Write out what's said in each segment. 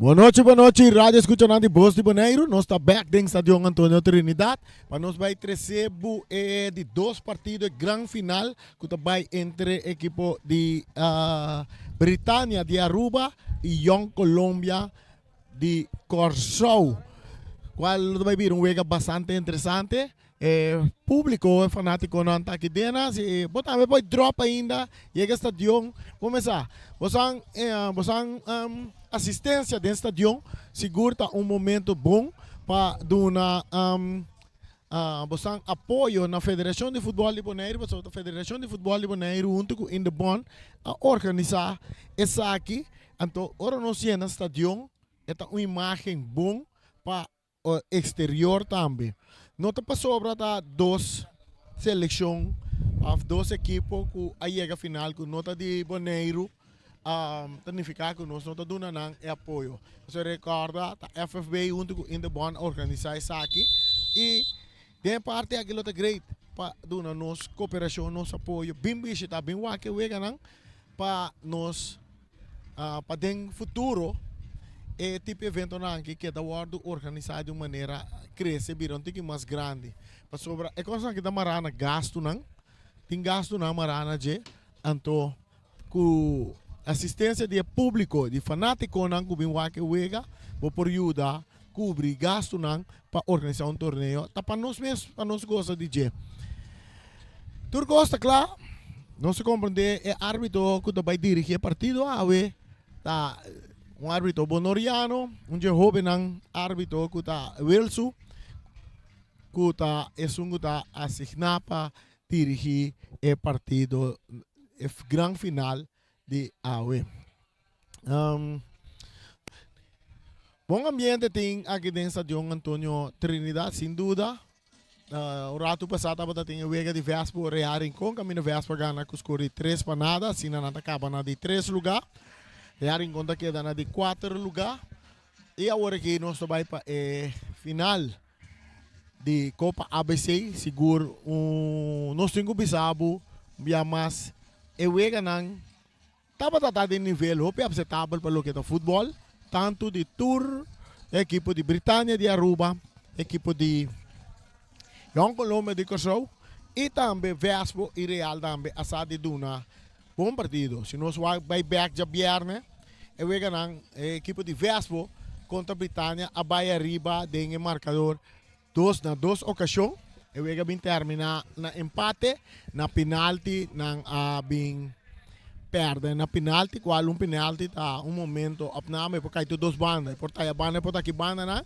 Boa noite, rádio escuchando de Voz de Bonaire. Nós está back dentro do Estádio Antônio Trinidad. Para nós vai receber de dois partidos de grande final que vai entre a equipe de Britânia de Aruba e Young Colômbia de Corsou. Qual vai vir jogo bastante interessante. Público fanático não está aqui dentro. Se botar depois drop ainda chega ao estádio. Começar. Você assistência dentro do estádio segura momento bom para dar apoio na Federação de Futebol de Bonaire, a Federação de Futebol de Bonaire junto com Indebon a organizar essa aqui. Então, ora nós temos no estádio uma imagem bom para o exterior também. Não te passou para duas seleções, duas equipes que a chega final com nota de Bonaire. Significa que nós não estamos dando apoio. Você recorda, a FFB junto com Indebon organizar isso aqui. E, de parte, aquilo é great para dar nossa cooperação, nosso apoio. Bem bicho, está bem wake para nós, para o futuro, tipo de evento que é organizado de maneira crescer, vir um mais grande. Para sobre, é coisa que dá marana gasto, não? Tem gasto na marana, então, com assistência de público, de fanático, não, que vem por ajudar, cobrir gasto, não, para organizar torneio. Tá para nós mesmos, para nós gostar de G. Tu gosta, claro, não se compreende, é árbitro que vai dirigir o partido, tá árbitro bonoriano, jovem árbitro que está Wilson, que está asignado para dirigir o partido, o grande final de AUE. Bom ambiente tem aqui dentro do Estádio Antônio Trinidad, sem dúvida. O rato passado estava tendo vega de Vespo, Rearing com caminho Vespo gana com escuro 3 para nada, assim não acaba na de 3 lugar. Rearing conta que dá na de 4 lugar. E agora que nós vamos para final de Copa ABC, seguro nós temos bisabo, via mais e vega não. Estava de nível aceitável para o que é futebol, tanto de Tour, equipe de Britânia de Aruba, equipe de Young Colômbia de Corsou e também Vespo e Real também a de Duna. Bom partido. Se nós vai back de viernes, e we ganham a equipe de Vespo contra a Britânia a vai arriba de marcador 2 na 2 ocasiões. E we ganham terminar na empate, na penalti, na bem perde na penalti, qual penalti tá momento apname por cair duas bandas, por tá a banda por aqui banda na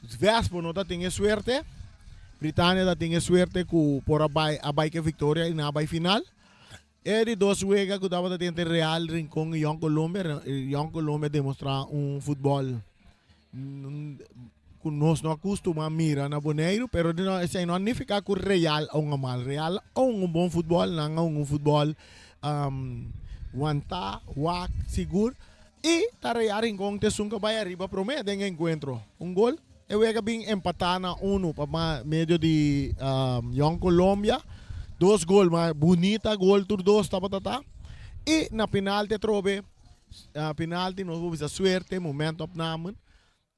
Vespo não tá tem suerte, Britânia tá tem suerte que por abai que vitória e na abai final. E de dois juega que tava tendo Real Rincón e Young Colômbia demonstrar futebol que nós não acostumamos a mirar na Bonaire, pero esse não significa que o Real é mal. Real é bom futebol, não é futebol Wanta, Wak, seguro. E tarayarin kong tesunga vai arriba promete en encuentro. Gol. E wega bing empatar na 1 para medio de Young Colômbia. 2 gol, mas bonita gol tur 2 tapatata. E na penalti trobe. Penalti nós vamos a suerte, momento opnamen.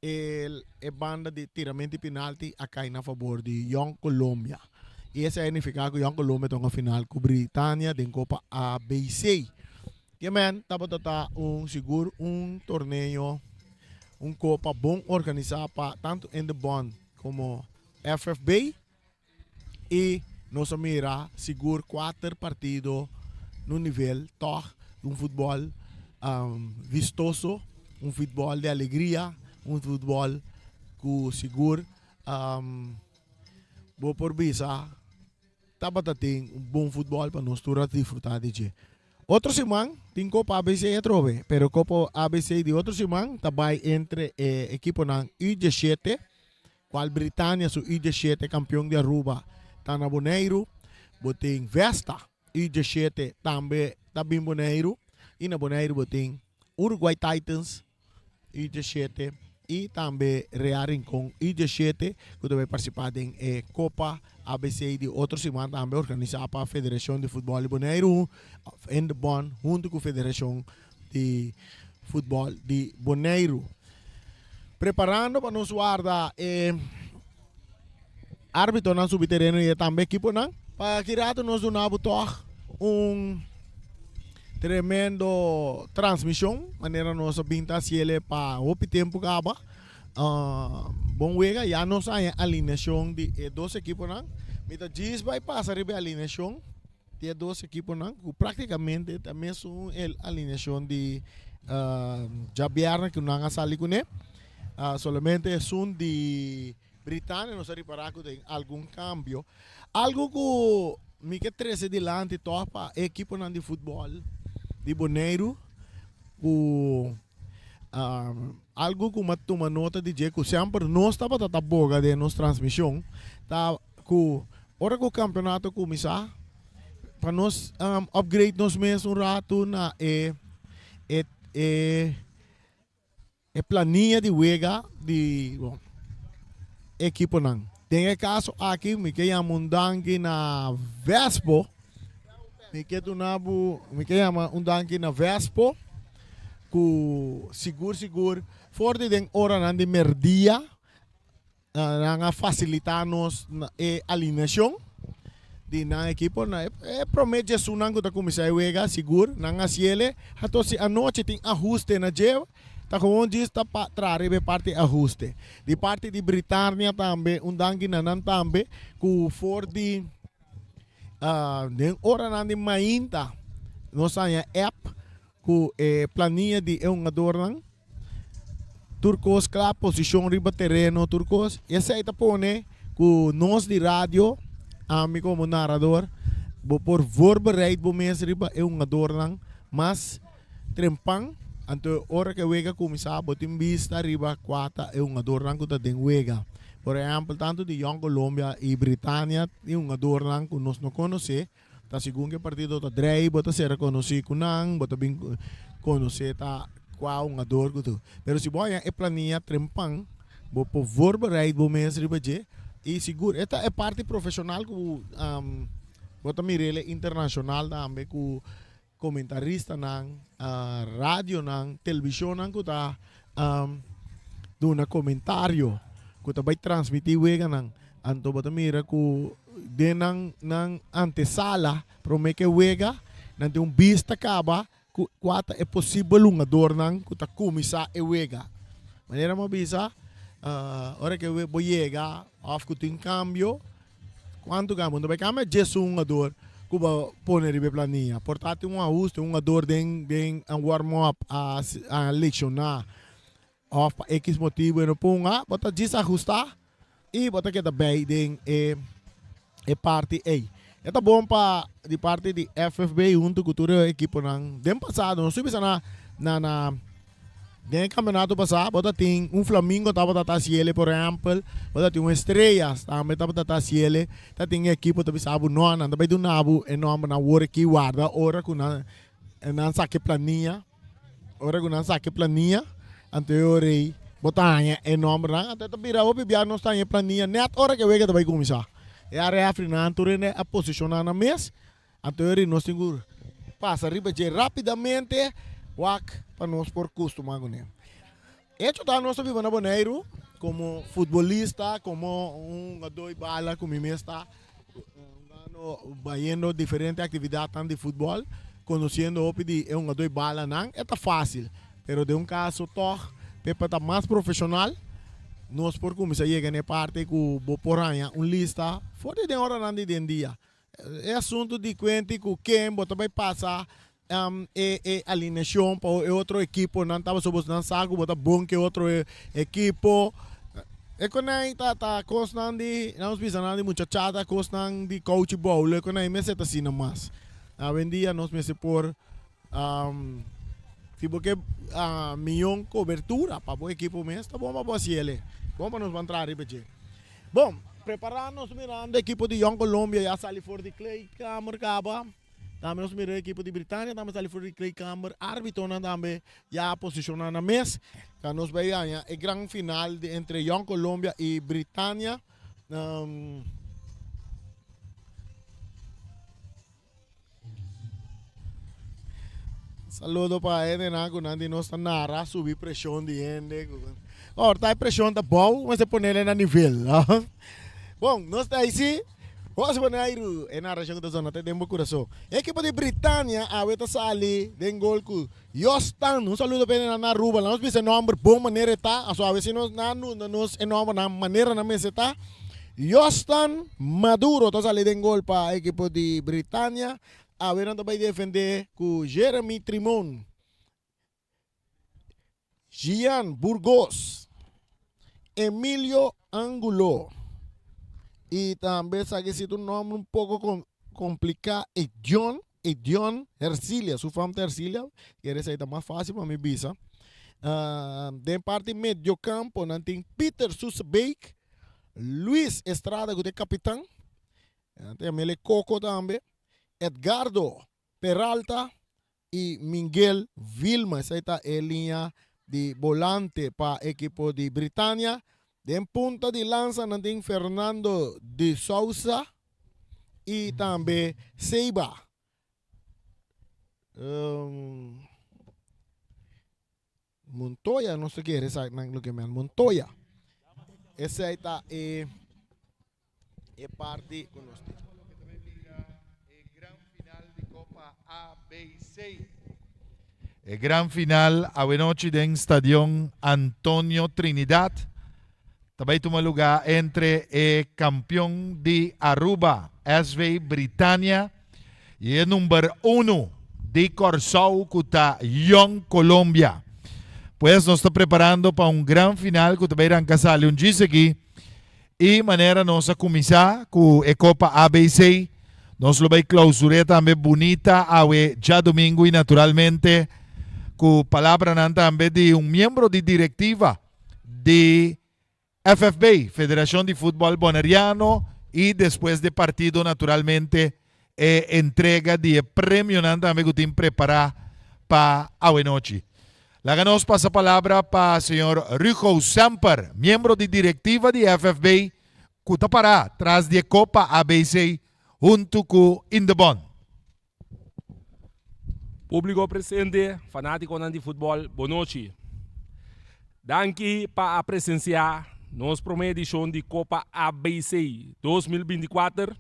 E banda de tiramento de penalti a cair na favor de Young Colômbia. E esse significa que Young Colômbia tem a final com Britânia de Copa ABC. Que man, tá seguro torneio, Copa bom organizado para tanto Indebon como FFB e nós mira seguro 4 partidos no nível toch, futebol vistoso, futebol de alegria, futebol que seguro bom por visa, tem bom futebol para nós desfrutar de. Outro semana tem Copa ABC e trove, pero Copa ABC de outro semana também entre equipo na U17, qual Britânia su U17 campeão de Aruba está na Bonaire, botem Vesta U17 também Bonaire e na Bonaire botem Uruguay Titans U17 e também Real Rincón U17 que vai participar da Copa ABC de outra semana também organizada para a Federação de Futebol de Bonaire Indebon junto com a Federação de Futebol de Bonaire. preparando para nos guardar árbitro na subterrâneo e também equipo não para que rato nós donamos um tremendo transmissão maneira nossa binta se ele para o tempo acaba bom wega já nós a alineação de dois equipos não mita diz vai passar a alineação de dois equipos não praticamente também são a alineação de Javier que não sali com ele solamente são de Britânia não sei para que tem algum cambio algo que me que 13 delante topa equipo não de futebol de Bonaire algo que uma toma nota de que sempre não estava tão boa de nossa transmissão tá que hora que o campeonato começar para nós upgrade nós mesmo rato na planilha de wega de equipo não tem caso aqui me que mundangi na Vespo me que mundangi na Vespo ku seguro forte den hora nan de merdia nga facilitar-nos na alineação de na equipo na promete sunan ko ta kumisa wega seguro nga siele hato si anoche tem ajuste na jew ta como diz ta trarebe parte ajuste de parte de Britânia também undangi nanan também ku forte den hora nan de mainta nossa app ku planilha de jogador não turcos claro posição riba terreno turcos essa aí tá pone ku nós de rádio ami como narrador por voorbereid bo mês riba jogador não mas trempang anto hora que wega começar botim vista riba quata jogador não que tá den wega por exemplo tanto de Young Colombia e Britânia jogador não que nós não conhece ta segundo que partido ta drive bota ser conheci kunang bota bing conhece ta qual jogador que pero se boia é planilha trempang bo por voorbereid bo mês riba je e seguro esta é parte profissional que bota mirele internacional também com comentarista nang rádio nang televisão nang que tá do na comentário que tá vai transmitir wega nang anto bota mira ku de nang antesala prome que wega nang de vista acaba quata é possível jogador nang que tá começar e wega maneira mo bisa hora que vou chegar off que tem cambio quanto gamo não vai cambiar Jesus jogador que vai pôr na planilha portanto ajuste jogador den warm up a lecionar off para X motivo não ponga bota desajustar e bota que também den parte A tá bom para de parte de FFB junto com toda a equipe não dem passado não subir na Ganhei campeonato passado, bota tem Flamengo tava da Ciele, por exemplo, bota tem Estrelas, também tava da Ciele, tá tem equipe também sabe não, também do nabu enorme na hora que guarda, hora que não saque planilha, anterior botanya enorme não, até tá vira o bebê não está em planilha, net hora que vega também começar. E a refri na turene a posicionar na mesa, anterior nós temos passa riba rapidamente, wak para nós por costume agora. Hecho tá nós vivendo na Bonaire como futebolista, como jogador de bala, como está vendo diferentes atividades tanto de futebol, conhecendo o de jogador de bala não é tá fácil, pero de caso toh pepa tá mais profissional. Nós por começar a chegar na parte que vou por aí lista, fora de hora não de dia. É assunto de quente que quem vai passar alineação para outro equipo não estava sobre não saco bota bom que outro equipo é quando tá constante não precisa de muchachada constante de coach bowl é quando me seta assim mais a vendia nós me se por tipo que milhão cobertura para o equipo mesmo tá bom para você ele bom para nos entrar aí bom prepararnos mirando a equipo de Young Colombia já sali fora de Clay Camarcaba. Também nós miramos a equipe de Britânia, também está ali fora de Clay Camber, árbitro também já posicionado na mesa. Que nós vemos a grande final entre Young Colombia e Britânia. Saludo para ele, que nós estamos na subir pressão de gente. Ahora está presión da bom, mas se poner na nível. Bom, nós está aí sim. Vamos poner aí na região da zona, tem muito coração. Equipe de Britânia, a veta sali, den gol com Jostan, um saludo para na Aruba, nós pensamos nome bom maneira tá, a sua vez nós nós enorme na maneira na mesa tá. Jostan Maduro, tá sali den gol para a equipe de Britânia, a ver não vai defender com Jeremy Trimon, Gian Burgos, Emilio Angulo. Y también sabe si tu nombre un poco complicado, Edion Ercilia, su familia Ercilia, quiere ser más fácil para mi visa. De parte medio campo, nanti Peter Susbeek, Luis Estrada, que es capitán, también le Coco también, Edgardo Peralta y Miguel Vilma, esa es la línea de volante para el equipo de Britania. De punta de lanza nanti Fernando de Sousa y también Seiba. Montoya, no sé qué es lo que me han Montoya. Esa está parte con usted. Gran final de Copa ABC. El gran final a noche en Estadio Antonio Trinidad. Também toma lugar entre o campeão de Aruba, SV Britânia, e o número 1 de Corsau, que está Young Colômbia. Pues nós estamos preparando para grande final que também irá casar um dia aqui. E maneira nós a começar com a Copa ABC. Nós vamos clausurar também bonita já domingo e naturalmente com palavra também de membro de diretiva de FFB, Federación de Fútbol Boneriano, y después de partido, naturalmente, entrega de premio también que preparar para hoy noche. La ganamos pasa palabra para el señor Rico Samper, miembro de directiva de FFB, que tapará tras de Copa ABC junto con Indebon. Público presente, fanático de fútbol, boa noite. Danke para a presenciar nossa primeira edição de Copa ABC 2024.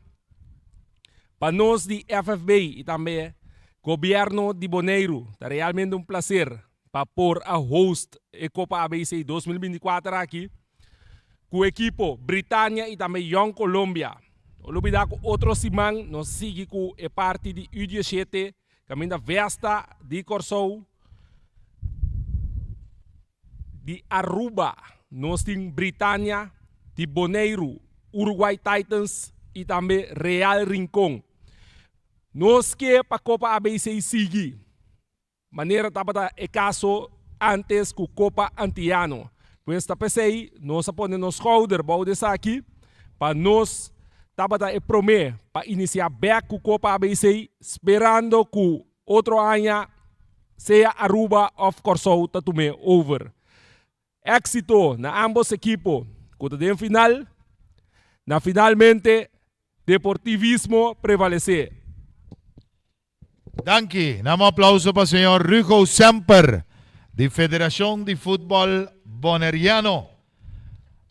Para nós de FFB e também Governo de Bonaire, é realmente um prazer para pôr a host a Copa ABC 2024 aqui com a equipe Britânia e também Young Colômbia. Olvidar com outro semana, nós seguimos com a parte de U17, caminho da Vesta de Corsou, de Aruba. Nós temos Britânia, de Bonaire, Uruguai Titans e também Real Rincón. Nós que para a Copa ABC seguir. Maneira estava é caso antes com a Copa Antiano. Pois está pensei, nós põe nos holder balde aqui para nós estava é prometer para iniciar back com a Copa ABC, esperando que outro ano seja Aruba of Corsou tatume over. Éxito na ambos equipos. Quando tem final, na finalmente deportivismo prevalece. Danke. Damos un aplauso para el señor Rico Samper, de Federación de Fútbol Boneriano.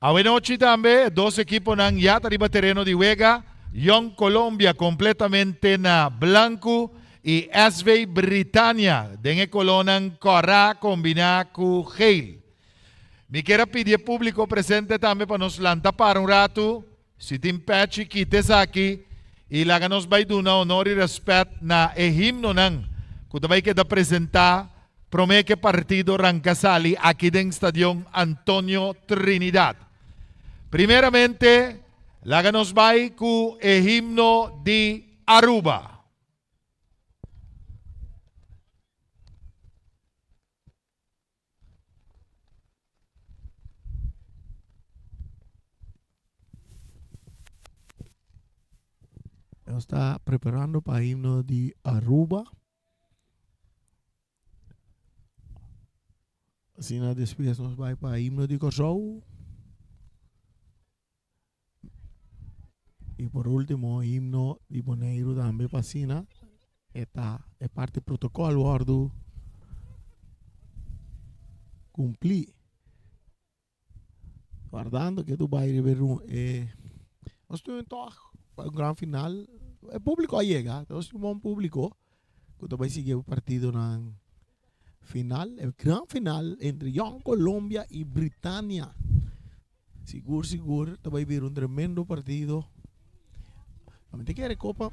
A noche también, dos equipos han ya arriba terreno de juega. Young Colombia completamente na blanco y SV Britânia, de colonan Corá combinada con Gale. Me quiero pedir público presente también para nos lanzar para un rato. Si te impede, quites aquí. Y la nos va a dar honor y respeto na himno nang. Kuta vai queda presentar promete partido Rancasali aquí en Estadio Antonio Trinidad. Primeramente, la nos va con el himno de Aruba. Está preparando para el himno de Aruba. Así después nos va para el himno de Corsou. Y por último, himno de Bonaire también para Sina. Esta es parte del protocolo, guardo cumplir. guardando que tu vai ver nós temos toch para um grande final. O público chega, nós temos um público que tu vai seguir o partido na final, o grande final entre Young Colômbia e Britânia. Seguro, tu vai ver um tremendo partido. A gente quer Copa.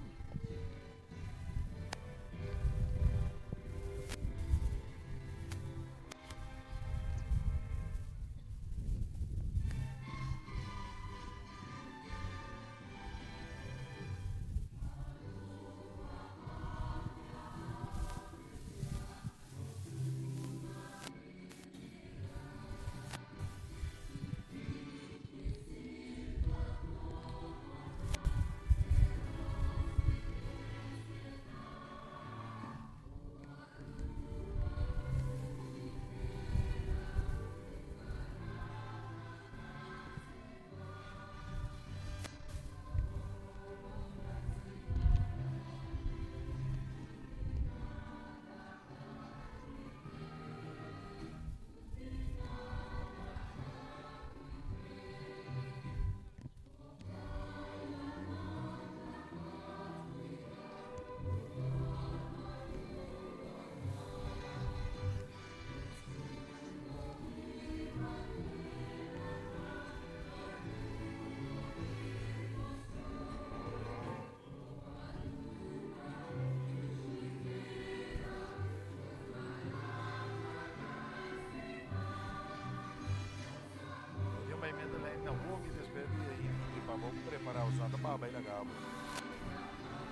Vamos preparar o santo para bailar cabo.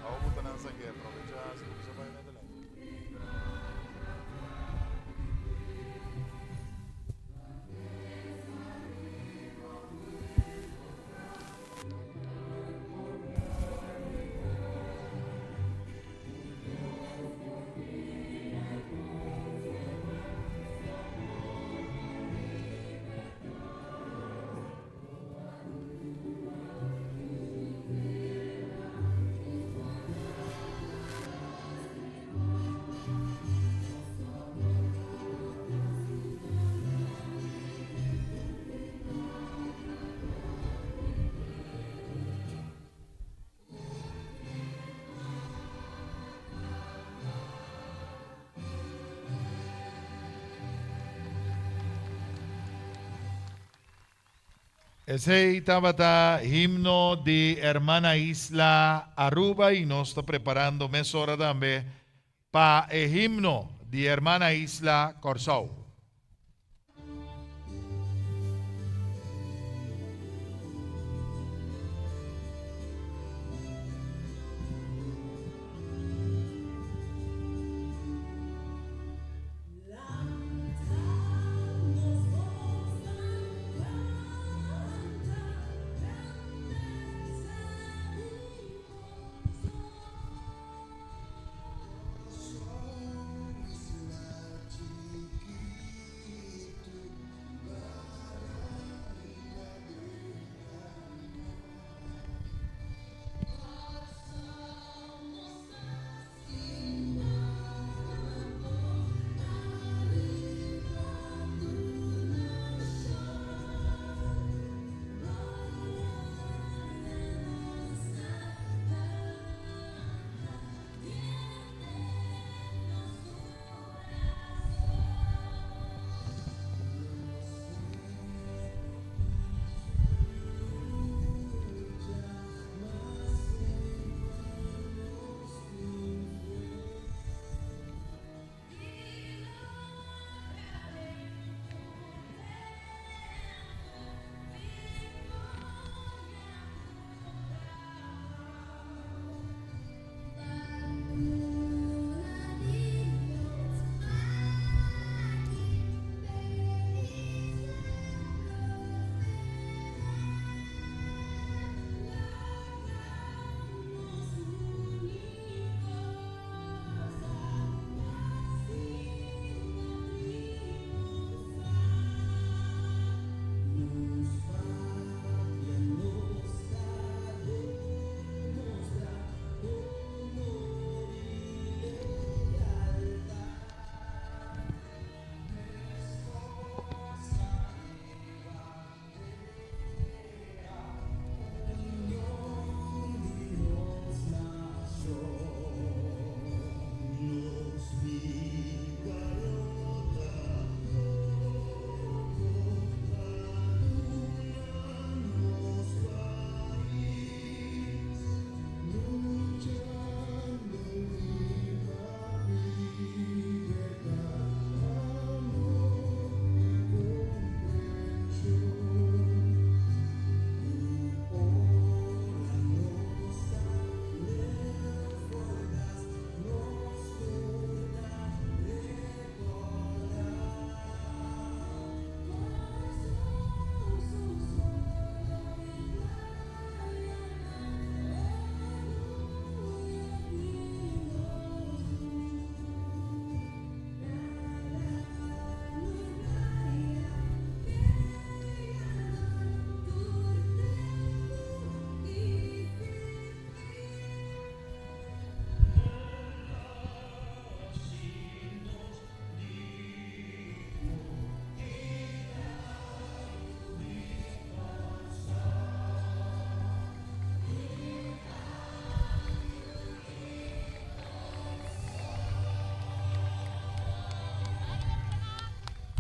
Vamos botar na sangue, aproveitar se você vai meter lá. Ese estaba himno de Hermana Isla Aruba y nos está preparando mes hora también para el himno de Hermana Isla Corsao.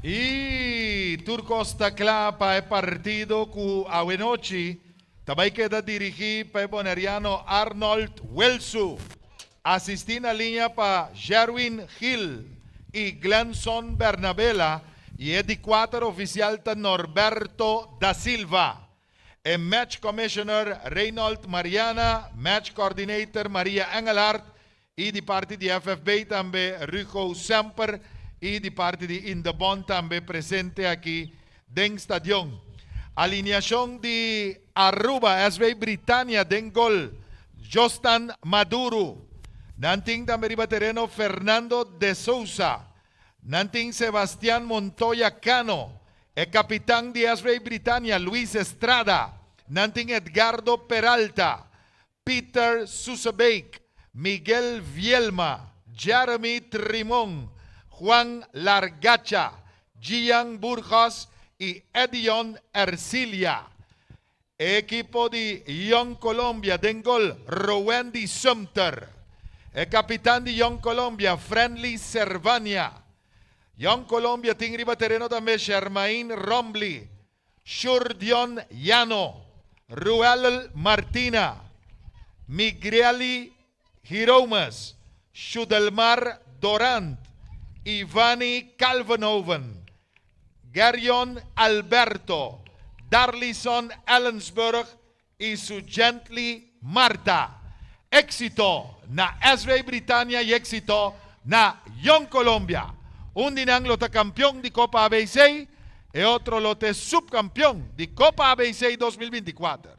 E Turcos Tacla para partido com Awenochi. Também queda dirigir para o boneriano Arnold Welsu. Assistir na linha para Jerwin Hill e Glenson Bernabella. E é de 4 oficial tá Norberto da Silva. E match commissioner Reynold Mariana. Match coordinator Maria Engelhardt. E de parte de FFB também Rico Semper. E de parte de Indebon também presente aqui no stadion. Alineação de Aruba, SV Britannia, den gol, Jostan Maduro. Nanting também riba terreno Fernando de Souza. Nanting Sebastián Montoya Cano. E capitán de SV Britannia, Luis Estrada. Nanting Edgardo Peralta. Peter Susebeek. Miguel Vielma. Jeremy Trimón. Juan Largacha, Gian Burgos y Edion Ercilia. Equipo de Young Colombia, den gol, Rowendi Sumter. El capitán de Young Colombia, Friendly Servania. Young Colombia, tiene riba terreno también, Shermain Rombly, Shurdion Llano, Ruel Martina, Migreali Hiromas, Shudelmar Dorant, Ivani Calvenhoven, Gerion Alberto, Darlison Ellensburg y su Gently Marta. Éxito na SV Britannia y éxito na Young Colombia. Un dinang lote campeón de Copa ABC y otro lote subcampeón de Copa ABC 2024.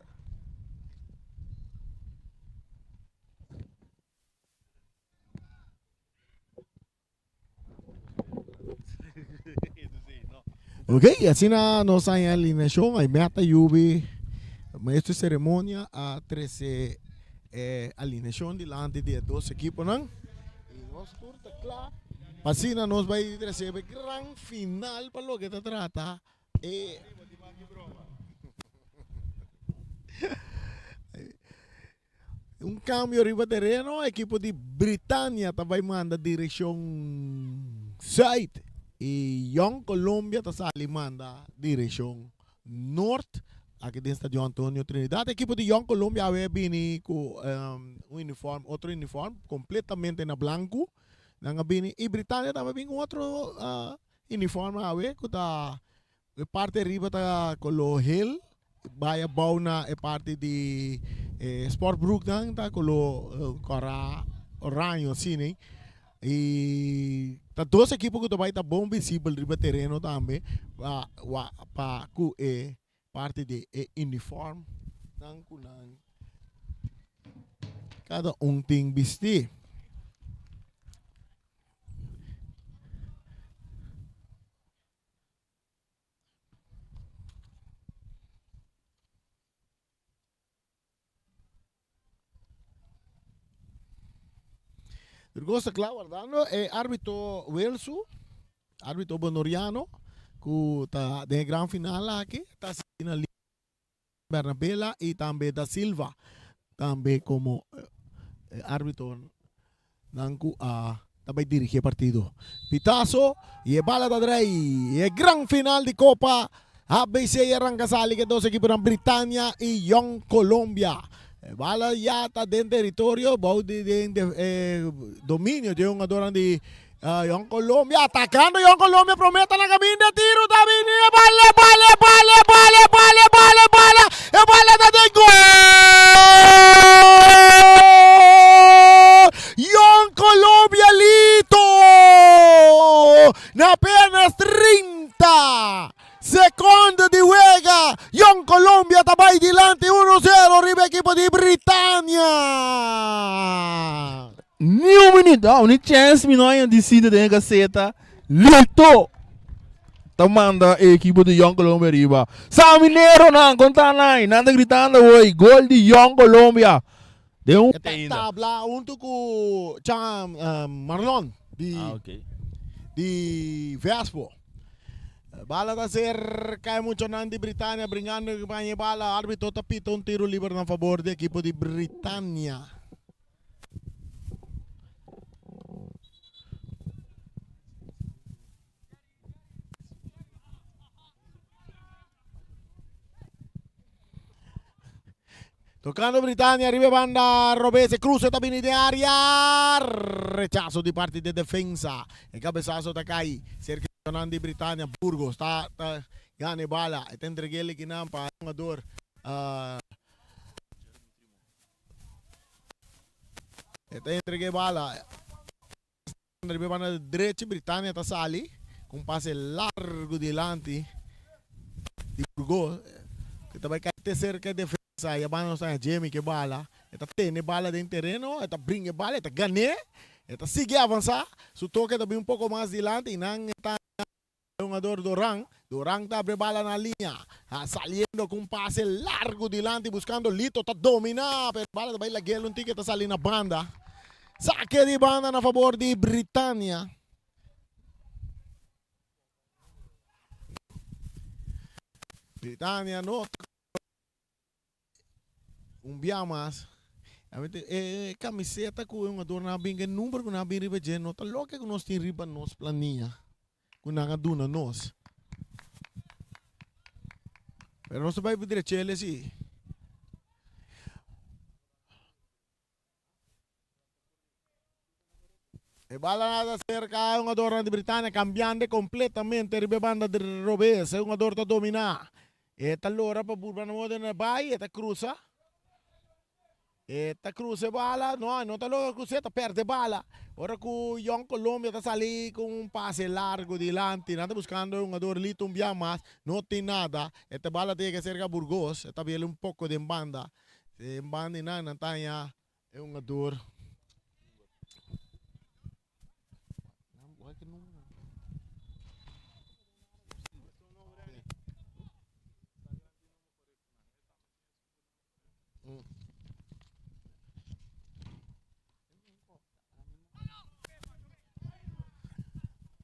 Ok, assim nós saímos a alineação, a meta Yubi, maestro de cerimônia, a 13 alineação delante de 2 equipos, não? E nós curta claro, assim nós vai receber grande final para o que se trata. Cambio riba terreno, a equipo de Britannia também manda direção side. E Young Colombia está manda direção norte, aqui dentro do estádio Antônio Trinidad. A equipe de Young Colombia vai vir com uniforme, outro uniforme, completamente na branco. E Britânia também vem com outro uniforme, que está parte de riba está com o Hill, vai a bauna é parte de Sportbrook, está com o Cora Oranho, assim, né? E tá 2 equipos que vai estar bom visível no terreno também para que parte de uniforme cada tem vestir. Gosta claro, guardando árbitro Welsu, árbitro bonoriano, que está de gran final aqui, está na linha Bernabella e também da Silva, também como árbitro nanku também dirige o partido. Pitazo e bala da Drey, e gran final de Copa ABC arranca sali que 2 equipos de Britannia e Young Colombia. Bala ya está dentro del territorio, dominio de un jugador de Young Colombia, atacando Young Colombia, promete la cabina de tiro, David, bala de gol! Young Colombia lito, na apenas 30 secondi di juega, Young Colombia está vai dilante 1-0, arriba equipo di Britannia. New minuto, ni chance minha decide de Gaceta, lito. Tamanda a equipe de Young Colombia arriba. Sa Mineiro não conta nada, nada gritando oi, gol de Young Colombia. De tabla junto com Marlon de Vespo. Bala da ser cai muito de Britannia, brincando com bala, árbitro tapita tiro livre a favor do equipo de Britannia. Tocando Britannia, arriba banda Robese, cruce también de área. Rechazo de parte de defensa. El cabezazo está ahí. Cerca de Britannia, Burgos. Está gane bala. Está entreguele que não para um jogador. Está entregue bala. Arriba banda derecha, Britannia está sali. Com um passe largo delante de Burgos. Que também cai cerca de defesa. Ya van a Jamie que bala, esta tiene bala de terreno, esta brinca bala, esta gane, esta sigue avanzar, su toque también un poco más adelante y nan está un jugador Dorán está abre bala en la línea, saliendo con un pase largo delante buscando Lito, está dominado, pero bala también la guerra un ticket está saliendo banda, saque de banda a favor de Britannia. Britannia no um dia mais camiseta com um ador na binga número com na binga riba gen não tá louco que nós tem riba nos planinha com na duna nós pero nós vai pedir chele assim e bala nada cerca um ador de Britannia cambiando completamente riba banda de Robes um ador tá dominar e tá lora para burba na moda na bai e tá cruza. Esta cruce bala, no está loco cruceta, perde bala. Ahora que Young Colombia está saliendo con un pase largo delante, nada buscando un jugador lito un día más, no tiene nada. Esta bala tiene que ser a Burgos, esta viene un poco de en banda. En banda y nada, Natalia es un jugador.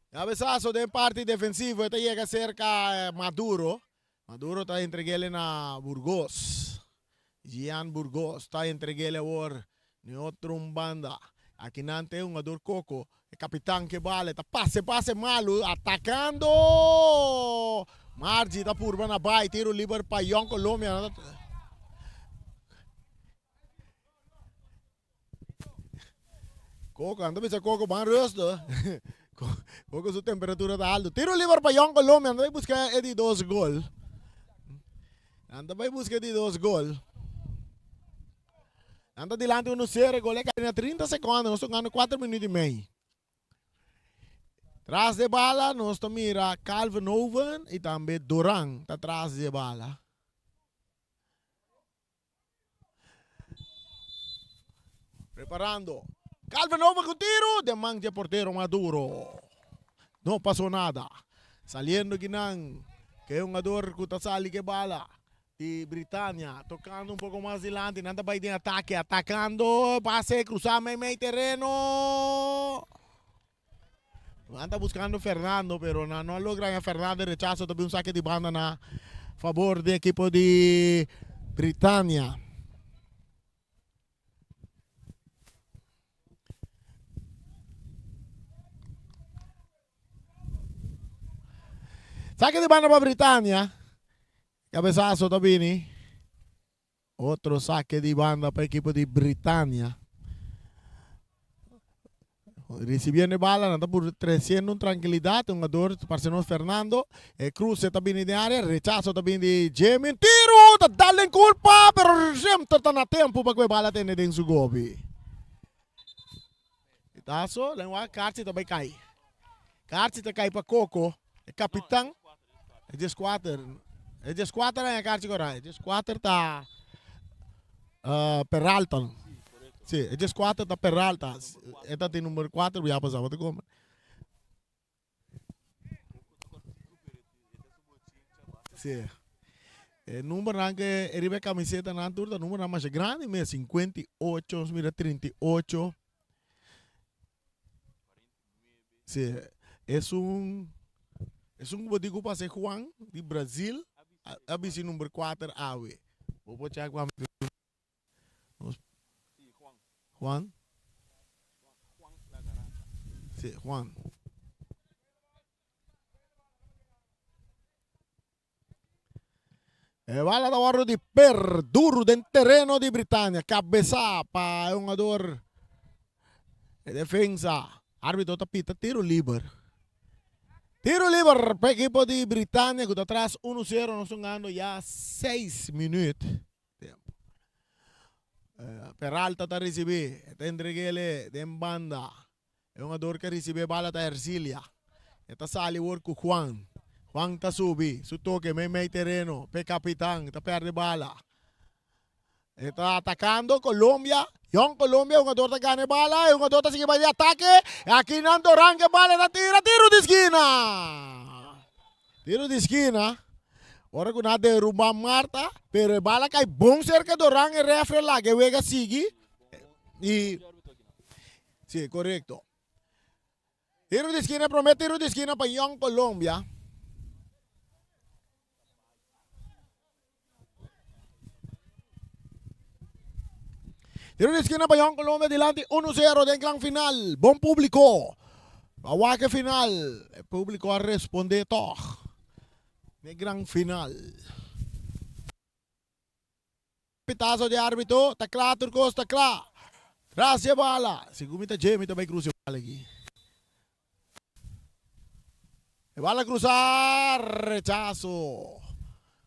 Cabezazo de parte defensivo, este llega cerca Maduro. Maduro está entreguele na Burgos. Gian Burgos está entreguele ahora en otro banda. Aquí nante un jugador Coco, el capitán que vale, está pase malo, atacando. Margi está por na bay, tiro libre para Young Colombia. Coco, anda bisa Coco van rosto. Coco su temperatura está alta. Tiro libre para Young Colombia. Anda a buscar de 2 gols. Anda a buscar de 2 gols. Anda adelante 1-0. Gol é 30 segundos. Nós estamos ganhando 4 minutos e meio. Tras de bala, nós mira Calvin Owen e também Duran está atrás de bala. Preparando. Calvin Owen con tiro, de mancha portero Maduro. No pasó nada. Saliendo Guinan, que es un jugador que está saliendo que bala. De Britannia, tocando un poco más adelante, nada va de ataque, atacando, pase, cruzar medio terreno. Anda buscando Fernando, pero no logran a Fernando, rechazo, también un saque de banda a favor del equipo de Britannia. Saque de banda para Britannia. Cabezazo también. Otro saque de banda para el equipo de Britannia. Recibiendo bala, anda por creciendo en tranquilidad. Un jugador para Fernando. Cruce también de área. Rechazo también de Jamie. Tiro. Dale en culpa. Pero siempre está a tiempo para que la bala tenga en su gobi. Tazo. Lengua. Carci também cai. Carci está cai para Coco. El capitán. É de squatter. É de squatter é a carta agora. É de squatter tá Peralta. Sim, é de squatter tá Peralta. Esta tem número 4, já passava de como. Sim. O número que eribe camiseta na turma, número mais grande, mesmo 58, mira 38. Sim, é um botico para ser Juan, de Brasil, a vice número 4, AWE. Vou checar com a Juan. Sim, Juan. Bala da waro di Perduro del terreno di Britannia. Cabeça para um jogador de defesa. Árbitro tapita tiro livre. Tiro livre para o equipo de Britannia que está atrás 1-0. Nós estamos ganhando já 6 minutos. Peralta está recebendo. Está entregando de banda. É um jogador que recebe a bala da Ercília. Está sali work com Juan. Juan está subi. Su toque, meio terreno. Pe capitão. Está perde bala. Está atacando Colômbia. Young Colômbia, um jogador está ganhando bala. Um jogador está seguindo de ataque. Aqui Nando Rangue, bala da tira. Tiro de esquina. Tiro de esquina. Ora que nada derruba Marta. Pero bala cai bom cerca do Rangue. Refre lá. Que vega sigue. E... Sim, correto. Tiro de esquina, promete tiro de esquina para Young Colômbia. Tiro de esquina para Young Colômbia, delante 1-0 de gran final. Bom público. Aguaque final. El público a responder todo. De gran final. Pitazo de árbitro. Está claro, Turcos, está claro. Gracias, bala. Segundo está Jamie, também cruza bala aqui. Bala cruzar, rechazo.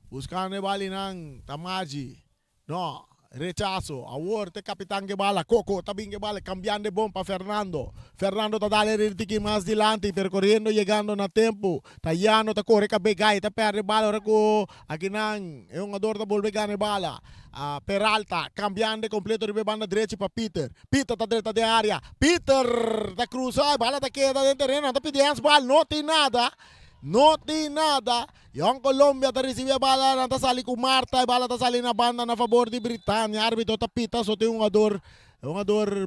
Buscando el balinang, Tamaji. No, rechazo. Award, capitán que bala. Coco, también que bala. Cambiando de bomba, Fernando. Fernando está dando el tiki más delante, percorriendo, llegando a tiempo. Tayano, está corre, cabegay, está perde bala. Ahora aquí nang, es un jugador que vuelve a ganar bala. Peralta, cambiando de completo de banda derecha para Peter. Peter está dentro de área. Peter está cruzando, bala está queda dentro terreno, está pidiendo bala, no tem nada. Não tem nada. Young Colômbia está recebendo a bala, está saindo com Marta, a bala está saindo na banda a favor de Britannia. Árbitro está pita, só tem um jogador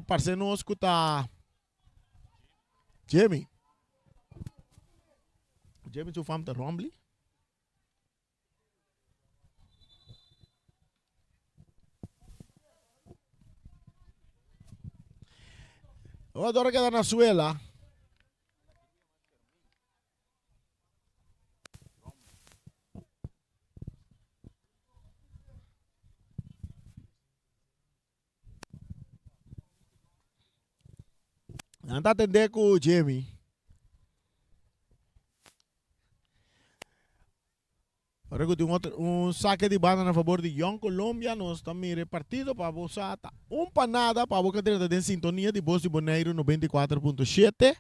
parceiro que está... Jamie. Jamie tu fam está Romley? O jogador que está na suela. Anda atender com o Jamie. Agora que tem saque de banda a favor de Young Colômbia. Nós estamos repartidos para você. Panada para você ter em sintonia de Voz de Bonaire 94.7.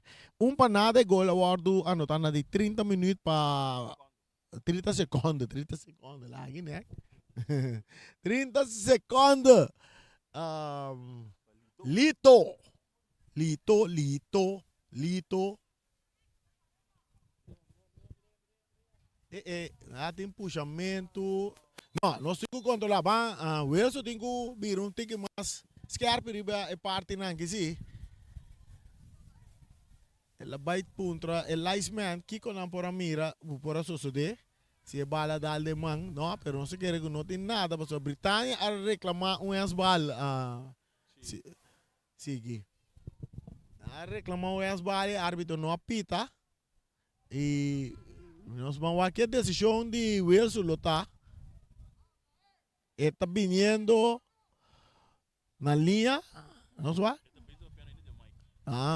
Panada e gol aguardo anotando de 30 minutos para 30 segundos. 30 segundos lá, né? 30 segundos. Lito. Tem puxamento. Não, nós temos que controlar. O Wilson tem que vir tique mais scarpe é parte não que sim. Ela vai contra o liceman que com a por a mira por a suceder. Se é bala da alemão, não, pero não se quer que não tem nada para a Britannia a reclamar bala. Sigue. A reclamar bala, árbitro não apita. E nós vamos aqui a decisão de Wilson Lota. Está vindo na linha. Não vai?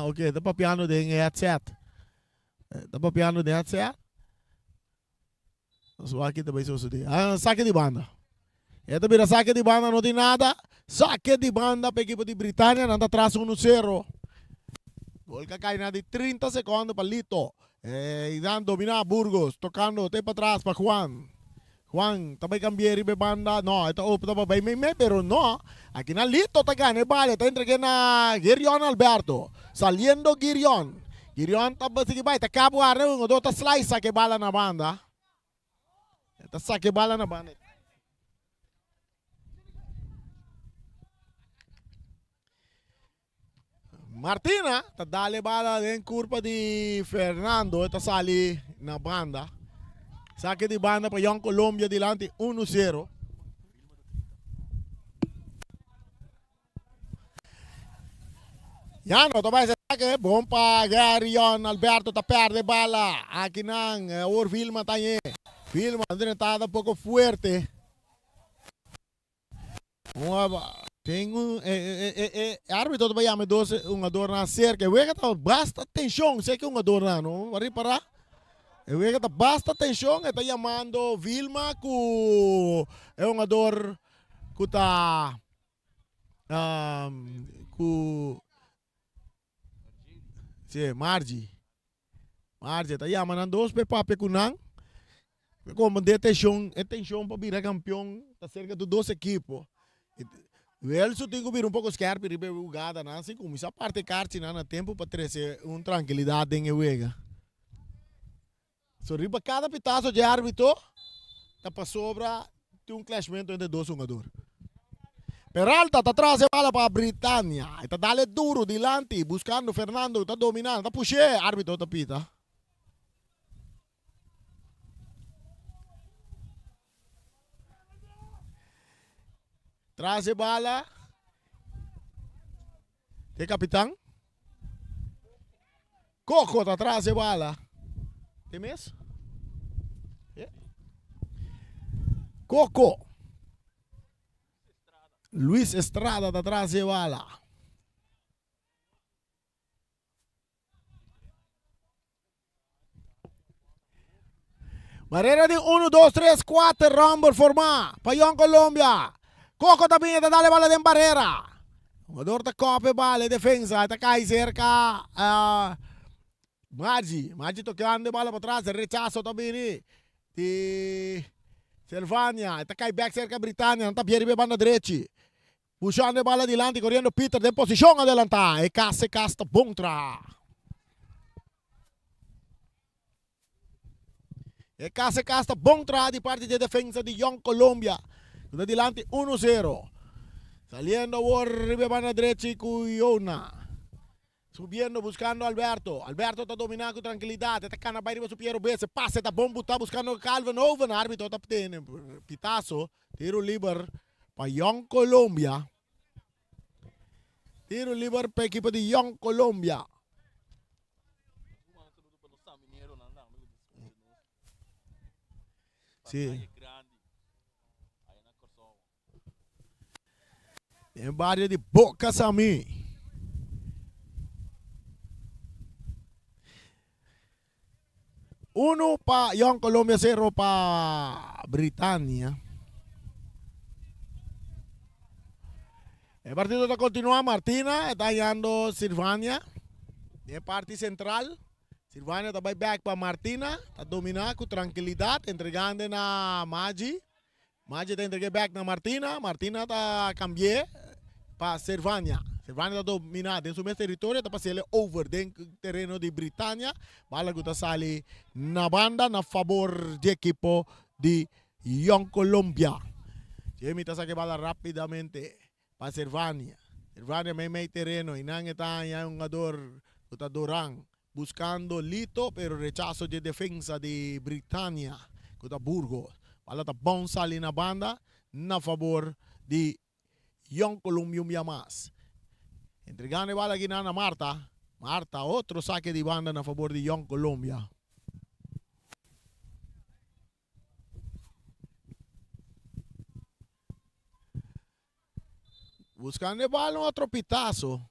Ok. Está papiando de headset. Está papiando de headset. Nós vamos aqui também suceder. Saque de banda. Esta vira saque de banda, não tem nada. Saque de banda para a equipe de Britannia. Anda atrás 1-0. Gol que cai na de 30 segundos para Lito. E dando dominar Burgos. Tocando até para trás para Juan. Juan, também cambiar de banda. Não, está para bem, pero não. Aqui na Lito está ganhando, vale. Está entregando a Girion Alberto. Saliendo Girion. Girion está seguindo, está cabo a reunião. Está slice saque bala na banda. Está saque bala na banda. Martina, está dando bala em curva de Fernando. Está sali na banda. Saque de banda para Young Colômbia delante 1-0. Já não, também saque. Bom para Garion Alberto, está perde bala. Aqui não, o Vilma está aí. Vilma, está um pouco forte. Tem árbitro também chama um ador na cerca. Eu vejo que basta atenção, sei que um ador não, vai parar. Eu vejo que basta atenção, está chamando Vilma que é um ador que está sim, Margie está chamando dois pepape kunang. Como de atenção para virar campeão, está cerca de 12 equipos. Ele só tem que vir um pouco scarpe e ribe jogada, assim como essa parte carte na tempo para trazer uma tranquilidade em jogo. So riba cada pitazo de árbitro tá para sobra de um clashmento entre dois jogadores. Peralta está atrás a bola para Britânia, está dale duro dilante, buscando Fernando, está dominando, está puxando, árbitro está pita. Traz a bola. Tem capitão? Coco está atrás da bola. Tem mesmo? Yeah. Coco. Luis Estrada está atrás da bola. Barreira de 1, 2, 3, 4. Rumble formar. Payón Colombia. Coco também está dando bola de barreira. O jogador está copa bola, defesa, está cai cerca. Maggi tocando bola para trás, rechazo também de Silvânia, está cai back cerca Britânia, não está bem banda direita. Puxando a bola adiante, correndo Peter, de posição adelantar. E casta Bontra. E casta Bontra de parte de defesa de Young Colombia. Adelante 1-0. Saliendo por banda derecha y Cuyona. Subiendo, buscando a Alberto. Alberto está dominando con tranquilidad. Está cana para arriba su Piero B. Se pasa, está bombo, está buscando Calvin Oven. Árbitro está pitazo. Tiro libre para Young Colombia. Tiro libre para el equipo de Young Colombia. Sí. En barrio de Boca Sami. Uno para Young Colombia, 0 para Britania. El partido está continuando. Martina está hallando Silvania. De parte central. Silvania está back para Martina. Está dominando con tranquilidad. Entregando a Maggi. Maggi está entregando back a Martina. Martina está cambiando para Silvania. Silvania está dominando en su mesmo territorio. Está pasando over dentro del terreno de Britania. Bala que está sale na banda na favor del equipo de Young Colombia. Jamie está sacando bala rápidamente para Silvania. Silvania me meio terreno y nan está en un jugador que está Durán buscando Lito, pero rechazo de defensa de Britania que está Burgos. Bala está bom sale na banda na favor de Young Colombia más. Entregando bala aquí a Marta. Marta, otro saque de banda a favor de Young Colombia. Buscando el balón, otro pitazo.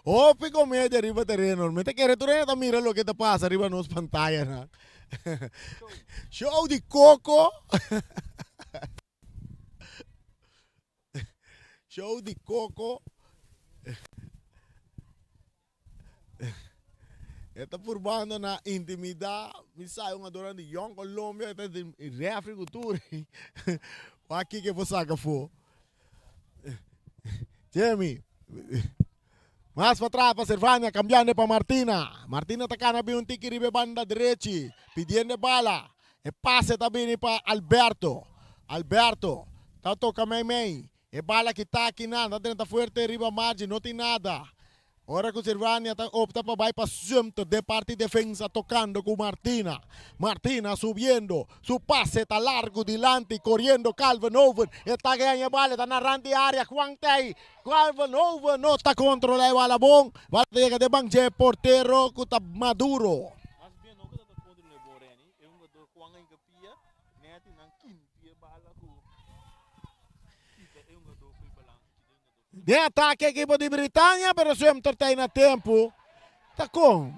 Oh, pico medio arriba terreno. Mete que retorna, mira lo que te pasa arriba en las pantallas. ¿No? Show de Coco. Show de Coco. Está formando na intimidade. Me sai uma dona de Young Colombia. Está de reafricultura. Aqui que você saca for. Jamie. Mais para trás para Silvania. Cambiando para Martina. Martina está cá um tique ribe banda direita. Pedindo bala. E passe também para Alberto. Alberto. Está toca meio. E bala que está aqui nada. Está forte riba margem. Não tem nada. Ora que Silvania opta para bypass centro de parte defensa tocando con Martina. Martina subiendo. Su pase está largo delante. Corriendo Calvin Oven. Está ganhando bala. Está narrando área. Juan Tay. Calvin Oven no está controlando la bom. Va a llegar de banque portero que está maduro. De ataque equipo de Britânia, pero sempre tem na tempo. Tá com.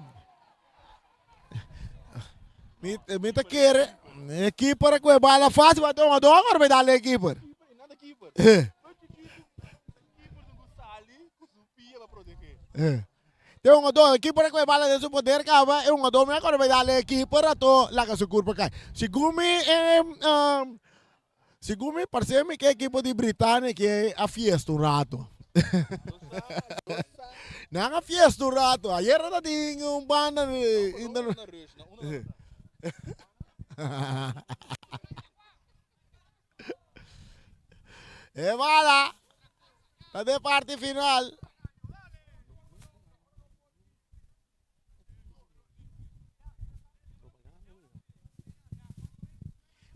Mita quer. Keeper com a bola fácil, vai dar uma dor, agora vai dar a keeper. Tem um dor, keeper com a bola de seu poder, cava, é um dor, agora vai dar a keeper, ato, lá que seu corpo cai. Segundo parece-me que é a equipe de Britânia que é a fiesta um rato. Não a fiesta um rato. Ayer era tinha um banda. E bala. Tá de parte final.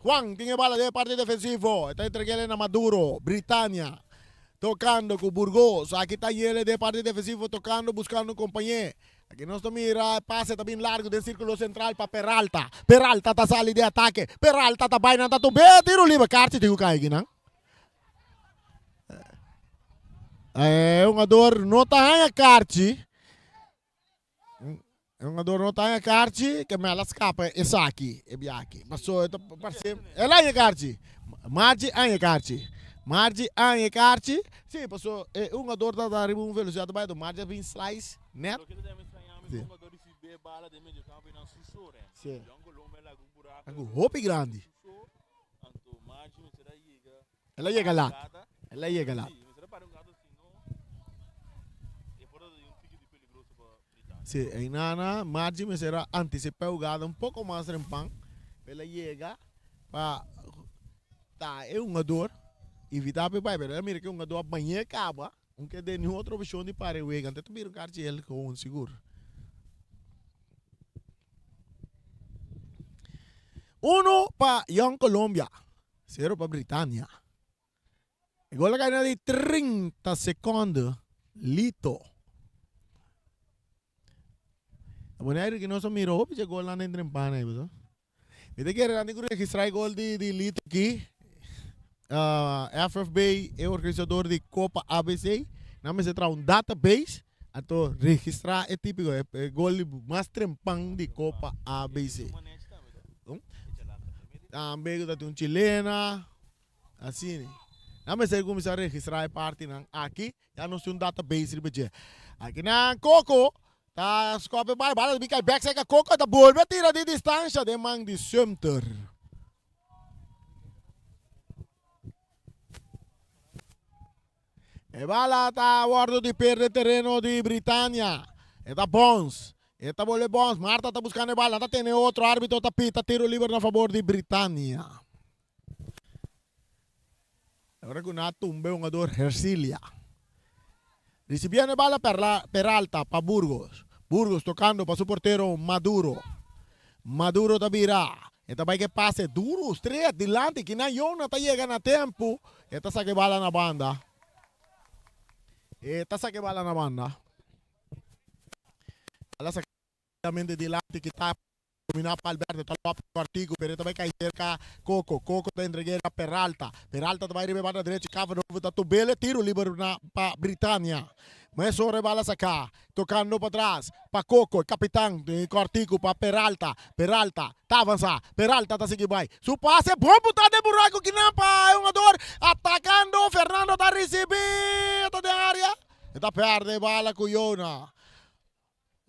Juan tiene bala de parte defensivo. Está entregando a Maduro, Britânia. Tocando con Burgos. Aquí está Yele de parte defensivo, tocando, buscando un compañero. Aquí nos mira, pase también largo del círculo central para Peralta. Peralta está saliendo de ataque. Peralta está bailando, está tu tiro libre. Carti, digo que hay, ¿no? Un ador não está em Carti. Un ador não está em Carti, que me la scapa e Saki e Biaki. Ma so, é lá em Carti. Margi em Carti. Margi em Carti. Sim, passou. Um jogador da dar uma velocidade mais do Margi vem slice, né? Sim. Algo roupa grande. Ela chega lá. Ela chega lá. Sim, aí na Margi me será antecipar o gado um pouco mais rempang. Ela chega para tá, é um jogador evitar para pai, mas mira que um jogador banheiro acaba, que tem nenhuma outra opção de parar o então tu vira um cara de ele com um seguro. 1 para Young Colombia, 0 para Britânia. E gol cai de 30 segundos, Lito. A maneira que nós mirou, porque gol lá dentro em pana aí, pessoal. Viste que era registrar o gol de Lito aqui. FFB é o organizador de Copa ABC. Não me se traz um database. Então, registrar é típico. É gol mais trempão de Copa ABC. Também tem um chilena. Assim. Não me se começar a registrar a parte aqui. Já não tem um database. Aqui na Coco. Tá, scope vai, bala de cai back seca Coco da bola, tira de distância de man de center. E bala tá a bordo de perder terreno de Britânia. Eta Bons. Eta bola Bons. Marta tá buscando a bala, tá tendo outro árbitro, tá pita, tiro livre a favor de Britânia. Agora que na tumba um jogador Hercilia. Recibiendo bala Peralta para Burgos. Burgos tocando para su portero Maduro. Maduro tabira. Esta vai que pase duro, estreia, adelante, que na Yona está chegando a tempo. Esta saque bala na banda. Esta saque bala na banda. Ela saque de delante que está dominar para Alberto, está lá para o artigo, pero esta vai cair cerca Coco. Coco está entregando a Peralta. Peralta vai receber na direita, cava novo, está tubele, tiro livre para Britânia. Mas só rebala sacar, tocando para trás, para Coco, capitão de Cortico, para Peralta. Peralta, tá avançar, Peralta tá seguindo bem. Su passe, bom puta de buraco que não para, é um jogador atacando, Fernando tá recebendo de área. Está perde bala com Yona.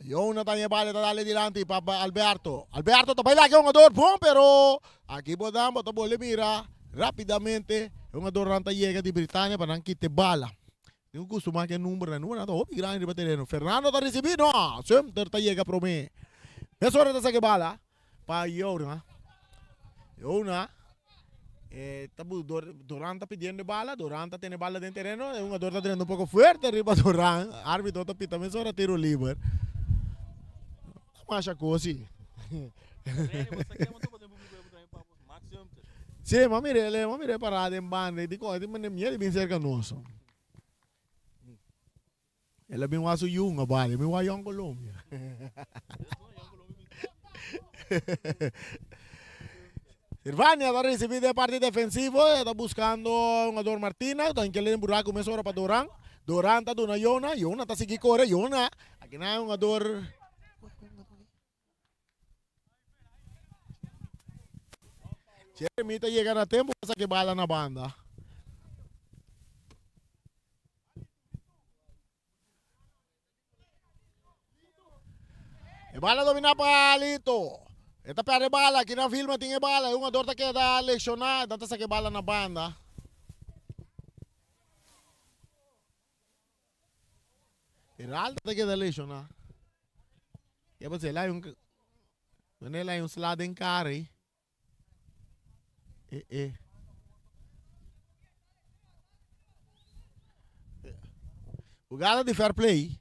Yona tá em bala, tá dali delante para Alberto. Alberto tá bailando, é um jogador bom, pero aqui podemos, tá bom, mira, rapidamente, é um jogador ranta chega de Britânia para não quitar bala. Não costuma que número não tá óbvio grande para terreno. Fernando tá recebendo, não, sempre tá chega para mim. Essa hora tá saque bala para Yona. Yona, tá Duran tá pedindo bala, Duran tá tendo bala dentro do terreno, é um jogador tá tirando um pouco forte arriba Duran, árbitro tá pitando, essa hora tiro livre. Mas a coisa assim. Sim, mas mire parado em banda, de coisa, mas ele bem cerca nosso. Ela bem waso yung bala, bem wa Young Colombia. Sirvania está recibiendo de parte defensivo, está buscando un jugador Martina, está en que le den buraco, comienza ahora para Durán. Duranta do na Yona. Yona tá seguindo corre. Yona. Aqui na um jogador. Jeremy tá chegando a tempo. Passa que bala na banda. E bala domina para Lito. Esta perde bala, aqui na Vilma tem bala. Um jogador tá que dá lesionar, tanto sa que bala na banda. Geraldo tá que dá lesionar. E você lá um Manila yung sliding carry. Jugada de fair play.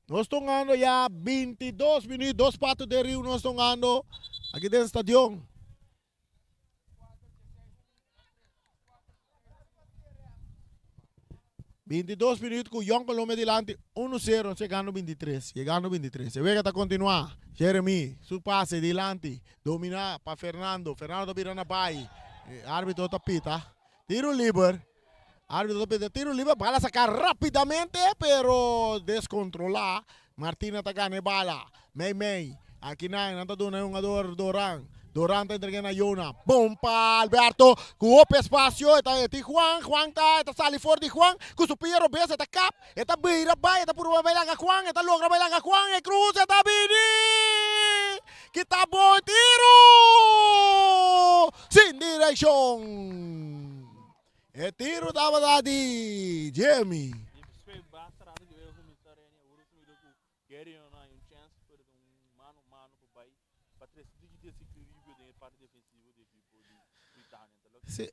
Nós estamos ganhando já 22 minutos, 2 patos de Rio, nós estamos ganhando aqui dentro do estádio. $22 minutos com o Young Colombo delante, 1-0, chegando 23, chegando 23. Se ve que está continuar, Jeremy, su pase delante, domina para Fernando, Fernando vira na pai, árbitro tapita, tiro livre, árbitro tapita, tiro livre, bala sacar rapidamente, pero descontrolar, Martina está ganhando bala, May, aqui não está dando um jogador Doran. Durante entregando a Yona. Bom para Alberto. Com o espaço. Está Juan. Juan está sali fora de Juan. Com o Piero Bessa. Está cap. Está beira. Está por bailar a Juan. Está logra bailar a Juan. E cruza. Está Bini. Que está bom tiro. Sem direção. E tiro estava de Jamie. Sì.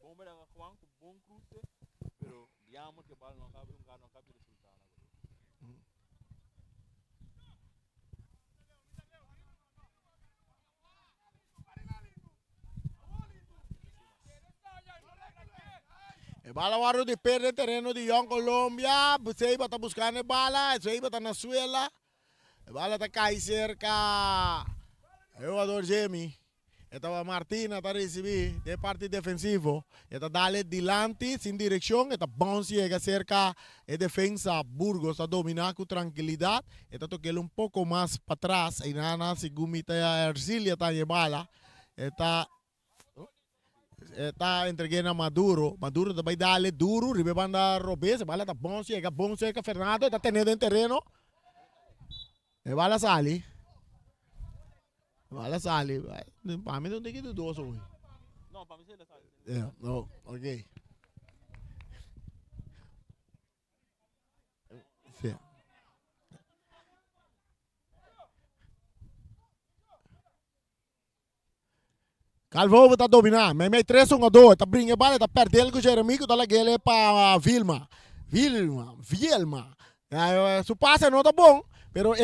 E bala guardo di perde terreno di Young Colombia, Seiba está buscando bala, Seiba está na suela, e bala está cai cerca, o jogador Jamie. Estaba Martina para recibir de parte defensivo. Está dale delante sin dirección. Está bounce llega cerca de defensa. Burgos está dominando con tranquilidad. Está tocando un poco más para atrás. Y nada, según mi tía Ercilia está llevada. Está entregando a Maduro. Maduro está a darle duro. Ribe banda Robes. Se bala está bounce llega Fernando. Está teniendo en terreno. Se bala sale. Bala sale. Para mí não tem que ter dois hoje. Não, para mim ele sale. Não, ok. Sim. Calvo está dominando, mas 3-1-2, está brincando bala, está perdendo com o Jeremy, que está lá para Vilma. Su passe não está bom. Pero a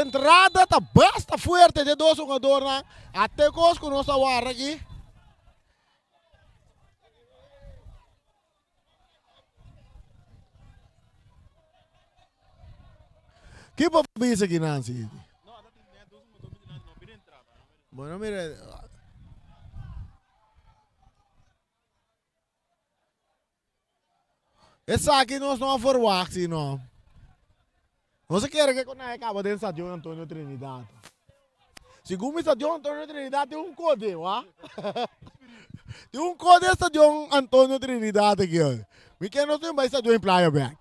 entrada está bastante forte de 2 jogadores. Até que nós estamos aqui. Que papisa aqui, Nancy? Bueno, mire. Essa aqui nós não vamos fazer, não. Você quer que quando acaba dentro do estádio Antônio Trinidad? Segundo o estádio Antônio Trinidad tem um código, tem um código do estádio Antônio Trinidad aqui, ó. Me quer não tem mais estádio em Playa Back.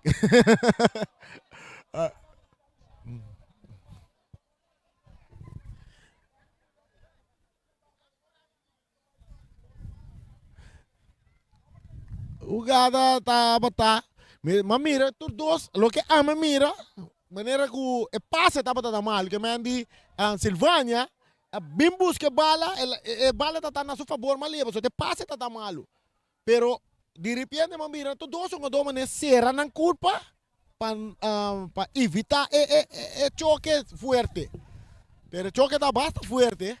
O gada tá, mas mira, tu dois, lo que ama mira. Maneira que o passe estava tão mal, que me andi em Silvânia, bem busca bala, a bala está na sua favor, mas leva, só te passe está mal. Pero de repente, mira, tu dois uma doma serra na culpa para evitar choque forte. Pero choque está bastante forte.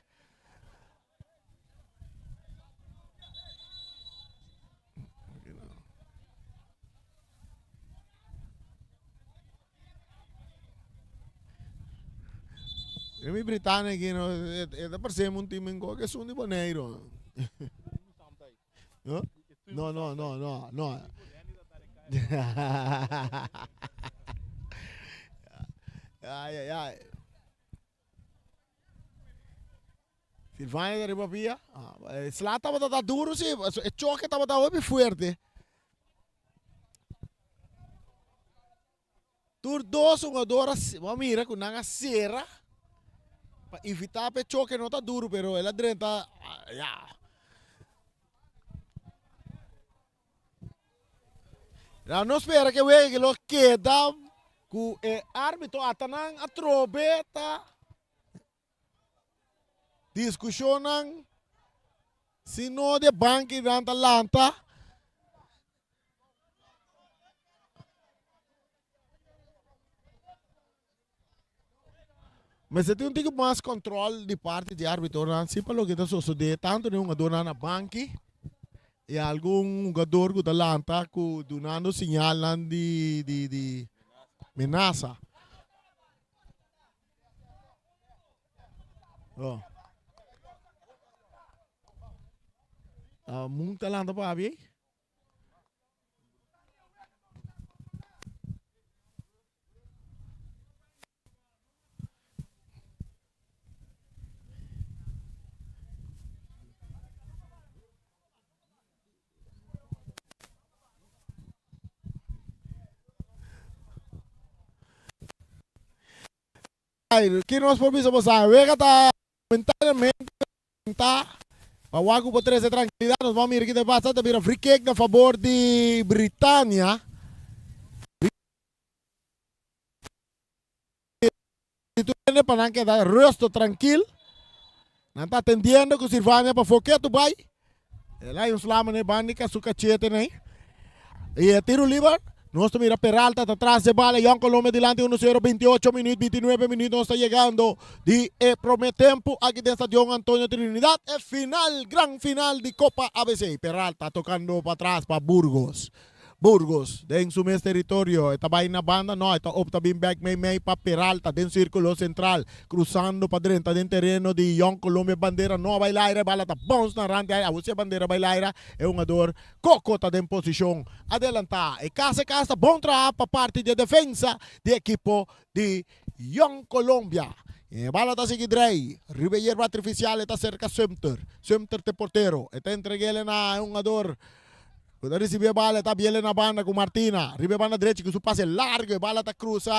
Mi britannici da per sé un team in che sono di Boneiro. No. Ai, ai, ai. Silvania de Ribapia. Slata estava duro, sim. O choque estava bem forte. Tur dois jogadores, vamos mirar com nanga cera. Para evitar que o choque não está duro, pero ela drenta. Não espera que veja que lo queda. O árbitro atanan a trobeta. Discussionan. Se não de banco e Atalanta. Mas você tem um pouco mais controle de parte de árbitro, não? Se pelo que está sucedendo, tanto de um jogador na banca e algum jogador que Atalanta que dando sinal de ameaça. Oh. Muito Atalanta para ver. Que nós podemos passar? Vega tá mentalmente tá. Pawago por 13 tranquilidade, nós vamos ir aqui de passada, vira free kick a favor de Britânia. Tu viene para que dar rosto tranquilo. Não está atendendo que o Silvânia para focar tu vai. Lá em Slama ne bandika su cachete né. E tiro livre. Nós mira Peralta atrás de bala, Young Colombia delante 1-0, 28 minutos, 29 minutos, está llegando de primer tempo aquí del Estadio Antonio Trinidad, el final, gran final de Copa ABC. Peralta tocando para atrás para Burgos. Burgos, en su mes territorio, esta vaina banda, no, esta opta bien back may para Peralta, den círculo central, cruzando para dentro del terreno de Young Colombia, bandera no bailaira, bala ta bounce na rande, a você bandera bailaira, é um jogador cocota de posição, adelantar, e casa, bom trabalho para parte de defensa de equipo de Young Colombia. Bala está seguidrei, Ribeiro artificial está cerca Sumter de portero, está entreguele na um jogador. Quando recebe a bala, está bem na banda com Martina. Ribe banda direita, que o passe é largo, a bala está cruza,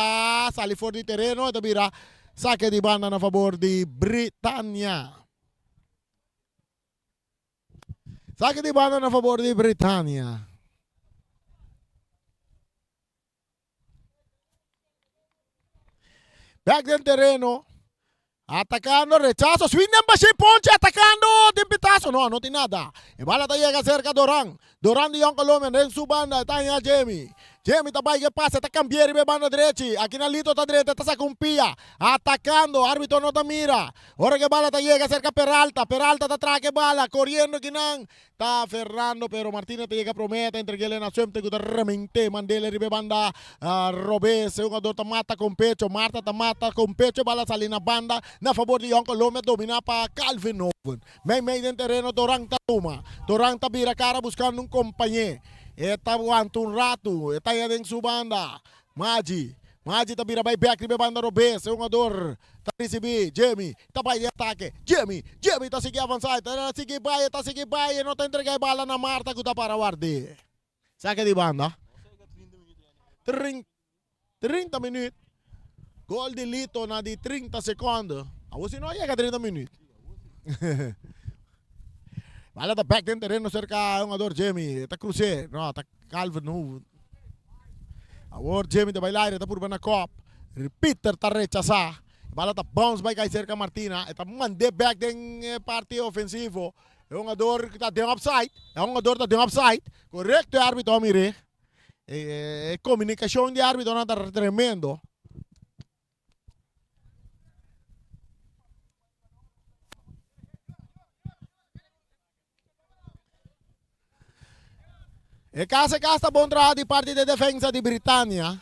sai fora do terreno, está vira saque de banda a favor de Britânia. Saque de banda a favor de Britânia. Back del terreno. Atacando, rechazo, swing number 6, ponche, atacando, de pitazo, no tiene nada. El bala te llega cerca Dorán de Young Colombia, en su banda, está en Jamie. Jamie está para que pase, está cambiando y banda derecha. Aquí en el lito está derecha, está sacumpía. Atacando, árbitro no te mira. Ahora que bala te llega cerca Peralta está atrás que bala, corriendo aquí está Fernando, pero Martínez te llega promete, entreguele na suerte que te remente, mandele ribe banda, Robes, un jugador te mata con pecho, Marta te mata con pecho, bala sale na banda, na favor de Young Colombia, domina para Calvin Owen. Meio en terreno, Dorán ta toma, Dorán ta vira cara buscando un compañero. Está aguanta un rato, está aí em sua banda. Magi está vira by back, ribe banda Robes, é um jogador, está receber, Jamie, está vai de ataque, Jamie está seguindo avançar, está seguindo vai, não está entregando bala na Marta que está para guardar. Saque de banda. 30 minutos. Gol de Lito na de 30 segundos. A você não chega a 30 minutos. Bala está back dentro terreno cerca um jogador Jamie, está cruze, não, está Calvin no. Agora Jamie está bailar, está por na cop. Peter está rechazar. Bala está bounce vai cair cerca Martina, está mande back den parte ofensivo. É um jogador que está dentro upside, Correto, árbitro mire. Comunicação de árbitro não está tremendo. E casa bom trabalho de parte de defesa de Britânia.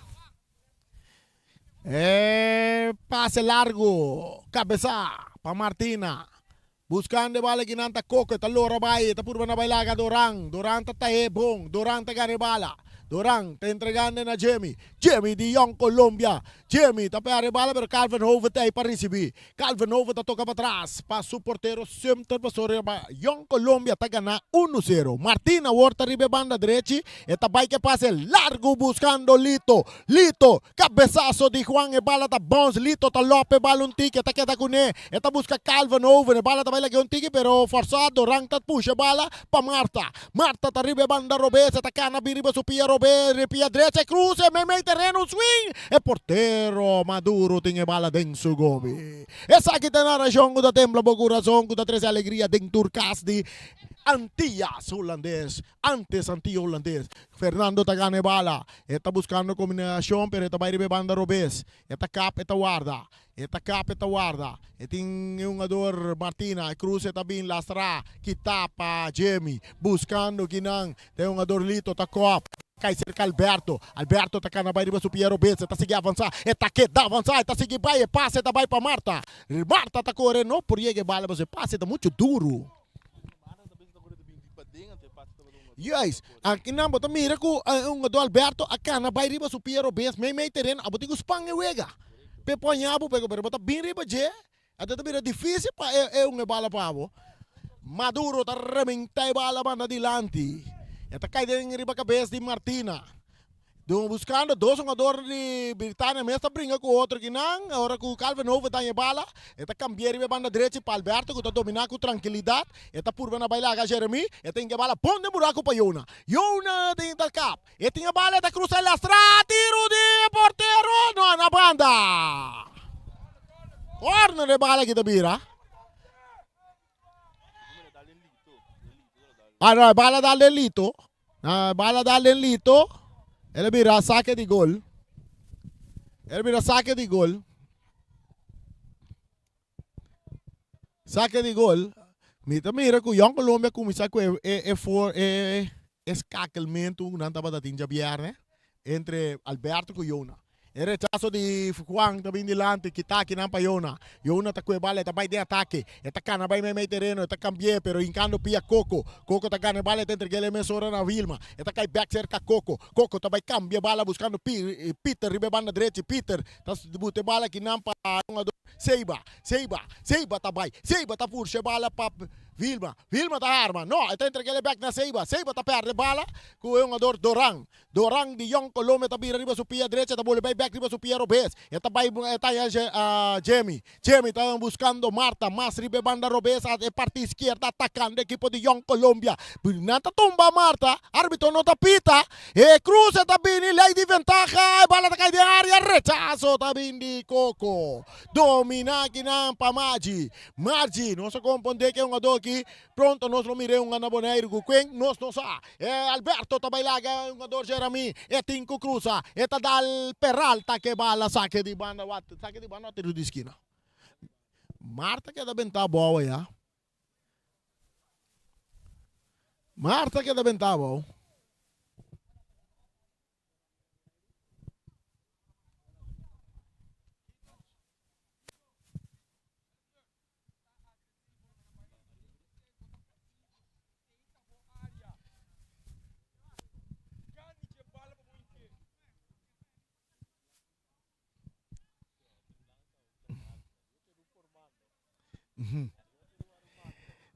Passe largo, cabeça para Martina. Buscando bala que nanta coco, está lora vai, está por na bailaga Dorán está bom, Dorán está gane bala. Durang, está entregando na Jamie. Jamie de Young Colombia. Jamie, está para a bola, pero Calvin Hovet está aí para receber. Calvin Hovet está toca para trás. Passa o porteiro, sempre passou. Young Colombia está ganhando 1-0. Martina Horta ribe banda derecha. Esta vai que pase largo buscando Lito. Lito, cabeçazo de Juan. E bala está bons. Lito está Lope, bala tique. Está queda com ele. Esta busca Calvin Hovet. E bala está vai um tique, pero forçado. Durang está puxa bala para Marta. Marta está ribe banda Robes. Está cana ribe supia Robes. Ripia direita, cruza. Meio terreno, swing. E porteiro Maduro tinha bala dentro gobi. Essa aqui tem na região da Templa, Bocorazon, da Três Alegria, dentro Turcas de Antillas holandês, antes Antillas holandês. Fernando tá ganhando bala, está buscando combinação, pero está vai ribe banda Robes. Está cap, está guarda. Eta cap, eta guarda. E tem um jogador Martina, cruza está bem lastra, que tapa Jamie, buscando que não. Tem um jogador Lito, tá cop. Cai cerca Alberto. Alberto tá na bairro do Piero Bezza, tá seguir avançar. Eta que dá avançar, tá seguir vai, passa, tá vai para Marta. Marta tá correndo, por aí que bala você passa, tá muito duro. Yes, aqui não, mas mira que um do Alberto, aqui na bairro do Piero Bezza, meio terreno, a botigo Espanha wega. Peponhabo, pero bota bem riba je. Até também é difícil para um bala pavo. Maduro tá rementar bala banda dilante. Eta cai dentro riba cabeça de Martina. Buscando dois jogadores de Britânia, mas está brincando com o outro que não. Agora com o Calvin Hovet tá em bala. Eta cambiar a banda direita para Alberto, que está dominando com tranquilidade. Eta por na bailar a Jeremy. Eta tem que bala ponte buraco para Yona. Yona tem que cap. Eta tem a bala da cruza la estrada. Tiro de porteiro. Não, na banda. Corner de bala que tá vira. Ah, bala da Lelito. Bala da Lelito. Ele vira saque de gol. Ele vira saque de gol. Saque de gol. Mira que o Young Colombia começa com escaquelmento não estava da tinja né? Entre Alberto e Yona. El rechazo de Juan também delante, que está aqui na Yona. Yona está com a bala, está vai de ataque. Está cana, vai meio terreno, está cambiando, pero encando pia Coco. Coco está ganhando bala, está entregando a mesora na Vilma. Está cai back cerca Coco. Coco está vai cambiar bala buscando Peter, ribe banda direita. Peter está bute bala que não para Seiba está vai. Seiba está puxa bala para Vilma tá arma. Não, está entregando back na Seiba. Seiba está perde bala com o jogador Dorang. Dorang de Young Colombia está vira riba supia direita, está bole back riba supia Robes. Está vai Jamie. Jamie está buscando Marta, mas riba banda Robes, a parte esquerda atacando a equipo de Young Colombia. Nata tumba Marta, árbitro não tá pita. E cruza está bem, lei de ventaja, bala está cai de área, rechazo está bem de Coco. Domina aqui na Magi. Magi, não se confunde que é um jogador aqui. Pronto, nós não miremos um anaboneiro com quem nós não sa. Alberto está bailaga, um jogador Jeremy. E Tinko cruza. E tá dal Peralta que bala, saque de banda, tiro de esquina. Marta que da bentar boa já. Marta que da bentar boa.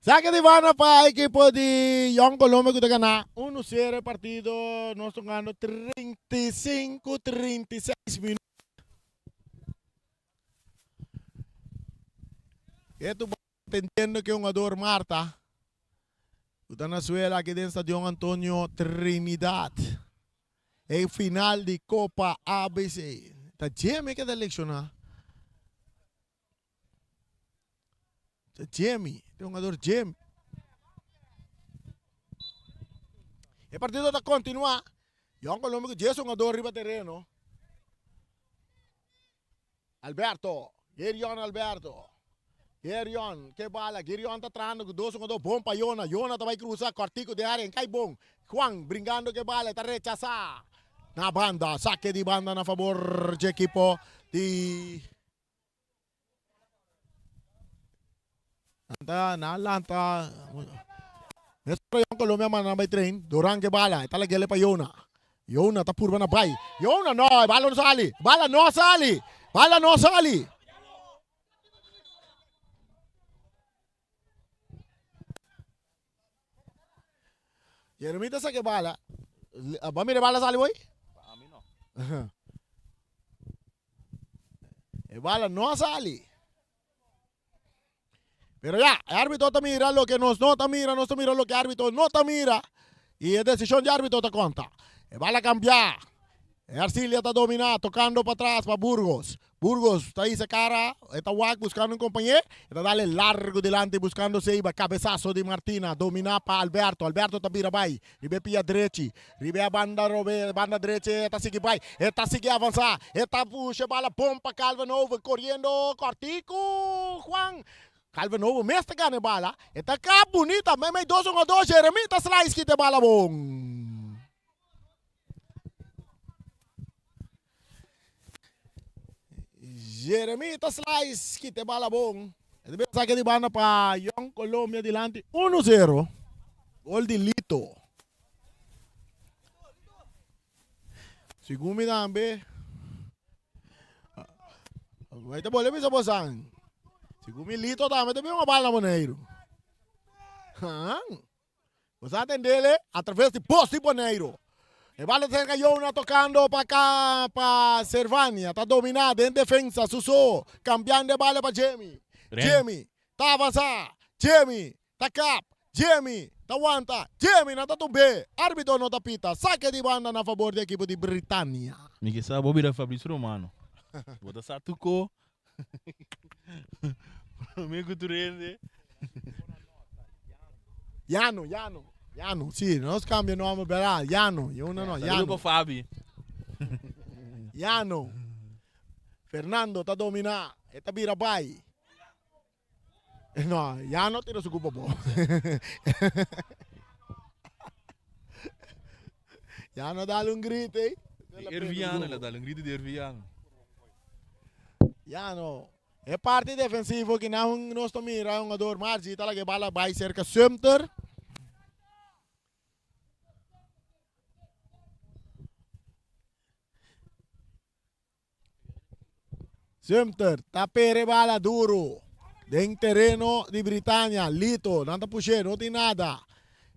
Saque de banda para a equipo de Young Colombia que está ganando 1-0 partido. Nós estamos ganhando 35-36 minutos. E tu entendendo que é um jogador Marta. Está na suela aqui dentro do Estadio Antonio Trinidad. É o final de Copa ABC. Está Jamie que está lecionando. Jamie, tem um jogador Jamie. O partido está continuando. Young Colombia que já é um jogador riba terreno. Alberto, Gerion Alberto. Gerion, que bala. Gerion está trando, dois jogadores bom para Yona. Yona vai cruzar, cortico de área, cai bom. Juan, brincando que bala, está rechazar. Na banda, saque de banda na favor do equipo de... Nesta Young Colombia man number 3, Durang que bala, está la gele para Yona. Yona ta purba na bay. Yona no, bala no sali. Bala no sali. Bala no sali. Jeremita sa ke bala. Bami de bala sali boy? E bala no sali. Pero ya, el árbitro te mira lo que nos no te mira lo que el árbitro no te mira. Y es decisión de árbitro te cuenta. Bala cambiar. Arcilia está dominando, tocando para atrás para Burgos. Burgos está ahí esa cara, está Wack buscando un compañero. Está dale largo delante buscando Seiba. Cabezazo de Martina, domina para Alberto. Alberto está vira vai. Ribe pia derecha. Ribe a banda derecha. Está sigue vai. Está sigue avançar. Está puxa bala pompa Calvin Over correndo. Cortico. Juan. Calvin Over mestre ganha bala. Está cá bonita. Meme 2-1-2. Jeremita slice que te bala bom. Jeremita Slice, que te bala bom. Ele veio saque de banda para Young Colômbia delante. 1-0. Gol de Lito. Segundo também. Vai ter bola bisa bosan. Segundo Lito também tem uma bala Boneiro. Você atender ele através de poste de Boneiro. E vale cerca Yona tocando para cá, para Servania. Está dominado em defesa. Susô. Cambiando de bala para Jamie. Jamie. Está avançado. Jamie. Está cap. Jamie. Está aguanta. Jamie não está tumbê. Árbitro não está pita. Saque de banda na favor da equipe de Britânia. Miguel sabe, vou virar Fabrício Romano. Bota Satuco. Amigo Turende. Yano. Sim, nós cambiamos o nome, verá. Yano. Yano. Fabi. Yano. Fernando está dominando. Está vira pai. No, Yano tira su culpa, po. Yano dá um grito, eh. Erviano, ele dá um grito de Erviano. Yano. É parte defensiva que não nós mira um jogador mais e tal que bala vai cerca Sumter. Sumter, tapere bala duro. Dentro terreno de Britânia, Lito, não está puxando, não tem nada.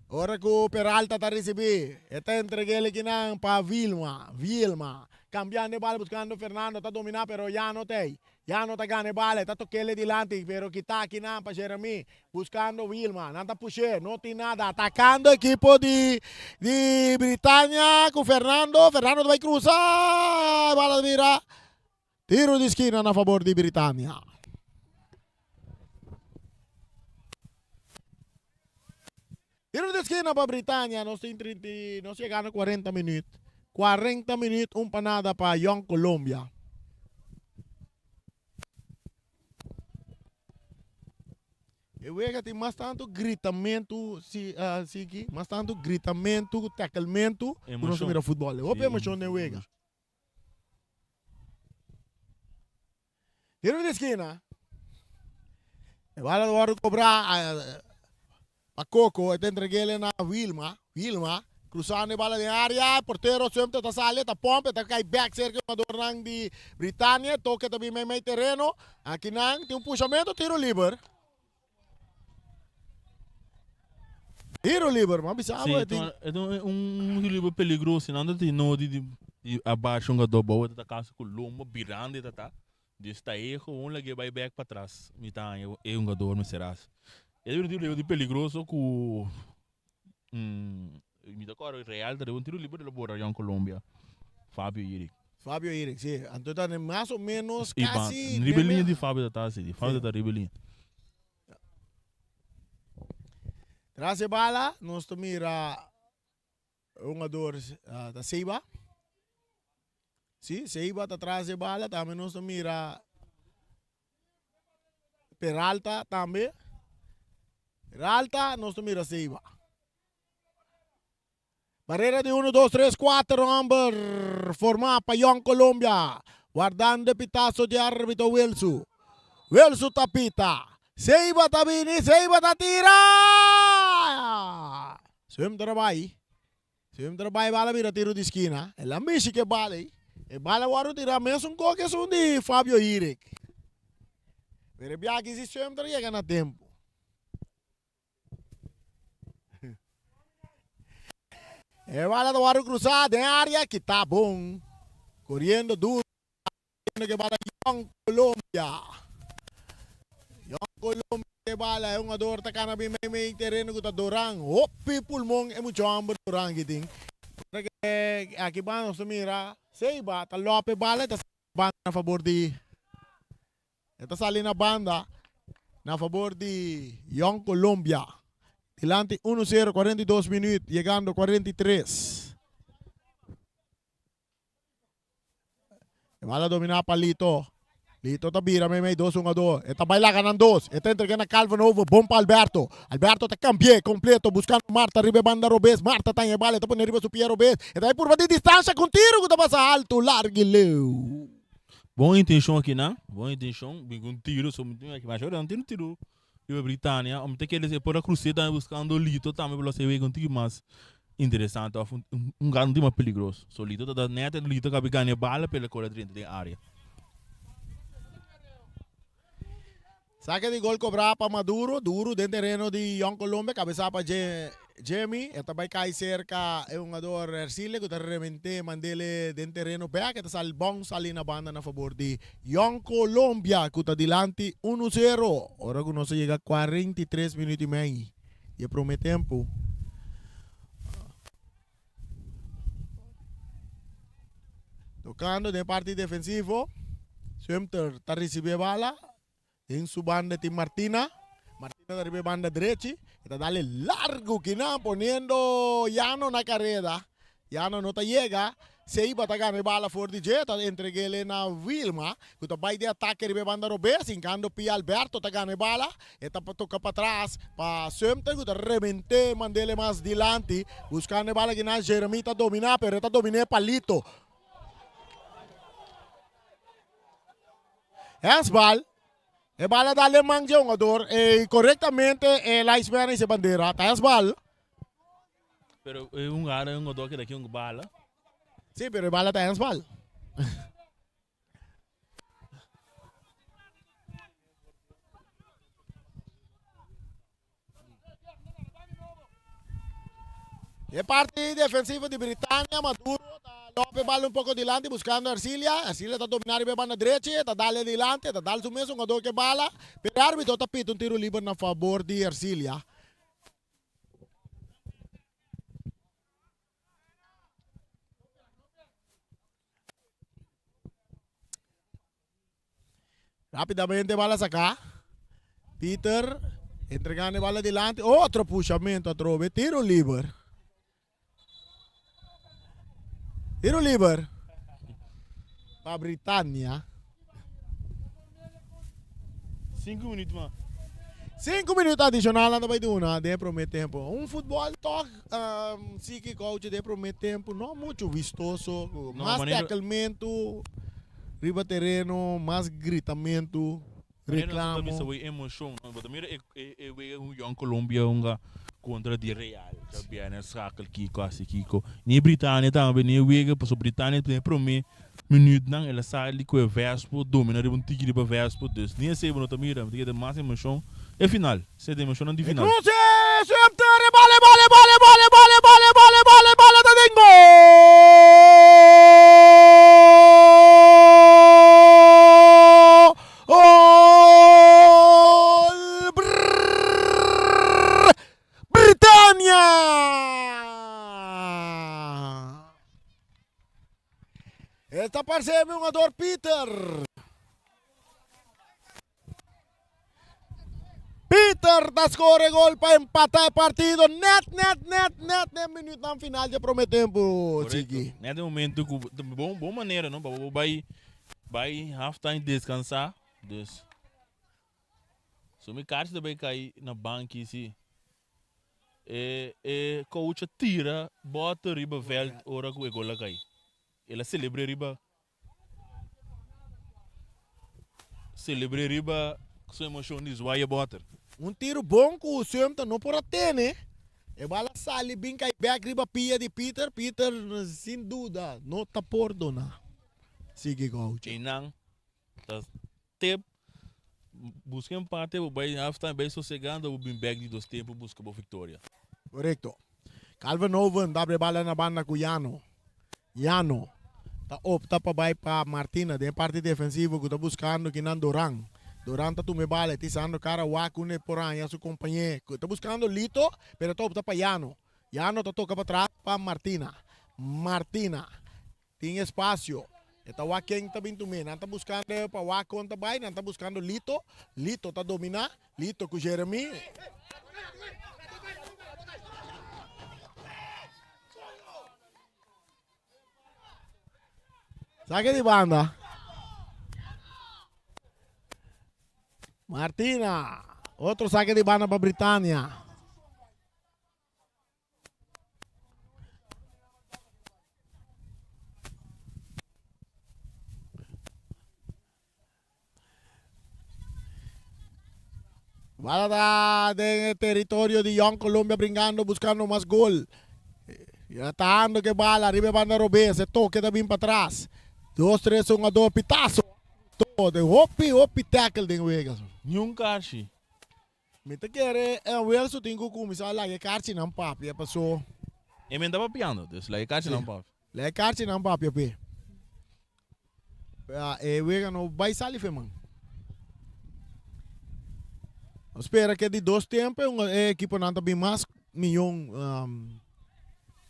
Ora que o Peralta está recebendo. Está entregando aqui para Vilma. Cambiando de bala, buscando Fernando, está dominando, pero já não tem. Já não está ganhando bala, está tocando delante, pero que está aqui para Jeremy. Buscando Vilma, não está puxando, não tem nada. Atacando a equipe de Britânia com Fernando. Fernando vai cruzar, bala vira. Tiro de esquina a favor de Britânia. Tiro de esquina para Britânia. Nós chegamos a 40 minutos. 40 minutos, para nada para Young Colômbia. Eu vejo que tem mais tanto gritamento, mais tanto gritamento, tacklemento, no nosso futebol. Eu vejo emoção de Vega. Tiro de esquina. Vai agora cobrar a Coco, está entregando na Vilma, cruzando a bola de área, porteiro sempre está sale, está pompa, está cai back cerca do jogador de Britânia, toca também meio terreno, aqui não, tem puxamento, tiro livre. Tiro livre, mas bisa é livre peligroso, não tem no de abaixo jogador boa, está caso com lombo, virando, tá. Está erro, lagi vai back para trás. Então, é um jogador, não será. É um tiro de peligroso com me dá agora real, é um tiro livre de Bora em Colômbia. Fábio Iric, sim. Então, tá mais ou menos e quase... Ribelinha de Fábio da Tassi, Fábio da Ribelinha. Traz a bala, nós mira um jogador da Seiba. Sim, Seiba está atrás de bala, também nós mira Peralta também. Peralta, nós mira Seiba. Barreira de 1, 2, 3, 4, number formada para Young Colômbia. Guardando pitazo de árbitro Wilson. Wilson tapita. Seiba está vindo, Seiba está tira. Sempre trabalho. Swim trabalha bala vira tiro de esquina. Ela mexe que bala aí. E bala o tira mesmo com que são de Fábio Irek. Pero biaki si swim tra chega na tempo. E bala do Aro cruzada em área que tá bom. Correndo duro. Que bala Young Colombia. Young Colombia que bala é um ador tá cana bem meio terreno que tá dorang. Hopi pulmong é muito amor dorang giting. Porque aqui vamos mira, Seiba, tá lope bala, tá banda a favor de esta sali na banda na favor de Young Colombia. Delante 1-0, 42 minutos, llegando 43. Bala dominar para Lito. Lito tabira, may 2-1-2. Esta baila ganan 2. Esta entregando a Calvin Ovo. Bom para Alberto. Alberto te cambie completo. Buscando Marta. Arriba banda Robes. Marta está en el bala. Esta pone arriba su pie Robes. Esta aí por de distância com tiro. Que passa alto. Larguileu. Boa intenção aqui, né? Boa intenção. Bem com tiro. Só muito aqui. Mas não tem tiro. E Britânia. Om te que eles por a cruzada buscando Lito também. Pelo se vê contigo mais interessante. Grande mais perigoso. So Lito tá neta. Lito cabe ganhar bala pela cor dentro da área. Saque de gol cobrado para Maduro, duro dentro do terreno de Young Colombia, cabeça para Jamie, esta vai cair cerca, é um jogador Ercile, que está realmente mandele dentro do terreno, vea que está salbão, sali na banda na favor de Young Colombia, que está delante 1-0, agora que nós chega a 43 minutos e meio, e é para o meu tempo. Tocando de parte defensivo, Swimter está recebendo bala, em sua banda de Martina da arriba banda derecha, está dale largo que na poniendo Llano na carrera, Llano no te llega, se iba a ganar bala for de jeta, entreguele na Vilma, que está vai de ataque arriba banda Robes, encando Pia Alberto, te gana bala, está para tocar para atrás, para Swimter, que está remente, mandele más delante, buscando bala que na Jeremy está dominar, pero está dominé palito. Es bal. E bala da alemão de jogador e corretamente la espera essa bandeira. Tá as bala. Pero um cara um jogador que daqui bala. Sim, pero e bala tá as bala. E parte defensiva de Britânia, Maduro, Lope bala um pouco delante, buscando Arcilia. Arcilia está dominando a banda direita, está dando delante, está dando o mesmo jogador que bala. Pero o árbitro está pedindo um tiro livre na favor de Arcilia. Rapidamente bala sacar. Peter entregando a bala delante. Outro puxamento a trove, tiro livre. Tiro livre para a Britânia. 5 minutos, mano. 5 minutos adicionais ainda vai de uma, de prometer tempo. Um futebol talk, que coach de prometer tempo, não muito vistoso, Não, mais maneiro... tacklemento, riba terreno, mais gritamento, reclamo. Isso é emoção, mas também é um Young Colombia contra de Real. Já viene schakel Kiko assim Kiko. Nem Britânia também nem wega, passou Britânia tem prometer minuto não, ela sai ali com o Vespo, domina um tigre para Vespo, dus nem sei não também, mas tem mais emoção. É final, se tem emoção de final. Cruze, sempre, vale, tá dentro. Britânia! Esta parceiro é um jogador Peter. Peter da score gol para empatar o partido. Net, minuto na final de prometer tempo, Chiki. Nesse momento, bom maneira, não? Vai half time descansar. Dus. So me kaartje daarbij cair na bank zie. Coach tira, bota riba veld, ora com egola cai. Ela celebra riba. Celebra riba, sua emoção diz, vai bota. Um tiro bom com o Sumter, não por até, né? E bala sali bem cai back riba pia de Peter. Peter, sem dúvida, não tá por dona. Sigue coach. Inang, tas tip, busca empate, o bem halftime bem sossegando, o bem back de 2 tempos busca a vitória. Correcto. Calvin Owen, dá bala na banda com Yano. Yano, tá opta para vai para Martina, de parte defensiva que tá buscando que não Doran. Doran tá tume bala, tisando cara waku ne poranha su companheiro. Tá buscando Lito, pero tá opta para Yano. Yano tá toca para trás para Martina. Martina, tem espaço. Eta waking tá vindo me, não tá buscando para waku tá vai, não tá buscando Lito. Lito tá dominar, Lito com Jeremy. Saque de banda. Martina. Outro saque de banda para Britânia. Bala de território de Young Colombia brincando, buscando mais gol. Atando que bala, arriba banda Robé, se toque também para trás. 2, 3, 1, 2, pitaço. Todo, hopi, tackle de Vegas. Nenhum caixa. Me te quer o Wilson tem que começar lá, é carte não papi, é passou. Emenda para piano, dus lá é caixa não pá. Lá é carte não papi, pe. É Vegas não vai sair, mano. Espera que de 2 tempos uma equipe não tá bem mais milhão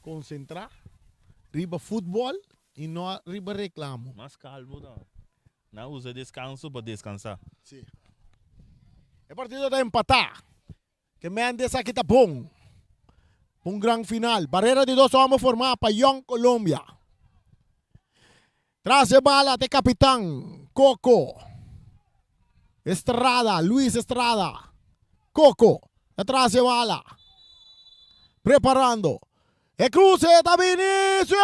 concentrar, riba futebol e não riba reclamo. Mas calmo não. Não usa descanso para descansar. Sim. O partido está empatar. Que Mendes aqui tá bom. Um grande final. Barreira de 2 homens formar para Young Colombia. Traz a bala de capitão Coco. Estrada, Luis Estrada. Coco, atrás de bala. Preparando. E cruce, está Vinicius.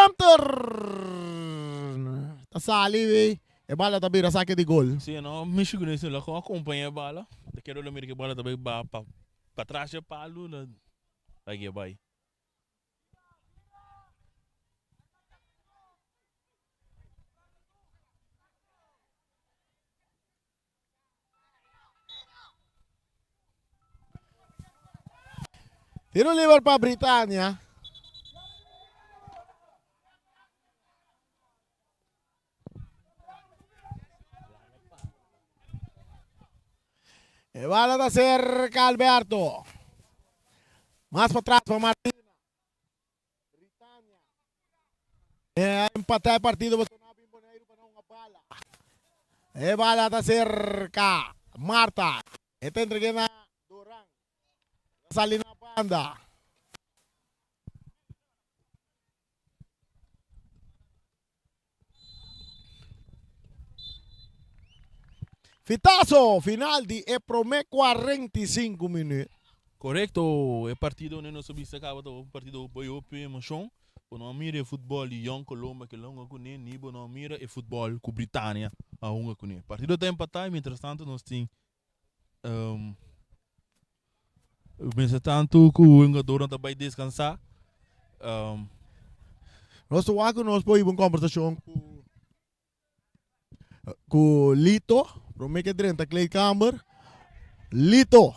Está sali, e bala tá vira saque de gol. Sim, não, me chegou nesse lá, acompanha a bala. Eu quero lembrar que a bala também vai para trás de palo, aí vai. Tiro livre para Britânia. E bala da cerca Alberto. Mais para trás para Martina. Britânia. Empatar o partido. E bala da cerca. Marta. E te entreguei na Duran. Sali na banda. Fitazo, final de Epromé 45 minutos. Correcto, é partido onde nós subimos acaba o partido foi o emoção. Não mira futebol de Young Colombo que longa com nem nibo não mira e futebol com Britânia a longa com nem. Partido está empatado, entretanto nós tem tanto que o jogador não vai descansar. Nós nós foi uma conversação com Lito, Promé que 30 Clay Camber. Lito.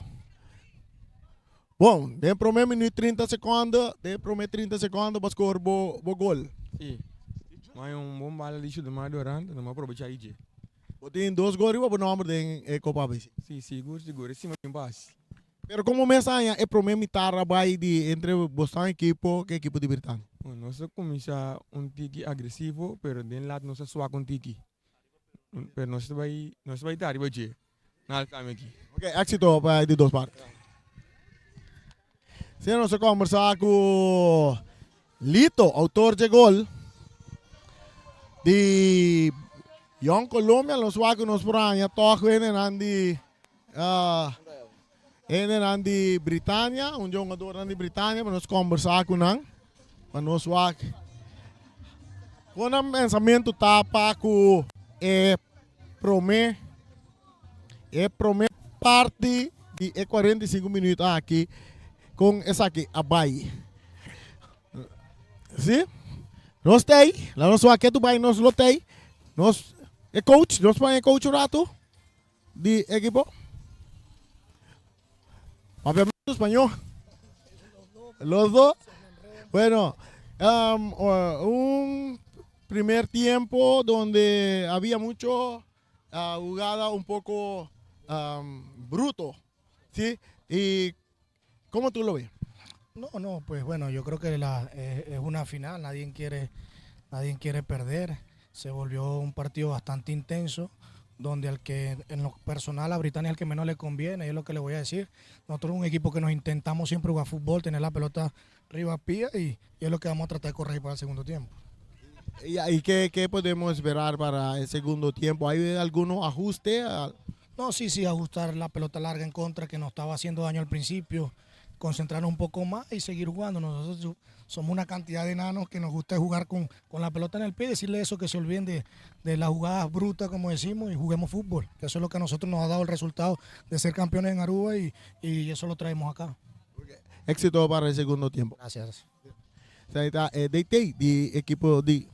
Bom, de Promé minuto 30 segundos, de Promé 30 segundos, para score bo gol. Sim. Mas bom bala lixo de mais durante, não aproveita aí. Tem 2 gols e o nome de Copa ABC. Sim, seguro, cima de base. Pero como mensaje é Promé mitar trabalho de entre Boston equipo que equipo de Britânia. Nós começa tiki agressivo, pero den lado nós só com tiki. Pero nós vai dar hoje. Na time aqui. Ok, éxito para de 2 partes. Se nós conversar com Lito, autor de gol de Young Colombia, nós vamos nos pranha toque de Britânia, jogador de Britânia, para nós conversar com ele, para nós vamos com o pensamento tapa com Promé parte de 45 minutos aqui. com essa aqui, Abai. Sim? Nós tem, lá nós aqui do Bahia, nós lotei. Nós é coach, nós é coach o rato de equipo. Obviamente español. Los dos. Bueno, un primer tiempo donde había mucho jugada un poco bruto, ¿sí? ¿Y cómo tú lo ves? No, pues bueno, yo creo que es una final, nadie quiere perder. Se volvió un partido bastante intenso, donde al que en lo personal a Britannia es el que menos le conviene, es lo que le voy a decir. Nosotros somos un equipo que nos intentamos siempre jugar fútbol, tener la pelota arriba pía y es lo que vamos a tratar de corregir para el segundo tiempo. ¿Y qué podemos esperar para el segundo tiempo? ¿Hay algunos ajustes? No, sí, ajustar la pelota larga en contra que nos estaba haciendo daño al principio, concentrarnos un poco más y seguir jugando. Nosotros somos una cantidad de enanos que nos gusta jugar con la pelota en el pie y decirle eso, que se olviden de las jugadas brutas, como decimos, y juguemos fútbol, que eso es lo que a nosotros nos ha dado el resultado de ser campeones en Aruba y eso lo traemos acá. Éxito para el segundo tiempo. Gracias. Deitei de equipo de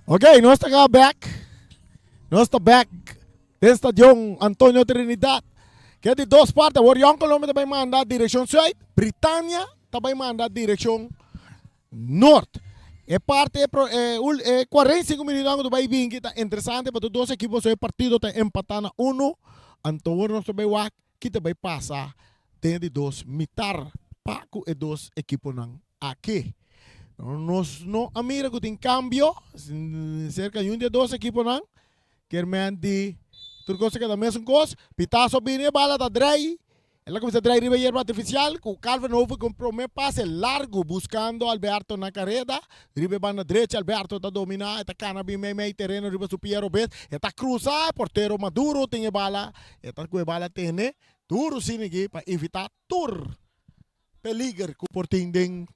Ok, no está acá back. No está back de Estadio Antonio Trinidad. Que é de duas partes. O Orion Colômbia também manda direção sul. Britânia também manda direção norte. É parte, 45 minutos do vai vir, que está interessante para todos os equipos. O partido está empatando 1. Então, nós também que também passa tem de 2 mitar Paco e 2 equipos aqui. Nós não amira que tem cambio, cerca de 1 de 2 equipos não. Que tudo coisa que é da mesma coisa. Pitaço bem, bala da Drey. Ela começa a Drey riba hierba artificial. O Calvin Novo com o primeiro passe largo, buscando Alberto na carrera. Riba banda direita, Alberto está dominando. Está cana meio terreno, riba supiero bet. Está cruza, porteiro Maduro tem bala. Está com a bala tem, duro sim aqui para evitar tur. Peligro que o portinho tem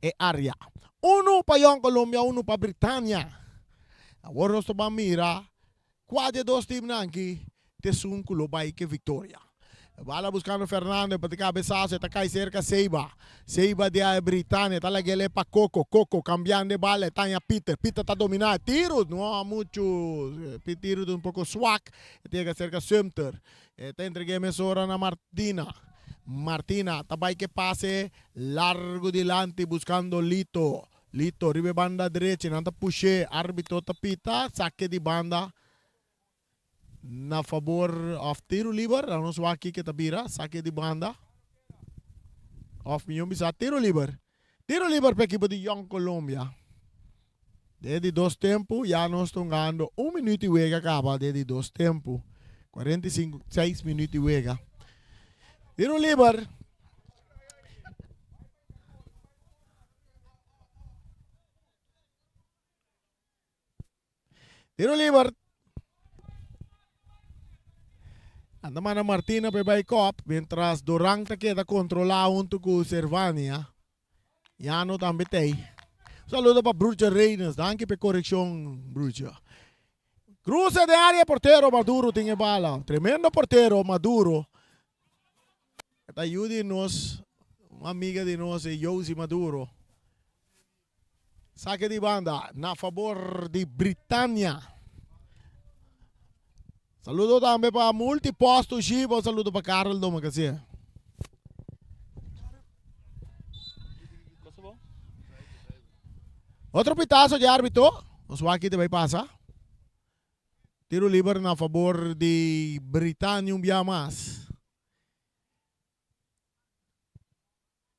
é área. 1 para Colômbia, 1 para Britânia. Agora nós vamos mirar. Quase 2 times aqui, tem que vai que vitória. Bala buscando Fernando, para cabeçaço, está cai cerca Seiba. Seiba de Britânia, está lá que ele para Coco, cambiando de bala, está em Peter está dominando, tiro, não há muito, tiro de pouco swag, tem que cerca Sumter, está entregue mesora na Martina, está vai que passe largo delante, buscando Lito, ribe banda derecha, não está puxe, árbitro tapita, saque de banda, na favor of tiro livre, ano so aqui que tabira, saque de banda. Of minha bisa tiro livre para equipe de Young Colombia. Desde 2 tempos, já nós estamos ganhando 1 minuto e meio acaba desde 2 tempos. 6 minutos e meio. Tiro livre. Tiro livre. Anda mana Martina pe by cop, mientras Durang ta queda controlado junto con Servania. Ya no também tem. Saludo para Brucha Reynolds, danke por correção, Brucha. Cruce de área, portero Maduro tem bala. Tremendo portero Maduro. Esta ayuda nos, uma amiga de nós, Josi Maduro. Saque de banda, na favor de Britânia. Saludo também para Multiposto Chivo, saludo para Carol Doma kasi. Outro pitaço de árbitro, o Swaki vai passar. Tiro livre na favor de Britânia dia mais.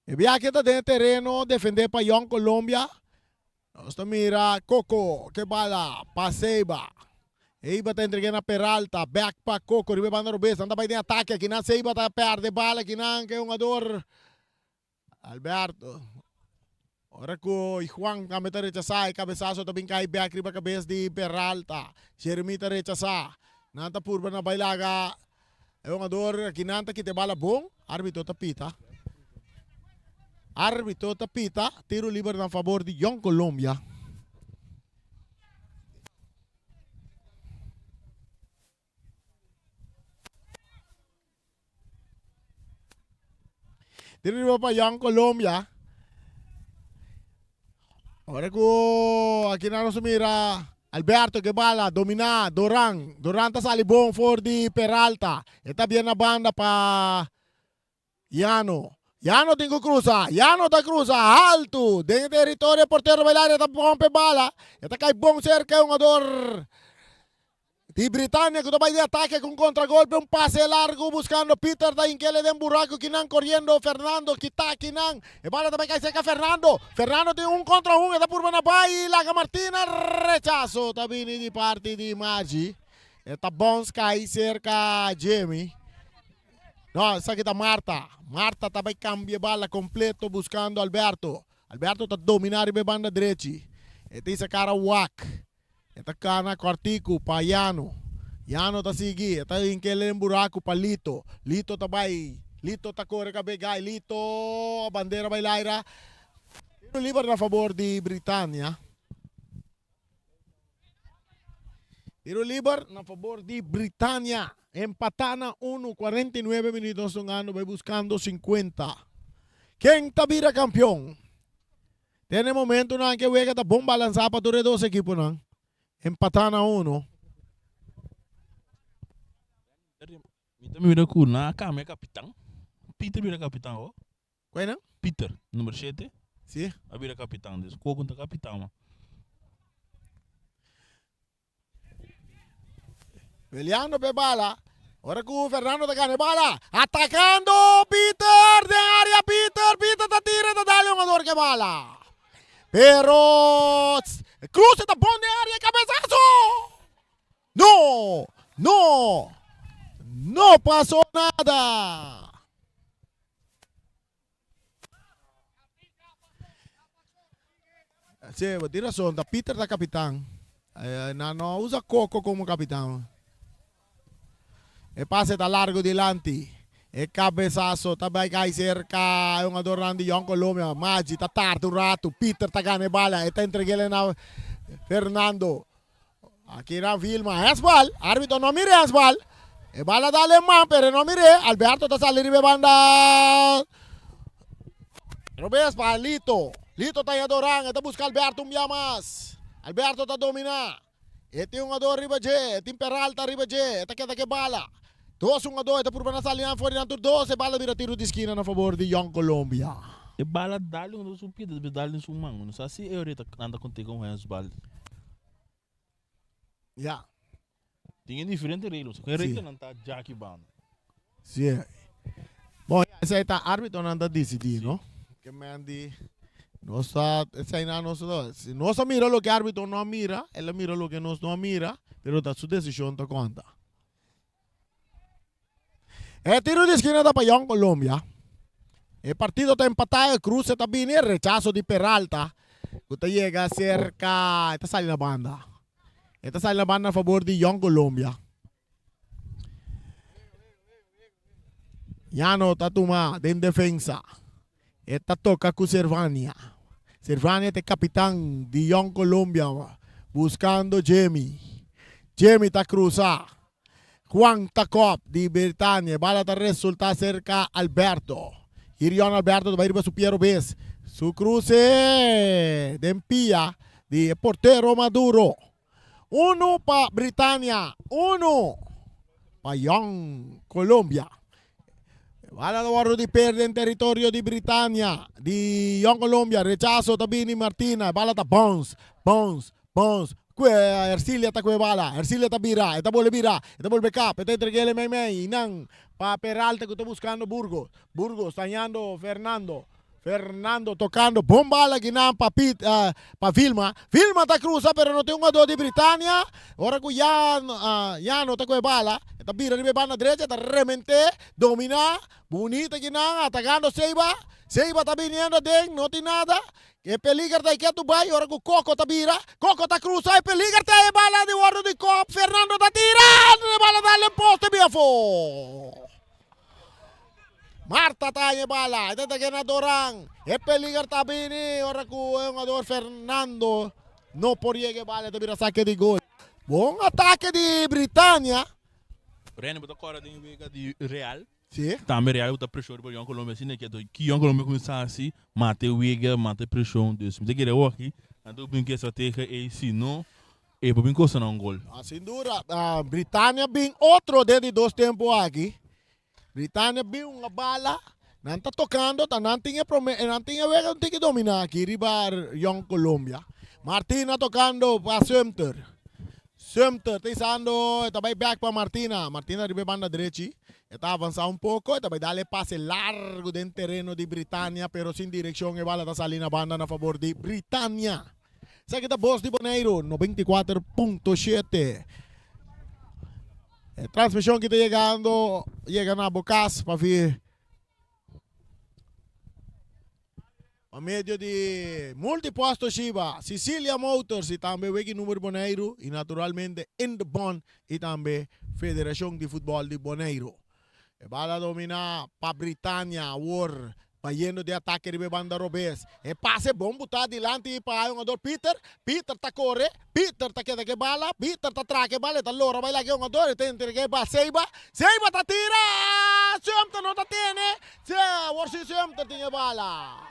E via que está dentro terreno, defender para Young Colômbia. Nós mira Coco, que bala, Paseiba. Eiba está entregando a Peralta, back para Coco, ribe banda Rubens, anda para de ataque, aqui na Seiba está perde bala, aqui na que é um ador. Alberto. Ora ko Juan kami ta rechazar, cabeçazo também cai back riba cabeça de Peralta. Jeremy ta rechazar. Nanta purba na bailaga. É um ador, aqui nanta que te bala bom, árbitro tapita. Árbitro tapita, tiro livre na favor de Young Colômbia. Tiro para Young Colômbia. Agora ko aqui na nós mira Alberto que bala, domina, Durang tá salibong for di Peralta. Está bien na banda pa Yano tem que cruzar, Yano tá cruza, alto, dentro do território, porteiro bailar, está pompe bala. Está cai bom cerca, um ador de Britânia que vai de ataque com contragolpe, um passe largo buscando Peter da Inquele de buraco, Kinan correndo, Fernando, Kita, Kinan, e bala também cai cerca Fernando tem 1 contra 1, está por Banabay, Laga Martina, rechazo, também de parte de Magi, está bom cai cerca Jamie. Não, essa aqui está Marta também cambia bala completo buscando Alberto está dominar e banda direita, e tem esse cara Wak. Esta cana Quartico pa Yano tá sigi, esta inquele buraco pa Lito tá vai, Lito tá corre cabegay, Lito a bandeira vai laira. Tiro livre na favor de Britânia. Tiro livre na favor de Britânia. Empatana 1, 49 minutos un ano, vai buscando 50. Quem tá vira campeão? Tem momento na que juega tá bom balançar para todos os equipos não. Empatan a 1. Mira cool na kame capitão. Peter vira capitão, oh. Bueno, Peter, número 7. sí. Vira capitão desse. Qual conta capitão, mano? Peleando pe bala. Ahora con Fernando te gana bala. Atacando Peter de área. Peter te tira, te dale un jugador que bala. Pero cruce, tapón de área, cabezazo. No pasó nada. Sí, tiene razón. Peter da capitán. No usa Coco como capitán. El pase está largo delante. El cabezazo também cai cerca. É um adorando de Colombia. Maggi está tarde um rato. Peter está ganhando bala. Está entregando na Fernando. Aqui na Vilma. Esbal. Árbitro não mire Esbal. É bala da alemão, pero não mire. Alberto está salindo de banda. Robes para Lito. Lito está em adorando. Está buscando Alberto dia mais. Alberto está dominando. Este é um ador riba G. Este é Peralta riba G. Está que bala. 2-1-2, está por na salinha fora de 12, bala vira tiro de esquina a favor de Young Colombia. E bala dali onde su pida, dali su mão, não sei se eu reta anda contigo com as balas. Yeah. Tinha diferente regras, com reta não tá já aqui bando. Sim. Bom, esse aí tá árbitro não anda decidindo, não? Que mande nossa, esse aí não se nós mira o que o árbitro não mira, ele mira o que nós não mira, pero da sua decisão tá conta. El tiro de esquina da para Young Colombia. El partido está empatado, el cruce está bien, el rechazo de Peralta. Usted llega cerca, esta sale la banda. Esta sale la banda a favor de Young Colombia. Llano está tomando en defensa. Esta toca con Servania. Servania es el capitán de Young Colombia buscando Jamie. Jamie está cruzado. Juan Tacop de Britânia. Bala está resulta cerca Alberto. Irion Alberto vai ir para su Piero Bes. Su cruce de empía de portero Maduro. 1 para Britânia. 1 para Young Colombia. Bala de barro de perde en territorio de Britânia. De Young Colombia. Rechazo también Martina. Bala está bounce. Ercilia está con bala, Ercilia está vira, está vuelve cap, está entregando el Nang, para Peralta que está buscando Burgos, está hallando Fernando tocando, bomba bala que nan para Vilma está cruza, pero no tiene un jugador de Britânia, ahora que ya no está con bala, está vira de banda derecha, está remente, domina, bonita que nan, atacando Seiba está viniendo no tiene nada. Que peligra está aqui tu vai, ahora que Coco está vira, Coco está cruzado, peligra está aí, bala de guarda de cop, Fernando está tirando, bala dale poste biafo. Marta está aí, bala, está aqui na Dorang, peligra está bem, ahora que o jogador Fernando não por llegar bala, está vira saque de gol. Bom ataque de Britânia. Rene botou agora de Real. Sim. Também Real botou pressão para Young Colombia, assim que Young Colombia começar assim, mate Wiga, mate pressão disso. Mas que eu aqui, ando bem que estratégia e se não, é para bem coisa não gol. Sem dúvida, Britânia bem outro de 2 tempos aqui. Britânia bem uma bala, não está tocando, não tinha vega, não tem que dominar aqui, riba Young Colombia. Martina tocando para Sumter, está usando, está back para Martina riba banda derecha. Está avanzando un poco, está darle pase largo del terreno de Britânia, pero sin dirección, y bala está saliendo banda a favor de Britânia. Sé que está Voz de Bonaire, 94.7. Transmisión que está llegando a Bocas para ver. A medio de multiposto Shiba, Sicilia Motors y también Wiki Número Bonaire, y naturalmente In The Bond, y también Federación de Fútbol de Bonaire. Bala domina para Britânia, War, yendo de ataque de banda Robes. Pase bom, botar adelante para o jogador Peter tá corre, Peter tá que bala, Peter tá traque bala, tá lora, vai lá que o jogador, tem entregue para Seiba tá tira, Sumter não tá tene, War Sumter tinha bala.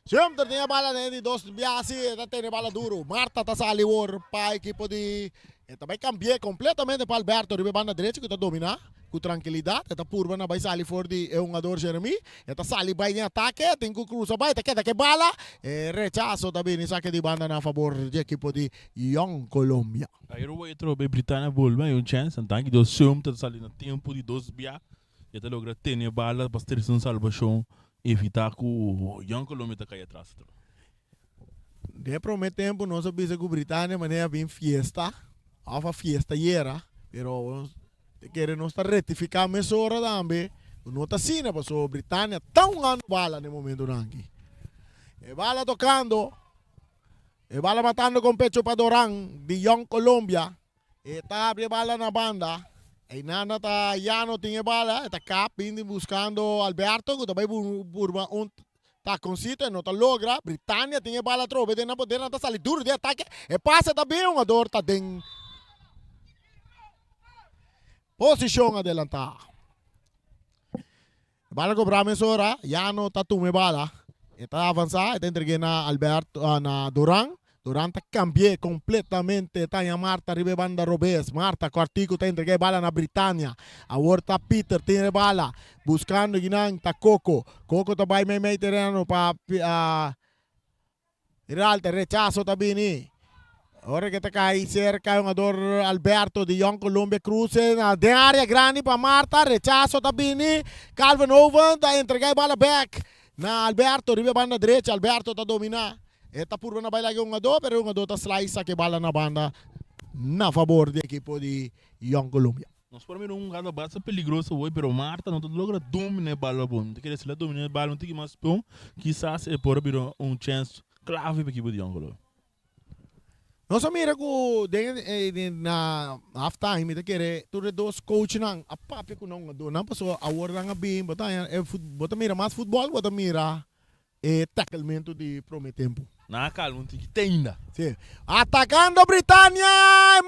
Siempre tem a bala de dos biasi, tem a bala duro. Marta tá sali war para equipo de também cambiei completamente para Alberto, ribe banda direita que tá dominar com tranquilidade, tá purba na vai sali for de um jogador Jeremy, tá sali vai em ataque, tem que cruzar vai, tá que bala, rechazo também em saque de banda na favor de equipo de Young Colombia. Aí eu vou entrar bem Britânia bolma e um chance, então que dois sum tá sali no tempo de dois bia, e tá logra ter bala para ter uma salvação, evitar que o Young Colombia tá cair atrás. De prometo tempo nós sabemos que Britânia maneira bem fiesta. A fiesta era, pero queremos estar retificar mesura também. Não está assim, porque a Britânia tão ganhando bala no momento aqui. E bala tocando, e bala matando com pecho para Doran de Young Colombia. E está abrindo bala na banda. E nada está já não tinha bala, está caping buscando Alberto, que também burma tá consciente, não tá logra. Britânia tinha bala trobe, de não poder não tá salir duro de ataque. E passa também um ador tá dentro. Posição adelantada. Bala com Bramesora, já não tá tume bala. Está avançar, está entregue na Alberto, na Duran. Duran tá cambié completamente, tá em Marta, ribe banda Robes. Marta, quartico, tá entregue bala na Britânia. Agora tá Peter, tem bala. Buscando ginang, tá Coco. Coco tá vai may terreno pa Iralte, rechazo tá bini. Ora que está aí cerca um jogador Alberto de Young Colombia cruze na de área grande para Marta, rechazo Tabini, Calvin Owen da entregar a bola back na Alberto, ribe banda direita, Alberto está dominar. Está por na baila um jogador, pero um jogador está slice que bala na banda na favor do equipo de Young Colombia. Nós para mim um gado basta peligroso hoje, pero Marta não logra dominar a bola bom. Tem que se ela dominar a bola, não tem que mais bom, quizás é por vir um chance clave para a equipe de Young Colombia. Nós mira que na halftime, querer tudo dois coach nang apapi ko nang do nang paso award nang abim bota mira mais futebol bota mira tacklemento de prometempo. Na calma, não tem que ter ainda. Sim. Atacando Britânia,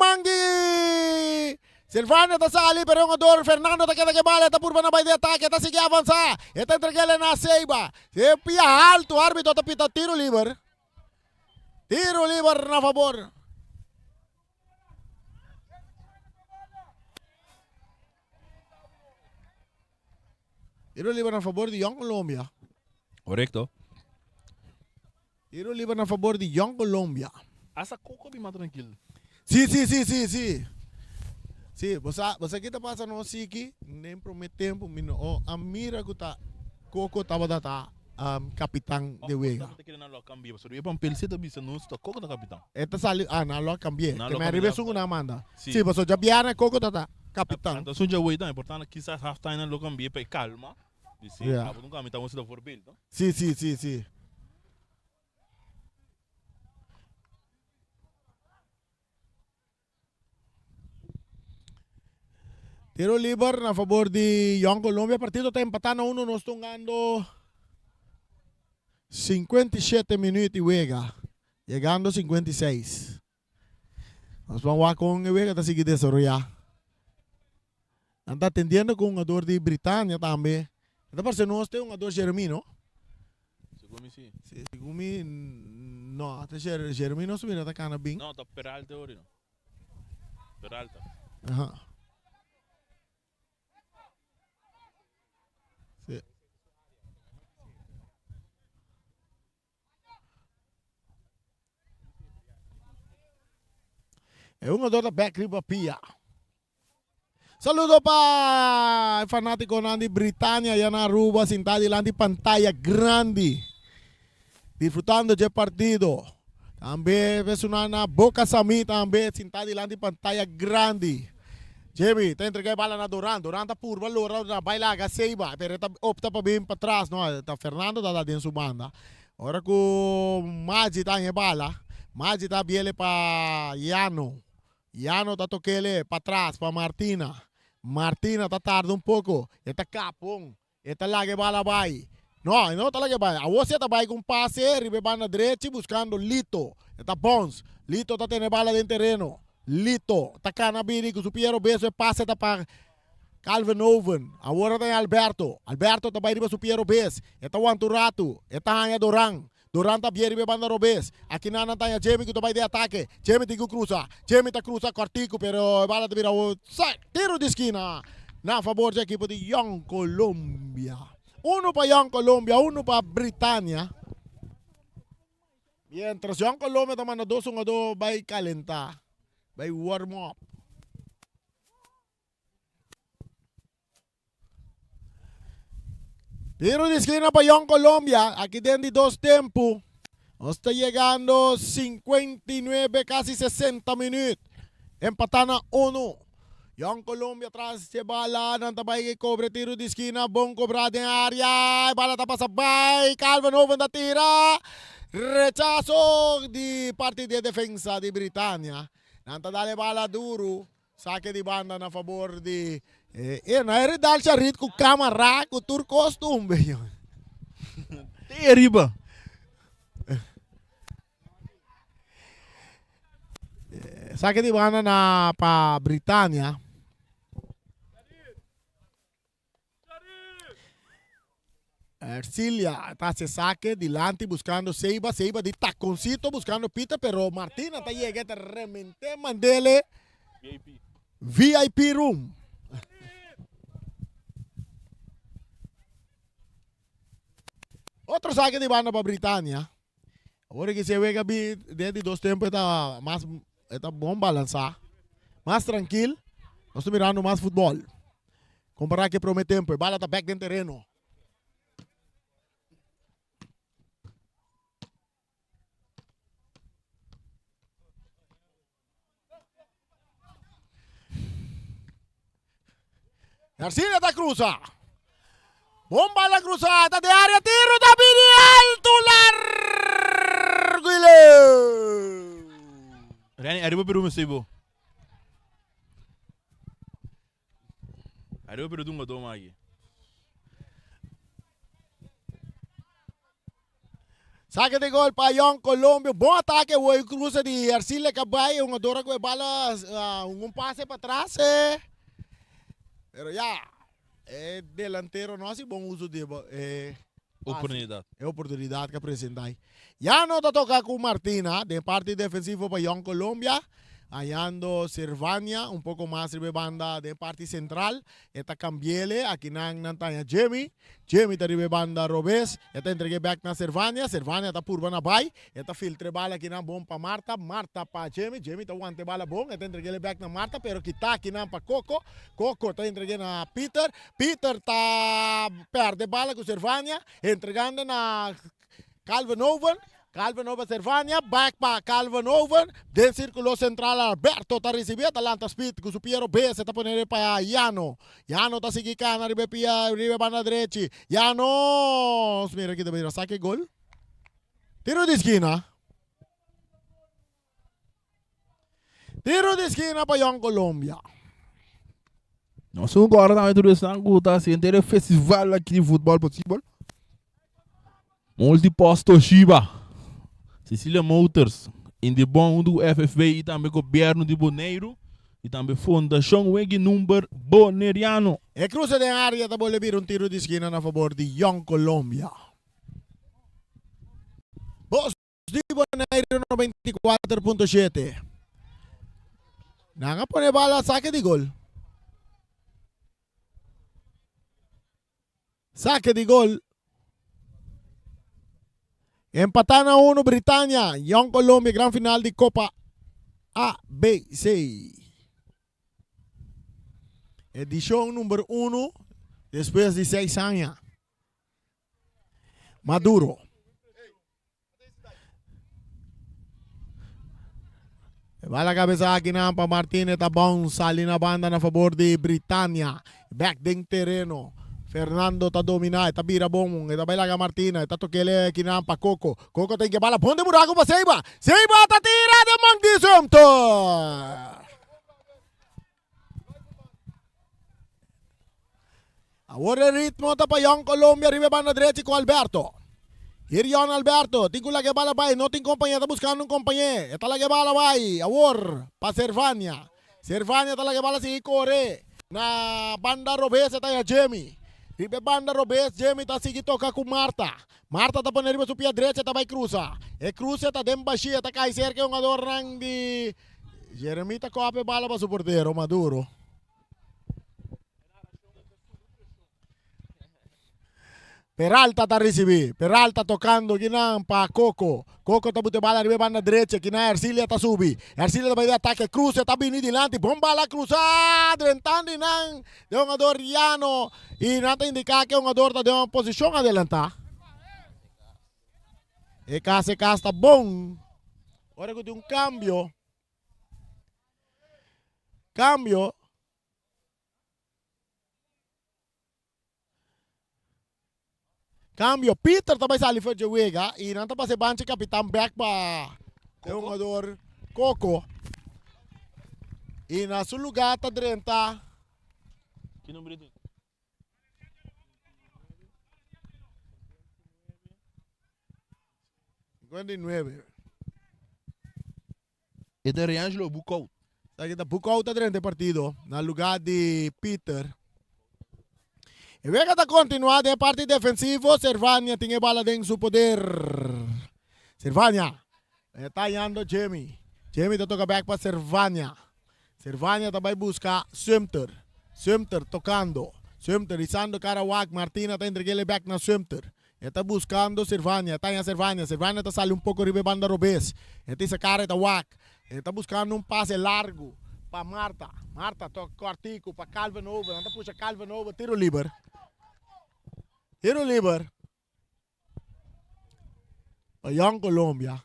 Mangi! Silvano tá sali, pero um jogador Fernando tá que bala, tá por na vai de ataque, tá seguir avançar. Tá entregando na Seiba. Se pia alto, árbitro tá pita tiro livre. Tiro livre na favor. Tiro livre na favor de Young Colombia. Correcto. Tiro livre na favor de Young Colombia. Essa coco bem mais tranquilo. Sim. Sim, você que tá passando aqui, nem promete tempo, a mira que tá coco tava data capitão de Vega. Esta sali na lo cambié. Que me arribe sungo na manda. Sim, você já viara coco tata capitão. Então sunja wei tá importante quizás half time lo cambié para calma. Dice, nunca me estamos da forbil, ¿no? Sim. Tiro livre na favor de Young Colombia. Partido está empatando 1, nós estamos ganhando 57 minutos e Vega. Chegando a 56. Nós vamos lá com o Vega, está seguindo desarrollar. Está atendendo com um jogador de Britânia também. Está parecendo nós temos um jogador Jeremy, não? Segundo sim. Segundo não, até Jeremy não subiu, está cana bem. Não, está Peralta hoje, não. Peralta. Aham. É um jogador da back riba Pia. Saludo para o fanático de Britânia e na Aruba, sentado lá de pantalla grande, disfrutando do partido. Também pessoal na Boca Sami também sentado lá de pantalla grande. Jamie, tá entregando a bola na Duran. Duran tá por valor na baila Seiba, pero tá opta para bem para trás, não? Tá Fernando tá dentro sua banda. Agora que o Maggi tá em bala, Maggi tá biele para Yano. Yano tá toquele para trás para Martina. Martina tá tarde um pouco. Eta capong. Eta lage bala vai. Não tá lage vai. A você tá vai com passe, ribe banda direita buscando Lito. Eta Bons. Lito tá tendo bala dentro terreno. Lito tá canabini com o Piero Beso e passe tá para Calvin Owen. Agora tem Alberto. Alberto tá vai riba o Piero Beso. Eta Wanturato. Eta Hanya Dorang. Durante a Bieribe banda Robes. Aqui na Nantanha, Jamie que vai de ataque. Jamie tem que cruzar. Jamie tá cruza cortico, pero a bola vira o tiro de esquina. Na favor da equipe de Young Colombia. Uno para Young Colombia, uno para Britânia. Mientras Young Colombia está mandando 2-1 vai calentar. Vai warm up. Tiro de esquina para Young Colombia. Aquí dentro de 2 tiempos. Está llegando 59, casi 60 minutos. Empatando 1. Young Colombia atrás de bala. Nantabay que cobre tiro de esquina. Bom cobrado en área. Bala tapa sabay. Calvin Owen da tira. Rechazo de parte de defensa de Britânia. Nantadale bala duro. Saque de banda na favor de... na realidade, siya rin kung kamera, kung tour costume ba yun? Teriba. Saque de banda na pa Britânia. Ercilia está se saque delante buscando Seiba de taconcito buscando Peter, pero Martina está llegando realmente mandele VIP room. Otro saque de banda para Britânia. Ahora que se ve que desde 2 tiempos está bom balançar. Mais tranquilo. Nós estamos mirando mais futebol. Comparar que promete tempo. A bola está back dentro do terreno. Garcia está cruza. Bomba la cruzada de área, tiro también alto, largo y lejos. Rani, arriba Peru me sebo. Arriba Peru tunga toma aqui. Saque de gol para Young Colombia. Bom ataque, o cruza de Arcila Cabay. Uma dora com a bala, pase para trás. Pero ya. Delantero não é bom uso de Oportunidade. É oportunidade que apresentar. Já não está tocando com Martina, de parte defensiva para Young Colombia. Hallando Servania, un poco más de banda de parte central. Esta cambiele, aquí Nantanha Jamie. Jamie está de banda Robes. Esta entregue back na Servania. Servania está purba na bay. Esta filtre bala aqui na bom para Marta. Marta para Jamie. Jamie está guante bala bom. Esta entregue back na Marta, pero kita aqui na para Coco. Coco está entregue na Peter. Peter está perde bala com Servania. Entregando na Calvin Owen. Calvin Owen Servania, back para Calvin Owen, del círculo central Alberto está recibiendo talanta speed, con su piero B se está poniendo para Llano. Llano está siguiendo, arriba banda derecha. Llano, mira aquí, mira, saque gol. Tiro de esquina. Tiro de esquina para Young Colombia. Nós agora também tudo isso está se inteiro festival aqui de futebol possível. Multiposto Shiba. Cecília Motors, em de bom do FFB e também governo de Boneiro e também Fundação Wegi Number Boneriano. E cruza de área está volver tiro de esquina a favor de Young Colombia. Boss de Boneiro 94.7. Nanga pone bala, saque de gol. Saque de gol. Empatan a 1 Britânia, Young Colombia, gran final de Copa ABC. Edición número 1, después de 6 años. Maduro. Va la cabeza aquí para Martínez, Tabón, sale na banda a favor de Britânia. Back den terreno. Fernando está dominando, está vira bom, está baila Martina, está toquele aqui na para Coco. Coco tem que bala, ponte buraco para Seiba. Seiba está tirada de Manguizumto. Agora o ritmo está para Young Colombia, arriba banda direita com Alberto. Irion Alberto, tem que lá que bala vai, não tem companhia, está buscando companhia. Está lá que bala vai, agora para Servania. Servania está lá que bala se corre. Na banda Robes está a Jamie. Ribe banda Robes, Jamie tá seguindo toca com Marta. Marta tá pondo riba su pia direita, tá vai cruza. E cruza tá dem baixia, tá cai cerca um adornang de Jeremy tá copa bala para su porteiro, Maduro. Peralta tá recebi. Peralta tocando ginang pa Coco. Coco tá bute bala ribe banda direita, ginang Ercilia tá subi. Ercilia tá vai de ataque, cruza tá bini dilante, bom bala cruzada, entrando nang de um adoriano e nata indicar que um ador tá de uma posição adelantar. E case tá bom. Agora que tem um cambio. Cambio. Cambio, Peter também sali foi de Wega e não tá para ser banche capitão back para o jogador Coco. E na seu lugar tá Drenta. Que número tu? E de Riangelo Bucou. Aqui tá Bucou tá Drenta partido no lugar de Peter. E Vega está continuando em parte defensivo. Servania tem bola dentro do poder. Servania está indo Jamie. Jamie tá toca back para Servania. Servania também busca Sumter. Sumter tocando. Sumter isando cara Wag. Martina está entregando back na Sumter. Está buscando Servania. Está em Servania. Servania está saliendo un poco ribe banda Robes. Está essa cara está Wag. Está buscando un pase largo para Marta. Marta toca artico para Calvin Over. Está puxa Calvin Over. Tiro liber. Tiro liber. Para Young Colombia.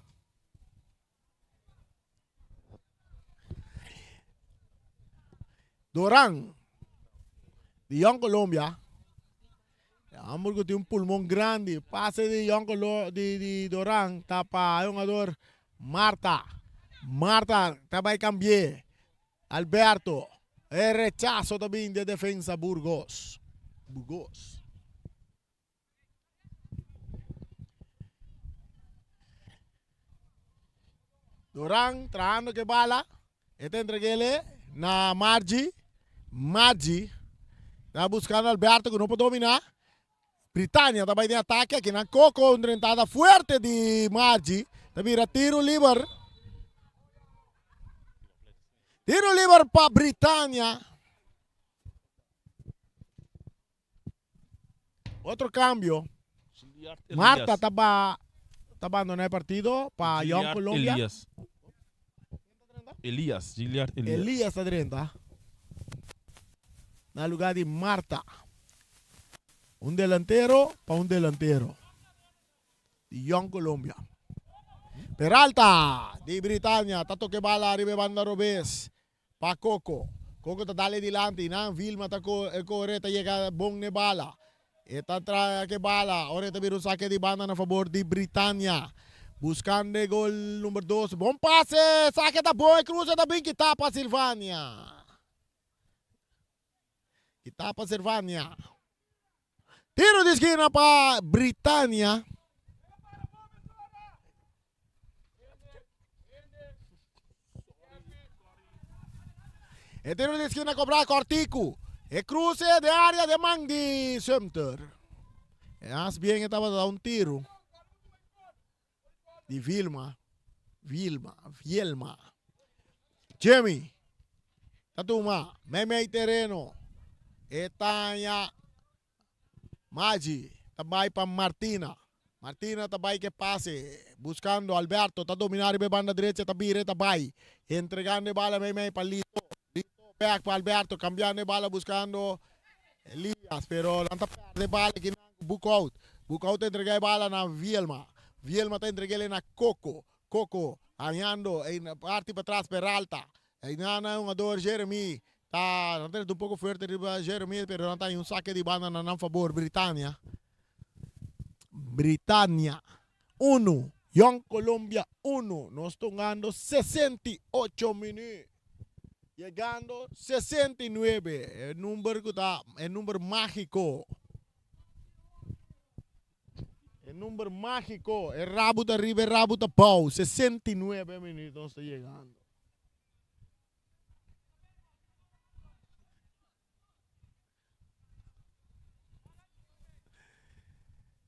Doran. De Young Colombia. Hamburgo tiene un pulmón grande. Pase de Young de Doran. Tapa un jugador. Marta. Marta. Tapa y cambié. Alberto. El rechazo también de defensa Burgos. Burgos. Doran trabajando que bala. Este entreguele na Margie. Margie está buscando Alberto que no puede dominar. Britânia também de ataque aqui na Coco, uma entrada forte de Margie. Também tiro livre. Tiro livre para Britânia. Outro câmbio. Marta estava abandonando o partido para Young Colombia. Giliard Elias. Elias está dentro. Na lugar de Marta. Un delantero para un delantero. De Young Colombia. Peralta de Britânia. Tato que bala arriba banda Robes. Pa Coco. Coco está dale dilante. Nan Vilma está corre. Está llega bom ne bala. Está trae que bala. Ahora está viendo un saque de banda a favor de Britânia. Buscando el gol número 2. Bom pase. Saque está bom. Cruza também que tapa Silvânia. Que tapa Silvânia. Tiro de esquina para Britânia. E tiro de esquina cobrar Cortico. E cruce de área de Mandi Sumter. Mas bien estaba dando un tiro. De Vilma. Jamie. Tatuma. Meme terreno. Etanya. Maggi, também para Martina. Martina também que passe, buscando Alberto, está dominando a banda direita, também. Entregando a bola para Lito. Lito back para Alberto, cambiando a bola, buscando Elias, pero não está perdendo a bola que não Buckout. Buckout entrega a bola na Vilma. Vilma está entregando na Coco. Coco, ganhando, em parte para trás, Peralta. Aí não é um jogador Jeremy. Está um pouco forte Jeremy, pero não tem um saque de banda na favor Britânia. Britânia 1, Young Colombia 1. Nós estamos ganhando 68 minutos. Chegando 69. É número que está, é número mágico. É número mágico. É rabo de arriba, rabo de pau. 69 minutos nós estamos chegando.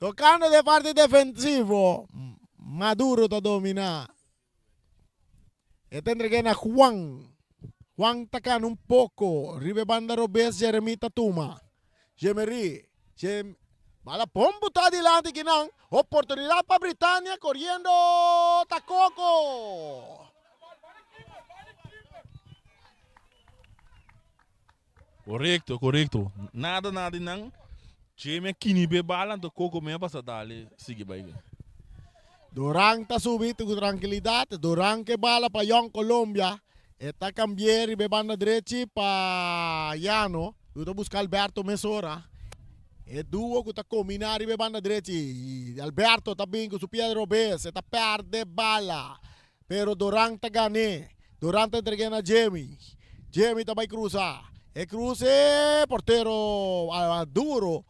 Tocando de parte defensivo. Maduro está dominando. Este entrega a Juan. Juan tacando un poco. Ribe banda Robes, Jeremy Tatuma. Jemery. Bala pombo está adelante. Quinan. Oportunidad para Britania. Corriendo. Tacoco. Correcto. Nada não. Time kini be bala, então coco mesmo passa dali, sigue vai. Durán está subindo com tranquilidade. Durán que bala para Young Colombia. Está cambiando e banda derecha para Llano. Está buscar Alberto Mesora. É duo que está combinando e banda derecha. E Alberto está bem com seu pé de Robes. Está perde bala. Pero Durán está ganhando. Durán está entregando a Jamie. Jamie está vai cruzar. E cruze, portero duro.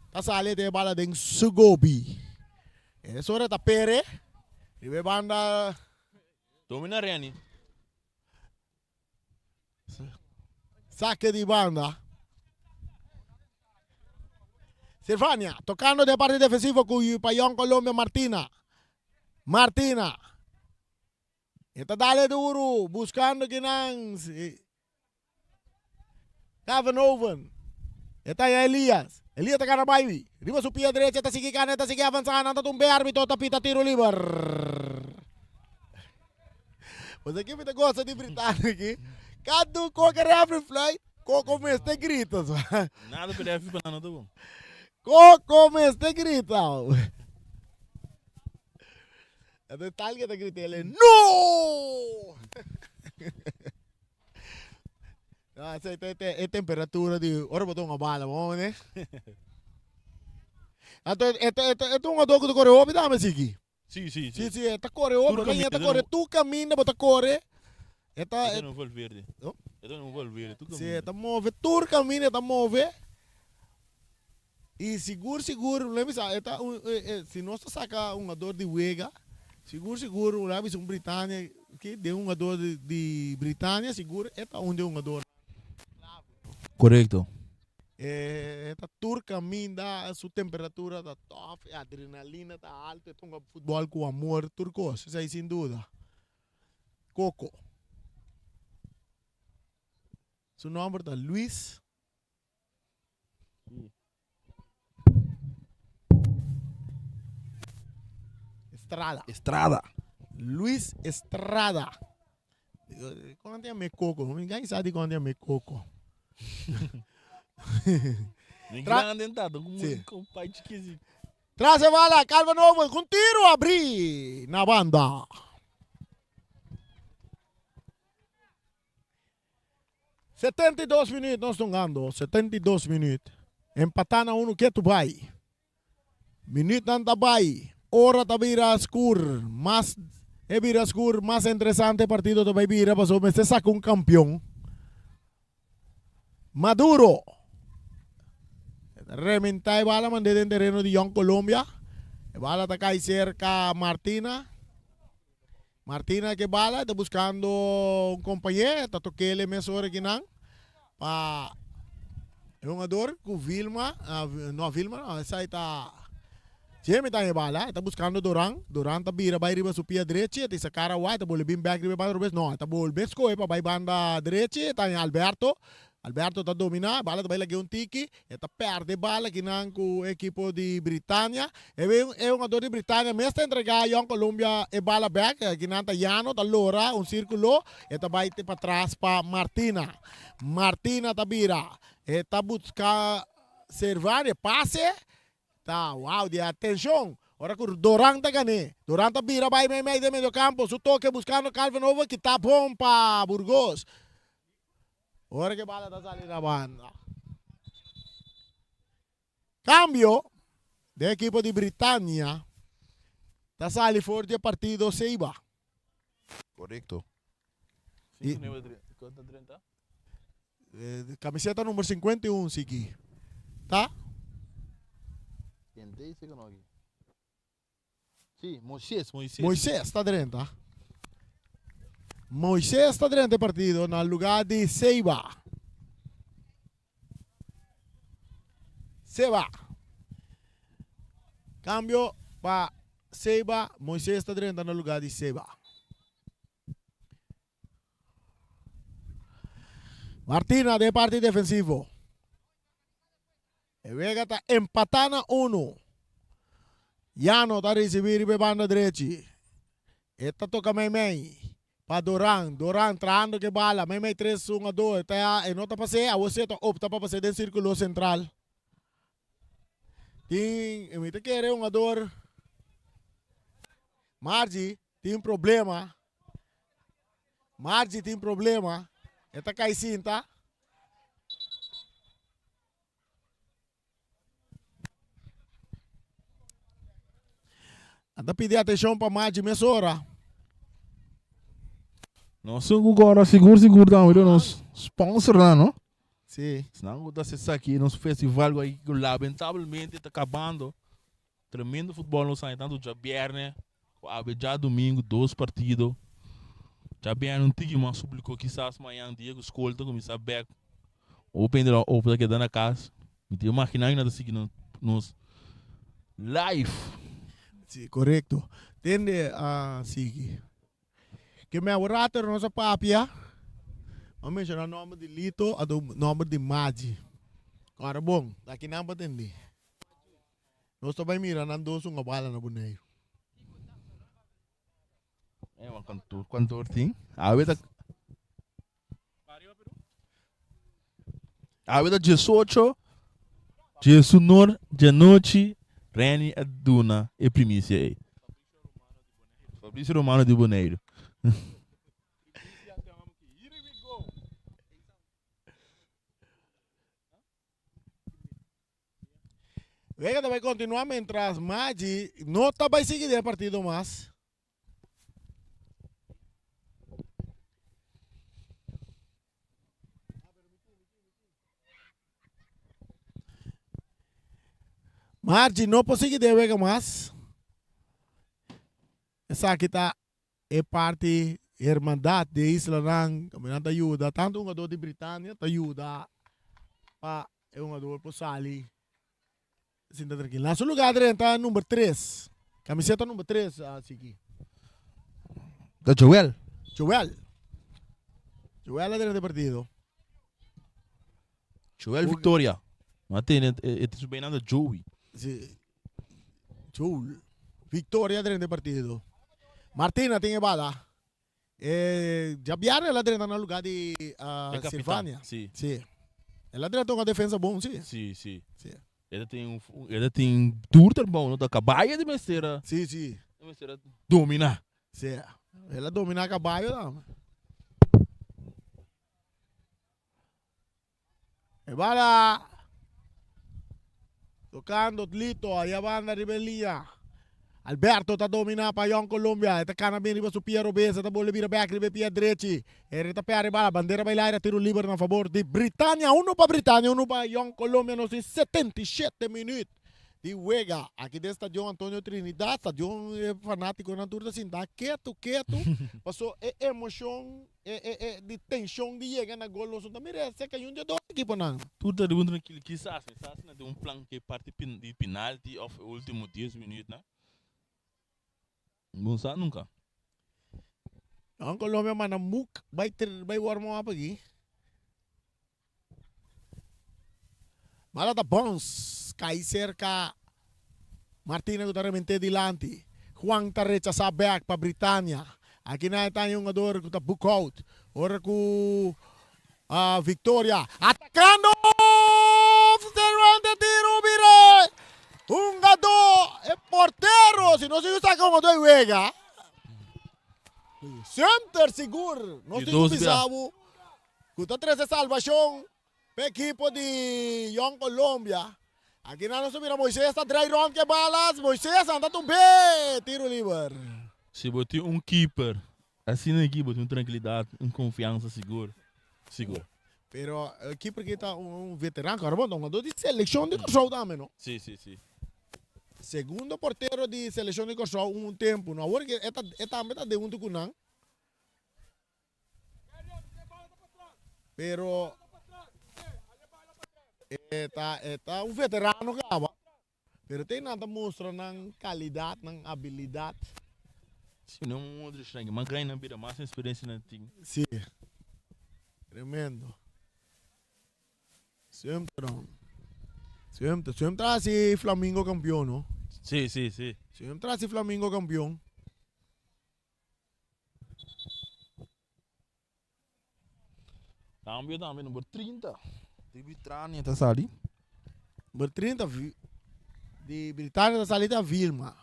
Está saliendo de bala de Sugobi. Eso era Tapere. Y ve banda. Domina Reni. Saque de banda. Silvania, tocando de parte defensivo con Payón Colombia Martina. Está dale duro. Buscando que Kevin Owen. Está aí Elias. Elias está na baile. Riba su pia direita, está seguindo caneta, está seguindo avançando, está tumbe árbitro, está pita tiro livre. Mas aqui me gosta de britânico aqui. Cada qualquer abre fly, começa a gritar. Nada para ele para nada bom. Começa a gritar. É detalhe que está gritando ele. No! Essa é temperatura de. Ora botou uma bala, vamos, né? Então, um adoro que corre óbvio, dá-me aqui. Sim. Sim, está corre óbvio, quem está corre, tu caminha, bota corre. Está no voo verde. Está no voo verde, tu sim, caminha. está move, tu caminha, está move. E seguro, lembra, se nós saca um dor de Uega, seguro, lembra, um Britânia, que deu um dor de Britânia, seguro, é onde um dor. Correcto. Esta turca minda, sua temperatura está top, a adrenalina está alta, é um futebol com amor turcos, isso aí sem dúvida. Coco. Seu nome é Luis. Estrada. Luis Estrada. Quando é meu coco? Ninguém sabe quando é meu coco. Ninguém anda dentado com o pai de esquisito. Traz a bala, Calva Novo, com tiro, abrir na banda. $72 minutos, nós estamos ganhando. 72 minutos. Empatando a um que tu vai. Minuto não vai. Hora tá vira escuro. Mas é vira escuro, mais interessante partido também vira. Passou, mas você saca um campeão. Maduro. Rementar a bala, mandei dentro terreno de Young Colombia. A bala está cai cerca Martina. Martina que bala, está buscando um companheiro, está tocando ele mesmo aqui não. É um jogador com Vilma, não Vilma, não, essa aí está. Jamie está em bala, está buscando Durán está vira, vai riba su pia direita, tem essa cara white, está boleh bem back riba banda Robes, não, está boleh bem escoe para vai banda direita, está em Alberto está dominando, bala está lagi um tiki, está perde bala que não com o equipo de Britânia, é um jogador de Britânia, mesmo está entregar Young Colombia e bala back, que não está Llano, está Lora, um círculo, está vai para trás para Martina está vira, está buscar servar e passe, tá, uau, de atenção. Ora que o Durán está ganhando. Durán está vira, vai meio de meio campo. Su toque buscando Calvin Nova, que está bom para Burgos. Ora que bala está salindo na banda. Cambio de equipo de Britânia. Está salindo forte partido Seiba. Correcto. E, camiseta número 51, Siki. Tá? Sim, Moisés. Moisés está dentro, tá? Moisés está dentro do partido, no lugar de Seiba. Cambio para Seiba. Moisés está dentro no lugar de Seiba. Martina de parte defensivo. Vega está empatando 1. Yano está recibir de banda derecha. Esta toca Meimei. Para Doran. Doran traindo que bala. Meimei 3-1-2. Está em outra passe. A você está opta para passar dentro do círculo central. Tem, eu quero um jogador. Margie tem problema. Margie tem problema. Esta cai cinta. Anda pedir atenção para Margie Messora. Nós agora seguro dá nos sponsor lá, não? Sim. Senão dá se aqui nos festival aí que lamentavelmente está acabando. Tremendo futebol não sai tanto já viernes, já domingo 2 partidos. Já bem um tique mais público quizás amanhã dia que escolta começar a back. Open que dá na casa. Me tem máquina ainda seguindo nos live. Sim, correto. Tende a seguir. Que meu orator nossa papia. Vamos mencionar o nome de Lito e o nome de Magi. Agora, bom, daqui não vai entender. Nós também mirando andando uma bala na boneiro. É uma cantor tem. A vida 18, 19, Reni a Duna e primícia aí. Fabrício Romano de Boneiro. Vega vai continuar mientras Magi não está vai seguir o partido mais. Margi não pode seguir de Vega mais. Essa aqui está é parte Irmandade de Isla Nang, caminhando ajuda. Tanto um jogador de Britânia ajuda para um jogador para sair. Sinta tranquilo. Na seu lugar está número 3. Camiseta número 3 aqui. Da Joel. Joel é dentro do partido. Joel Victoria. Mas tem bem nada Joey. Sí. Joel. Victoria dentro do partido. Martina tem bala. Javier ela dentro no lugar de Silvânia. Sim. Sim. Ela dentro tem uma defesa bom, sim. Sim. Sim. Ele tem turter bom, não da cabaia de besteira. Sim, sim. Besteira domina. Sim. Ela domina a caballo, não. Bala. Tocando Lito, aí a banda Ribelia. Alberto está dominando para Young Colombia. Está cana bem riba su Piero Besa. Está bola vira back, riba pia direita. Está pia bala. Bandeira bailar, tiro livre a favor de Britânia. 1 para Britânia, 1 para Young Colombia. Nos 77 minutos de juega. Aqui desse estadio Antônio Trinidad. Estadio fanático na turma assim. Está quieto. Passou emoção, de tensão de chegar na gol. Nós também merece que um dia dois equipos não. Tudo de mundo naquilo que quizás de um plano que parte de penalti of último 10 minutos, né? Não sabe nunca. Ang Colombia mana muk vai war mo apa gi. Malata Bons cai cerca. Martina está remente dilante. Juan está rechaza back para Britânia. Aqui na está yung ador que está book out. Ora com Victoria atacando. Cerrando tiro vire. Un gato é portero. Se não se usa como dois juega. Center seguro. Não se pisavo. Cuta 13 salvação. Para equipo de Young Colombia. Aqui na nossa mira Moisés está dry run que balas. Moisés anda tumbe. Tiro livre. Se botar um keeper, assim na equipe tem tranquilidade, confiança seguro. Pero o keeper que está veterano, cara, bom, um de seleção de Corsol também, não? Sim. Segundo porteiro de seleção de Corsol tempo, não? Agora que esta meta de tucunang. Pero eta veterano acaba. Pero tem nada mostra ng kalidad, ng habilidad. Sim, não é um outro estranho. Mas ganha na vida, mais experiência na time. Sí. Tremendo. Sempre não. Sempre si Flamengo campeão, no? Sim, sim, sim. Sempre si Flamengo campeão. Cambio também, número 30. De Britânia, tá ali. Número 30 de Britânia da salida Vilma.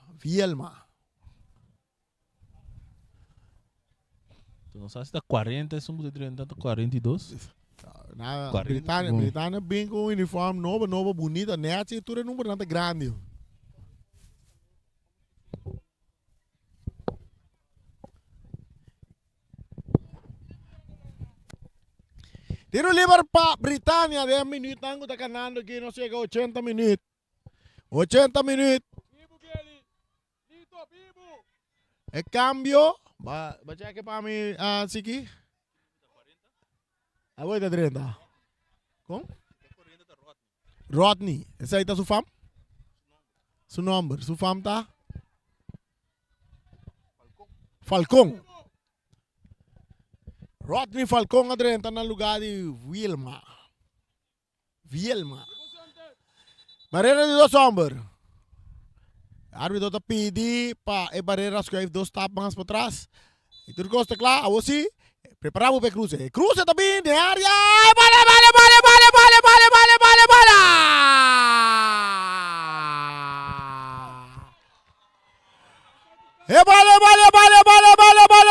Tu não sabe se tá 40, somos de 30, tá 42. Na 40. Britânia bem com uniforme nova, bonita, neta, e tudo é número nada grande. Tiro livre para Britânia, 10 minutos, tango tá ganhando aqui, não chega a 80 minutos. 80 minutos. É cambio. Vai cheque para mim, Siki. A voy de 30. Com? Rodney. Esse aí tá su fam? Su número. Su fam tá? Falcão. Rodney Falcão a 30 no lugar de Vilma. Barreira de 2 hombres. Árbitro tá pedi para a barreira escreve 2 tapas para trás. E tudo gosta claro, a você preparamos para cruze. Cruze também de área. Bala! E bala,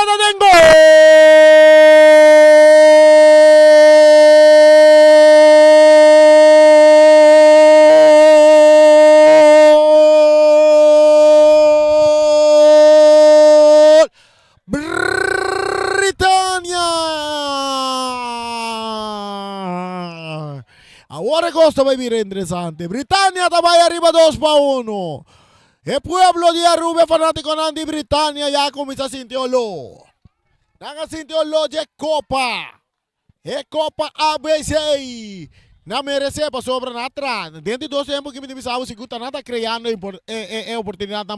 tá dentro. Agora costa vai vir interessante. Britânia tá vai arriba 2-1. E pueblo de Aruba fanático de Britânia já começa a sentir o lo. Nanga sentir o lo de Copa. É Copa ABC. Não merece para sobra na atrás. Dentro de 2 tempos que me divisava, se gusta nada criando oportunidade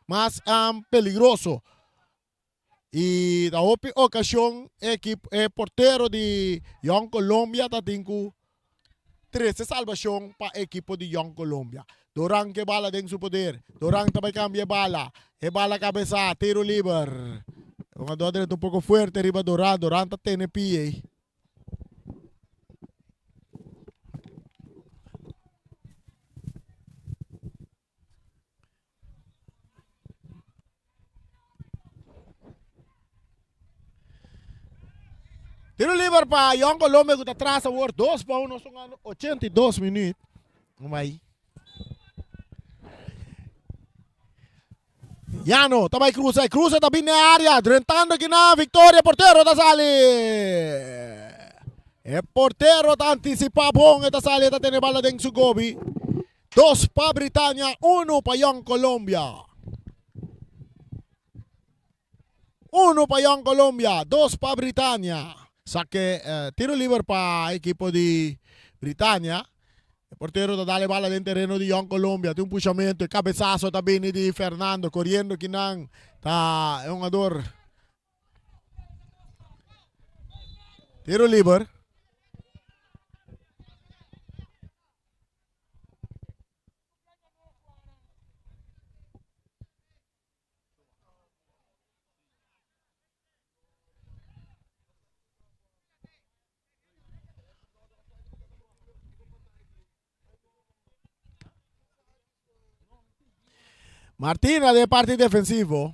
mais peligroso. E da ocasião, porteiro de Young Colombia tá tendo 13 salvação para a equipe de Young Colombia. Durang que bala dentro do poder. Durang também cambia bala. E bala cabeça, tiro livre. Um jogador um pouco forte, arriba Durang. Durang tá tendo pie. Tiro livre para Young Colombia que está atrás agora 2-1, são 82 minutos. Vamos aí. Yano, também cruza também na área, tentando aqui na vitória, porteiro da Sali. É porteiro tá antecipa bom, esta Sali tá tendo bala dentro do gobi. 2 para Britânia, 1 para Young Colombia. 1 para Young Colombia, 2 para Britânia. Saque, tiro livre para a equipe de Britânia. O porteiro dá bala dentro do terreno de Young Colombia. Tem um puxamento e cabeçaço também de Fernando. Correndo que não. Tá, é um jogador. Tiro livre. Martina de parte defensivo.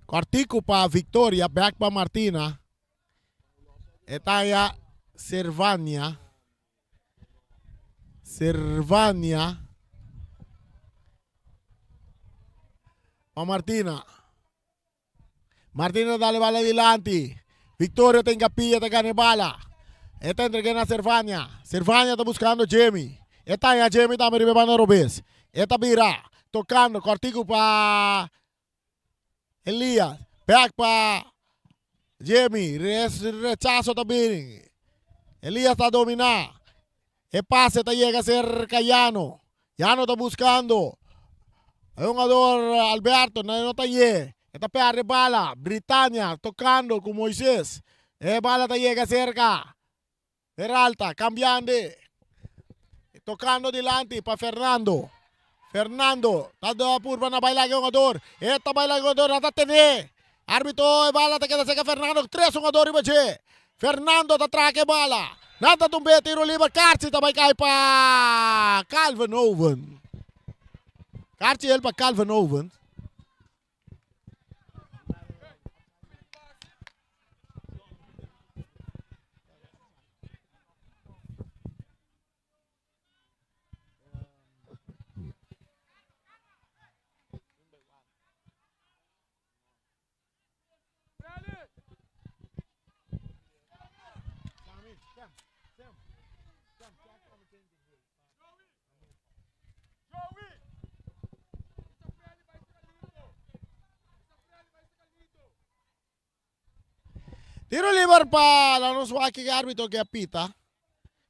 Cortico para Victoria, back para Martina. Etaya Servania. Para Martina. Martina dale bala adelante. Victoria tem capilla, te gane bala. Está entregando a Servania. Servania está buscando Jamie. Etaya Jamie está me ribando Robes. Eta Bira. Tocando, cortico para Elias, back para Jamie, rechazo también. Elias está dominando. El pase te llega a ser Cayano. Ya no está buscando. Hay un jugador Alberto, no está allí. Esta pega de bala. Britania tocando con Moisés. Bala te llega cerca. Peralta cambiando. Tocando delante para Fernando. Fernando. Está de purba na bailar yung jugador. Esta bailar yung jugador. Nata tene. Árbitro bala te queda cerca Fernando. 3 jugadores iba. Fernando te traque bala. Nata tumbe tiro libre. Kartsi tabay kay pa Calvin Owen. Kartsi el pa Calvin Owen. Tiro libre para los Waki árbitro que apita.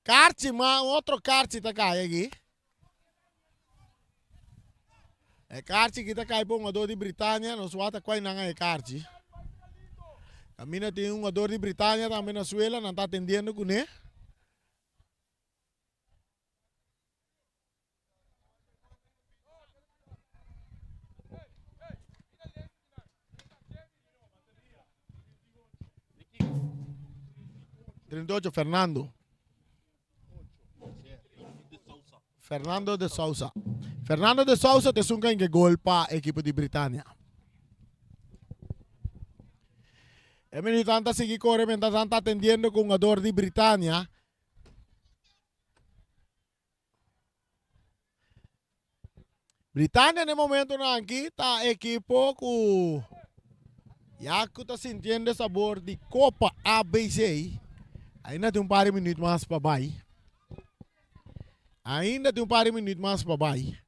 Kartsi ma, otro Kartsi te cae aquí. Kartsi kita cae por un jugador de Britania, nos wata kwai nanga Kartsi. Camina tiene un jugador de Britania también en Venezuela, no está atendiendo con él. Fernando. Fernando de Sousa. Fernando de Sousa te sunga en que gol para equipo de Britania. El militante sigue corre mientras está atendiendo con un jugador de Britania. Britania en el momento aquí está equipo que ya que está sintiendo el sabor de Copa ABC. Ainda tem par de minutos mais para baixo. Ainda tem par de minutos mais para baixo.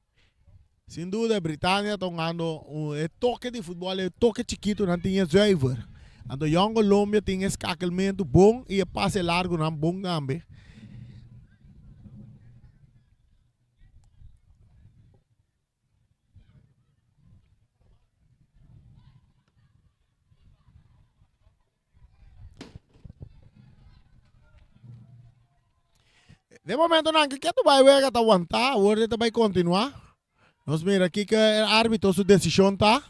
Sem dúvida, a Britânia está ganhando um toque de futebol, toque chiquito, não tinha zuiver. Então, a Colômbia tem escaqueamento bom e passe largo não bom também. De momento, não, que tu vai ver que aguantar, agora tu vai continuar. Nós mira aqui que o árbitro sua decisão tá.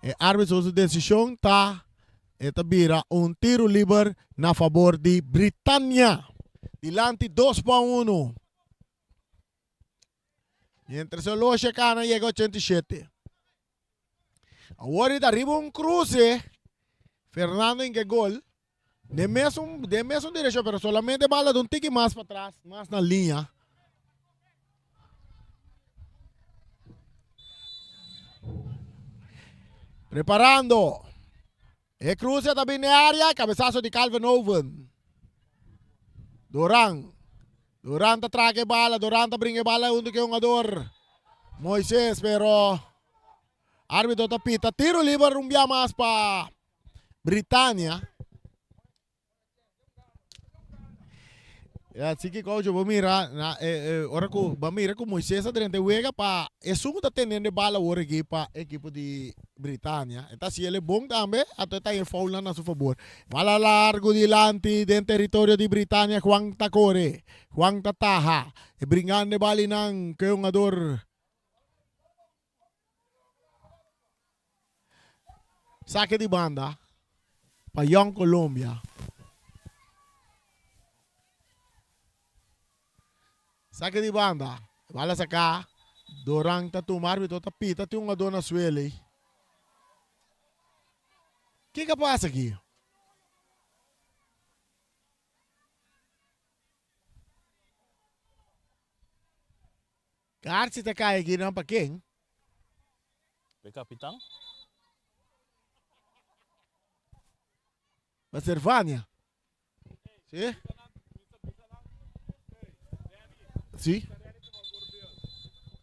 O árbitro sua decisão tá. Esta vira tiro livre na favor de Britânia. Dilante 2-1. Mientras o Loche Cana llega a 87. Agora arriba cruce. Fernando en que gol. De mesmo direção, pero solamente bala de um tique mais para trás, mais na linha. Preparando. E cruza também na área, cabeçaço de Calvin Owen. Duran te traga bala, Duran te brinca bala onde que é um jogador. Moisés, pero árbitro tapita. Tiro livre um dia mais para Britânia. Así que coach, vamos mirar, ahora que vamos mirar com Moisés adentro juega para es un está teniendo bala ahora aqui para equipo de Britânia. Então se ele é bom também, até está em foul a seu favor. Bala largo delante del territorio de Britânia, Juan Tacore, Juan Tataha, e brincando bali ng que un jogador. Saque de banda para Young Colombia. Saque de banda. Bala sacar. Duran tá tomar, árbitro tapita, tem uma dona suele. O que passa aqui? Kartsi tá cai aqui, não para quem? Para capitão? Para Servânia? Sim? Sim?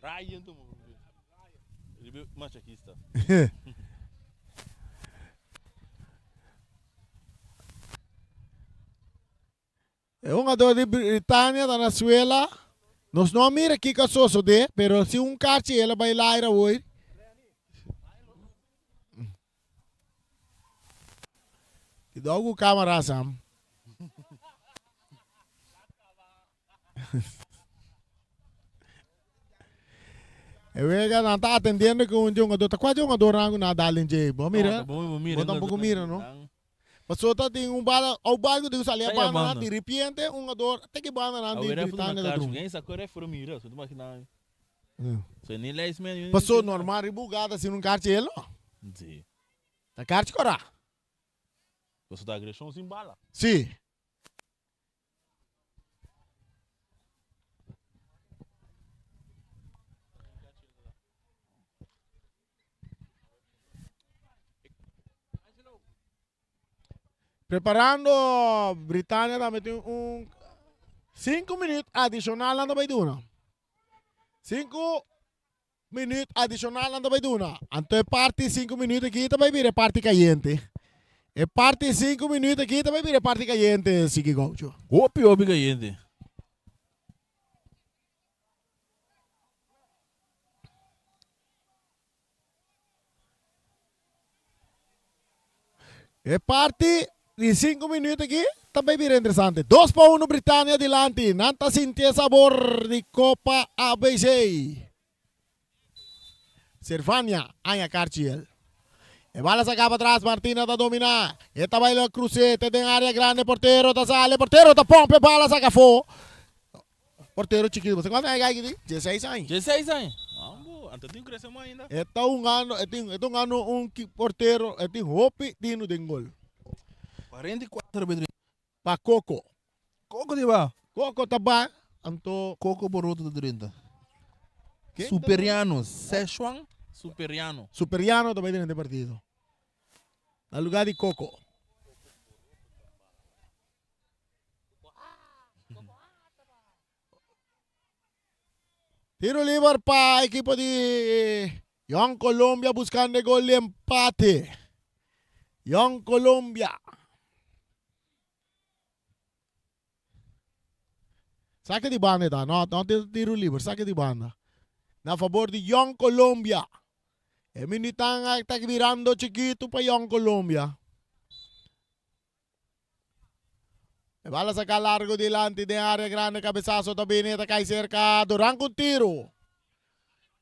Ryan tu machista. É um jogador de Britânia, da Venezuela. Nós não mira aqui que sosso de, pero se karte ela vai lá ira hoje. Que dá algum câmera sam. Eu não tá atendendo que jogador, tá quase jogador na dali nje. Bom mira. Bom tampouco mira, não? Passou tá tem bala, ao barco tem salir a banda, de repente jogador, tem que banda na de Britânia da drum. Ninguém sacou é fora mira, só máquina. Só nem lá isso mesmo. Passou normal e bugada se karte ele. Sim. Tá karte cora. Você tá agressão sem bala. Sim. Preparando Britânia também tem 5 minutos adicional na Baiduna. 5 minutos adicional na Baiduna. Então é parte 5 minutos aqui também vira parte caliente. É parte 5 minutos aqui também vira parte caliente, Siki Gaucho. Opi, gente. É parte de 5 minutos aqui, também vira interessante. 2-1 Britânia adiante. Nanta sentir sabor de Copa ABC. Servania, Anya Cartiel. E bala saca para atrás, Martina da dominar. Esta baila el cruce, tem área grande, portero ta sale, portero ta pompe, bala saca fo. Portero chiquito, você quanto é aqui? 16 anos. 16 anos. Antes tem que crescer mais ainda. Esta ano, portero, tem hope, tem gol. 44 Pedro. Pa Coco. Coco de ba? Coco taba, anto Coco por outro 30. ¿Qué? Superiano, Szechuan Superiano. Superiano também tem partido. Na lugar de Coco. Tiro livre para equipo de Young Colombia buscando gol de empate. Young Colombia. Saque de banda, tá? Não tiro livre, saque de banda. Na favor de Young Colombia. E Minitanga está virando chiquito para Young Colombia. E bala saca largo delante de área grande, cabezazo también está cae cerca, Durán con tiro.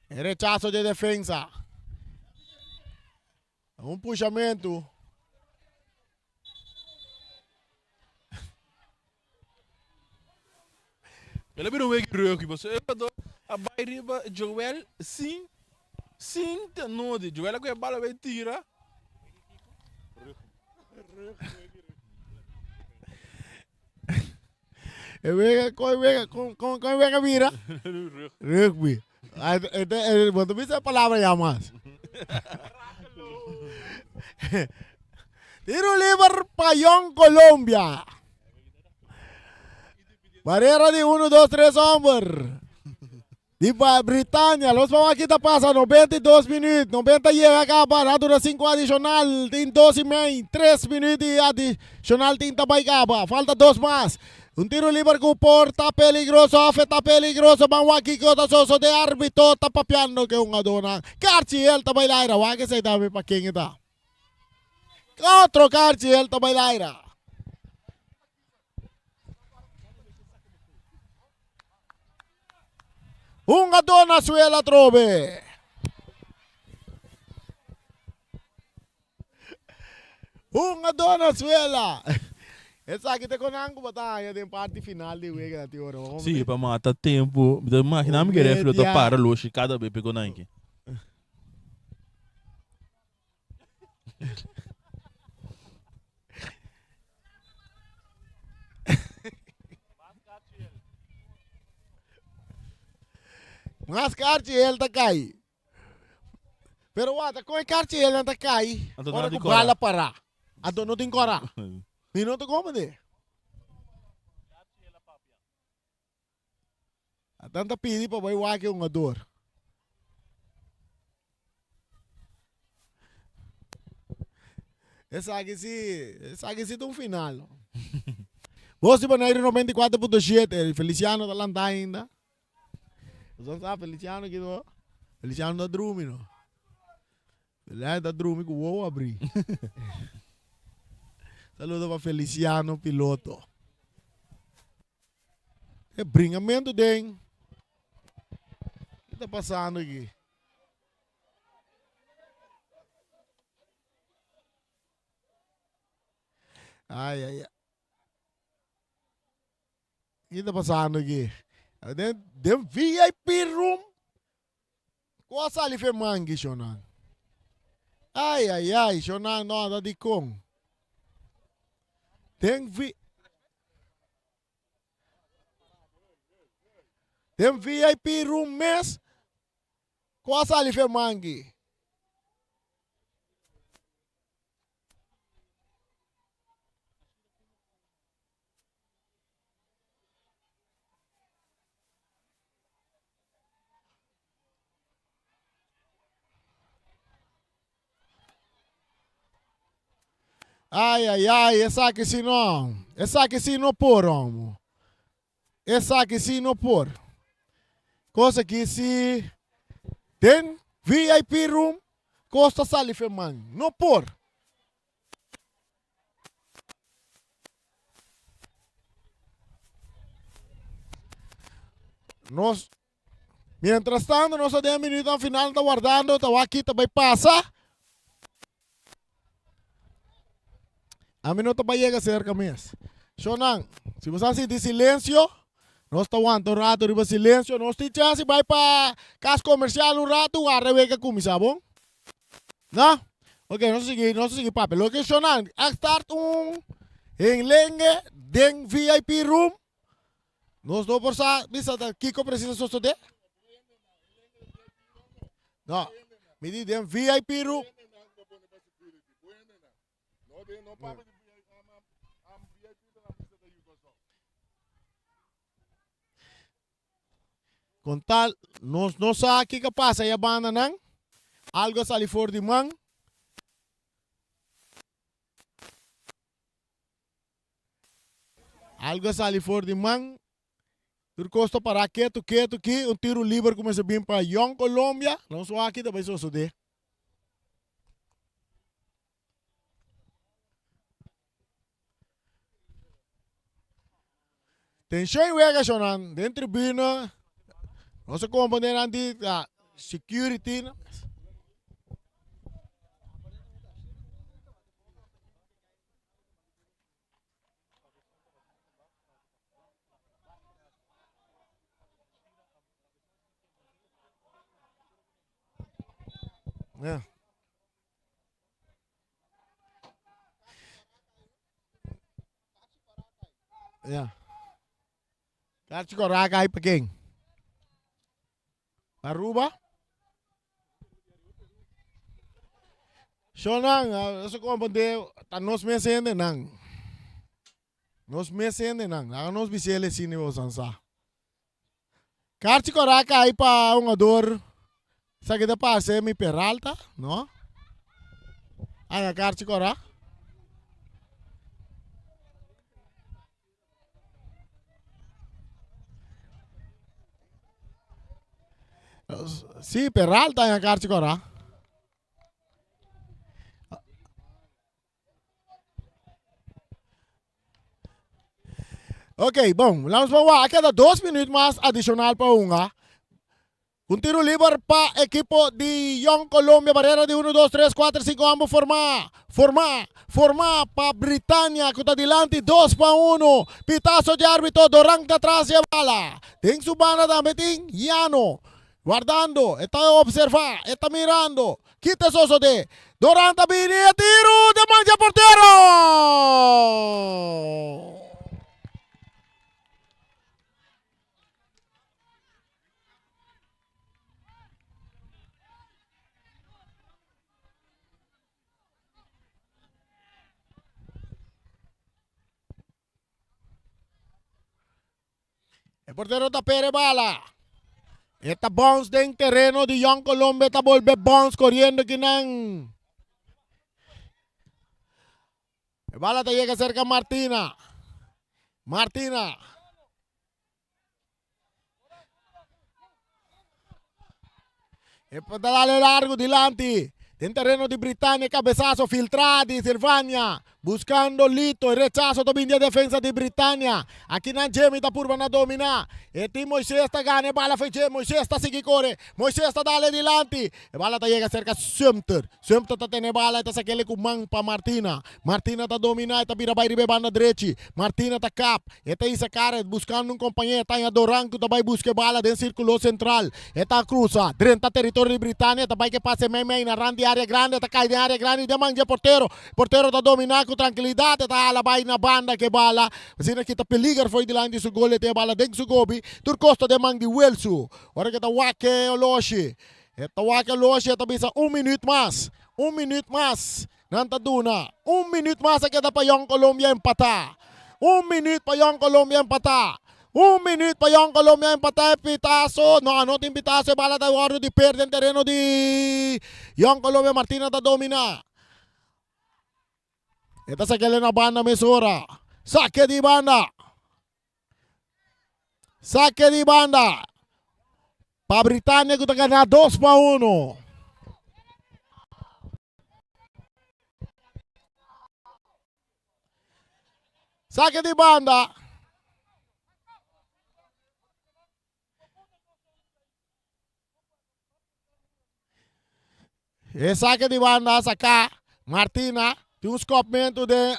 El rechazo de defensa. Un puxamento. Ele virou meio que você a bairiba Joel sim tenode Joel que bala vai tira. Con venga mira. Rugby. Cuando dice esa palabra ya más. Tiro libre para Young Colombia. Barrera de 1, 2, 3 hombres. De Britânia, los vamos aqui tá passa 92 minutos. 90 llega acá para dura 5 adicional. Tem 12 e meio. 3 minutos adicional tem também acaba. Falta 2 mais. Un tiro libre con porta peligroso, afeta peligroso, man waki kota soso de árbitro, está papeando que un adona. Cartiel ta bailaira, waki se dame pa quien está. Otro Cartiel ta bailaira. Un adona suela trove. Un adona suela. Essa aqui tá com a batalha de parte final de Wega da Tioro. Sim, para matar tempo. Da máquina me querer filho da para luxo cada vez pegou nanque. Mas Cartiel tá cai. Pero what, com Cartiel não tá cai. Ora com bala para. Ado não tem cora. Minuto como de? A tanta pedi para vai wake um ador. Essa aqui sim tem um final. Você Bonaire 94.7, Feliciano da Landa ainda. Você sabe, Feliciano aqui, não? Feliciano da Drumi, não? Ele da Drumi que vou abrir. Saludo para Feliciano, piloto. É bringamento dele. O que está passando aqui? Ai, ai, ai. O que está passando aqui? Dem VIP room. Qual a ali mangi, Shonan? Ai, ai, ai, Shonan, não anda de com. Tem VIP room mes. Qual a ali mangi? Ai, ai, ai, essa aqui se não. Essa aqui se não por, homo. Essa aqui se não por. Coisa que se tem VIP room, costa sali man. Não por. Nós, mientras tanto, nós 10 minutos ao final, está guardando, está aqui, também passa. A mí no te va a llegar cerca mes. Shonan, si vos haces de silencio, no está aguantando un rato de silencio, no estoy chance, va para casa comercial un rato, a Rebeca con mi sabón. ¿No? Ok, no se sigue, papi. Lo que es Shonan, a start en lenge, den VIP room. Nos do por sa, visa Kiko precisa sostener. No, me di den VIP room. Com tal, não sabe o que passa aí a banda, não? Algo sali for de man. Algo sali for de man. Tur costa para quieto, aqui. Tiro livre começa a vir para Young Colômbia. Não só aqui, também só de. Tem cheio de gasolina dentro da tribuna. Não se compõe nanti security. Yeah. Yeah. Karte Coraca aí para quem? Aruba? Shonan, eso como de nos meses ainda não. Nos meses ainda não. Lá nos bicele sini vos ansa. Karte Coraca aí para um ador. Sabe que para ser mi Peralta, não? Aí a Karte Coraca. Sí, Peralta en la Karte Coraca. Ok, bom, vamos para queda 2 minutos más adicional para una. Un tiro libre para equipo de Young Colombia, barrera de 1, 2, 3, 4, 5, ambos forma para Britania, que está adelante 2 para 1. Pitazo de árbitro, Dorán atrás de bala. Ten su banda también, Llano. Guardando, está observando, está mirando. Quita eso de Dorán también, tiro de mancha portero. El portero está Pere Bala. Esta bounce de terreno de Young Colombia, esta vuelve bounce corriendo aquí nan. El bala te llega cerca Martina. Dale largo delante. En terreno de Britannia, cabezazo filtrado de Silvania. Buscando Lito, el rechazo también de defensa de Britannia. Aquí na Jamie está por a dominar. Este Moisés está gana, bala foi Moisés está seguir corre. Moisés está dale delante. A bala está llega cerca Sumter. Sumter está tendo bala, está saquele com mão para Martina. Martina está dominar, está vira vai ribe banda direita. Martina está cap. Está essa cara buscando um companheiro, está em Adoranco, está vai buscar bala dentro do círculo central. Está cruza, dentro do território de Britannia, está vai que passe meio na rande área grande, está cai na área grande, demanda porteiro. Porteiro está dominar com tranquilidade, está lá vai na banda que bala. Assim que está peligar foi delante de seu gol, tem bala dentro do gobi. Turcosta demanda de Wilson. Ora que está wake o Loshi. Está wake o Loshi, está bisa 1 minuto mais. 1 minuto mais. Nanta Duna. 1 minuto mais aqui da para Young Colombia empatar. 1 minuto para Young Colombia empatar. 1 minuto para Young Colombia empatar. Pitazo. Não tem pitazo. Bala da guarda de perda em terreno de Young Colombia. Martina está domina. Esta saquele na banda mesura. Saque de banda. Saque de banda. Para Britannia que está ganhando 2-1. Saque de banda. E saque de banda, sacar. Martina, tem um escopamento de...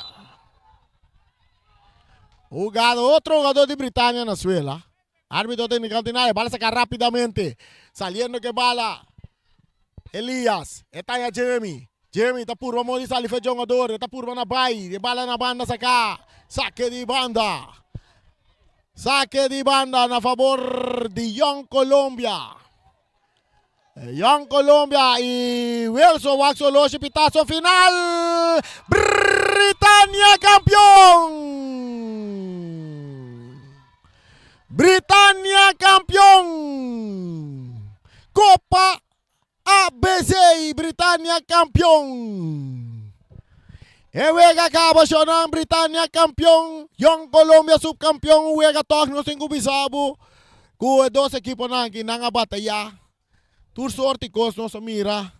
Outro jogador de Britannia na suela. Árbitro técnico ordinario, bala sacar rapidamente. Saliendo que bala. Elias, está aí a Jamie. Jamie está por vamos de salir feijão jogador, está por na bai, de bala na banda sacar. Saque de banda. Saque de banda na favor de Young Colombia. Young Colombia y Wilson Waxoloshi, pitazo final. Britannia campeón. Britannia campeón. Copa ABC, Britannia campeón. Juega acaba Shonan, Britannia campeón. Young Colombia subcampeón. Juega todos no sin Gubisabo. Con 2 equipos que nang batalha. Tur sorte cos nossa mira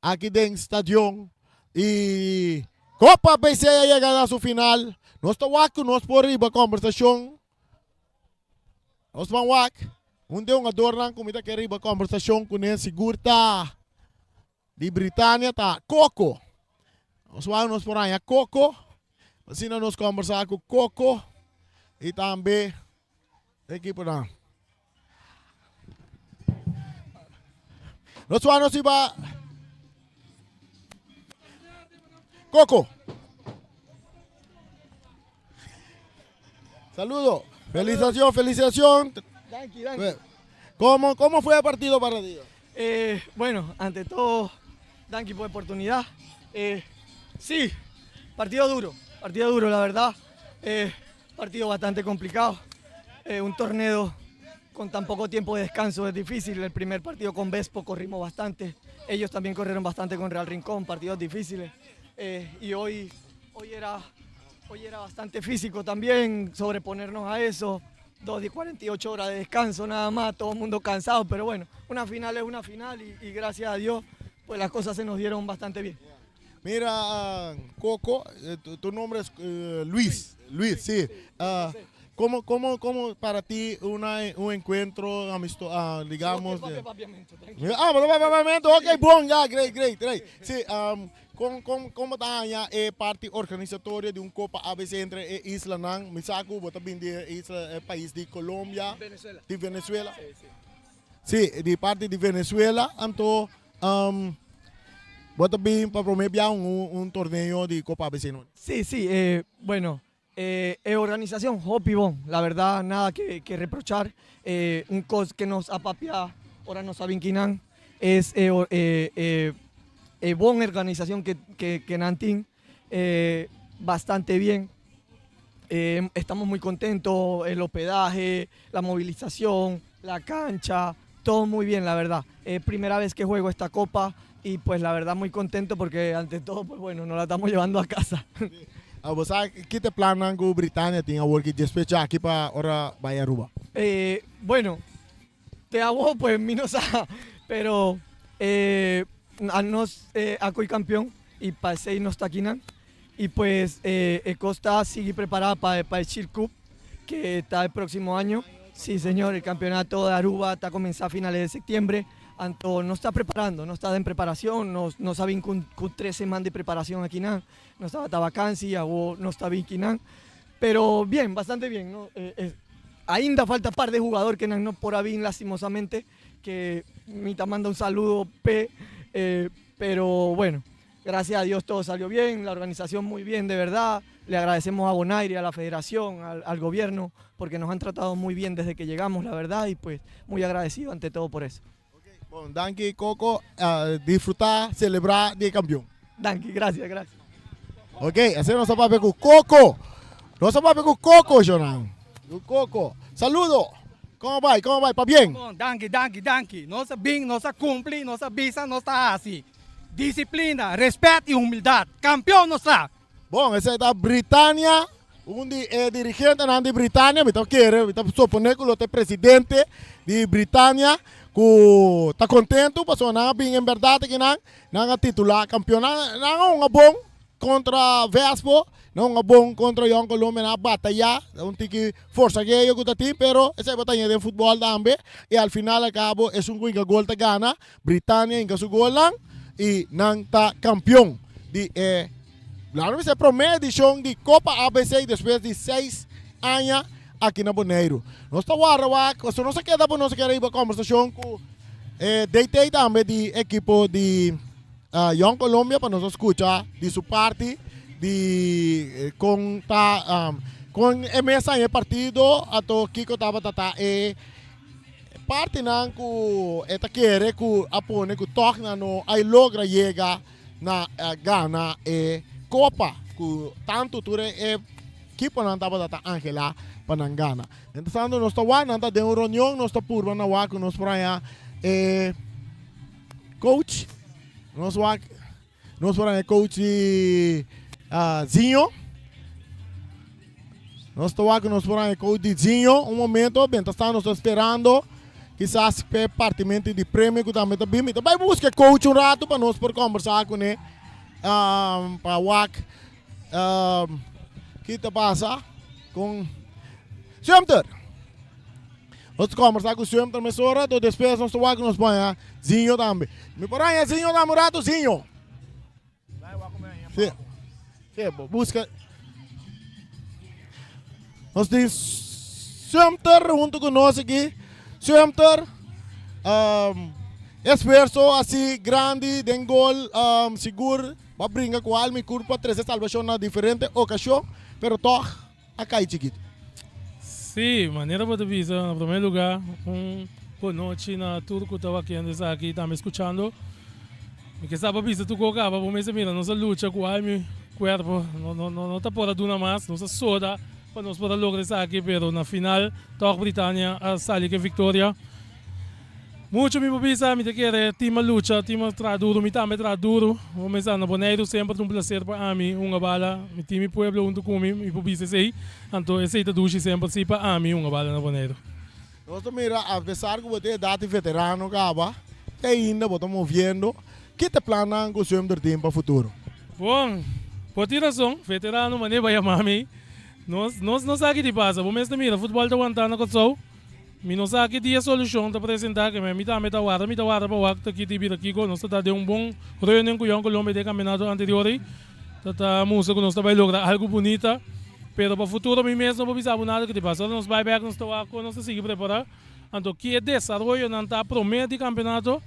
aqui dentro do estádio e Copa ABC chega na sua final. Nós estamos aqui, nós por riba conversação. Nós vamos aqui. Dia adornan comida que riba conversação com a segurta de Britannia tá Coco. Nós vamos por aí a Coco. Assim nós conversar com Coco e também a equipe da. Nós vamos iba Coco. Saludo. Felicitación. Danke. ¿Cómo fue el partido para ti? Bueno, ante todo, Danke por la oportunidad. Sí, partido duro, la verdad. Partido bastante complicado. Un torneo con tan poco tiempo de descanso es difícil. El primer partido con Vespo corrimos bastante. Ellos también corrieron bastante con Real Rincón, partidos difíciles. Y hoy era bastante físico también, sobreponernos a eso. 2 y 48 horas de descanso nada más, todo el mundo cansado, pero bueno, una final es una final y gracias a Dios pues las cosas se nos dieron bastante bien. Mira, Coco, tu nombre es Luis, sí. ¿Cómo para ti un encuentro amistoso, digamos? Papiamento, papiamento, ok, bom, ya, great. Sí, como está ya parte organizatoria de Copa ABC entre Isla Nang, Misaku, también de Isla, país de Colombia, de Venezuela. Sí, de parte de Venezuela, entonces, también para promover un torneo de Copa ABC, ¿no? Sí, bueno. Organización, Hopi Bon, la verdad, nada que reprochar. Un cos que nos apapia, ahora nos abinquinan, es buena organización que Nantín, bastante bien. Estamos muy contentos, el hospedaje, la movilización, la cancha, todo muy bien, la verdad. Primera vez que juego esta copa y pues la verdad muy contento porque ante todo, pues bueno, nos la estamos llevando a casa. ¿Qué te planan con Britannia? ¿Tiene algo que despecha aquí para ahora vaya Aruba? Bueno, te hago pues Minosa, pero Nos acoy campeón y pasé no está aquí. Y pues Costa sigue preparada para el Shield Cup, que está el próximo año. Sí, señor, el campeonato de Aruba está a comenzar a finales de septiembre. Anto no está preparando, no está en preparación, no saben con 3 semanas de preparación aquí, no estaba vacancia o no está bien aquí, pero bien, bastante bien, ¿no? Ainda falta par de jugadores que no por ahí lastimosamente, que me manda un saludo pero bueno, gracias a Dios todo salió bien, la organización muy bien, de verdad. Le agradecemos a Bonaire, a la federación, al gobierno, porque nos han tratado muy bien desde que llegamos, la verdad, y pues muy agradecido ante todo por eso. Bom, danke Coco, disfrutar, celebrar de campeão. Danke, gracias. Ok, esse é nosso papo com Coco. Nosso papo com Coco, Jonan. O Coco. Saludo. Como vai? Tá bem? Bom, danke. Nossa bem, nossa cumpre, nossa bisa, nossa assim. Disciplina, respeito e humildade. Campeão nossa. Bom, esse é da Britânia. Dirigente de Britânia, me está supondo que o presidente de Britânia que está contente, porque não bem em verdade que não titular campeonato, não é bom contra Vespo, não é bom contra Young Colômbia na batalha, um tique força que eu tenho, pero essa batalha de futebol também, e al final acabo é um gol de Gana, Britânia em seu gol e não está campeão de claro que se promete edição de Copa ABC depois de 6 anos aqui na Bonaire. Nós estamos agora, se não se queda por nós querer ir para a conversação com DT também de equipo de Young Colômbia para nós escutar de sua parte de com mesa em partido ato Kiko estava parte não que eta querer que apone que torna no aí logra chegar na Ghana Copa que tanto tu equipo não estava Angela Panangana. Então, nós estamos lá, nós estamos em uma reunião, nós estamos por lá, com nós para coach, nós para coach Zinho, nós estamos lá com nós para coach Zinho, momento, bem, nós estamos esperando, quizás partimento de prêmio que também está bem, então vai buscar coach rato para nós por conversar com ele, para o que está passa com Sumter. Nós conversar com o Sumter, mas agora, depois nós estamos aqui, nós põe Zinho também. Me porém, Zinho da Murato, Zinho. Sim, busca. Nós temos Sumter junto com nós aqui. Sumter, esforço assim grande, de gol, seguro, para brincar com alma e curva, 13 salvação na diferente ocasião, pero toch, acá chiquito. Sí, maneira para avisar, em primeiro lugar, boa noite na tudo que estava aqui também escutando. E que estava avisando tu colocava, por mim, mira, nossa luta com a alma, corpo, não está por dar mais, nossa soda, para nós poder lograr isso aqui, pero na final, toca Britânia, a sair que vitória. Muito me pisa, me te quer, time luta, time traduro, me também traduro. Vamos pensar na Bonaire, sempre um prazer para mim, uma bala, me time pueblo junto comigo, me pisa sei, então esse tá duche sempre se para mim, uma bala na Bonaire. Nós mira, apesar que você é dado veterano, caba, ainda estamos vendo, que te planan com o seu tempo para futuro? Bom, por ter razão, veterano, maneira vai chamar mim, nós não sabe o que passa, vamos pensar, mira, futebol está aguentando com o mi não sabe que dia solução para apresentar que me dá para o acto aqui de vir aqui com nós está de bom reunião com o Colômbia de campeonato anterior tá música que nós vai lograr algo bonita, pero para o futuro mim mesmo não vou nada que te passa, nós vai back nós está com nós seguir preparar, então que é desenvolvimento não tá promete campeonato,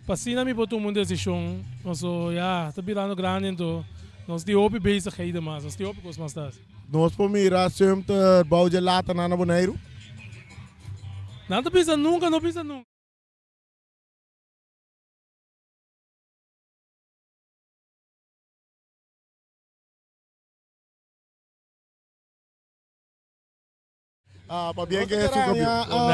para cima me botou uma decisão, nós já tá virando grande então nós de open base ainda mais, nós de open coisa mais tá. Nós por mira sempre balde lata na Bonaire. Não pisa nunca, não pisa nunca. Para bem que é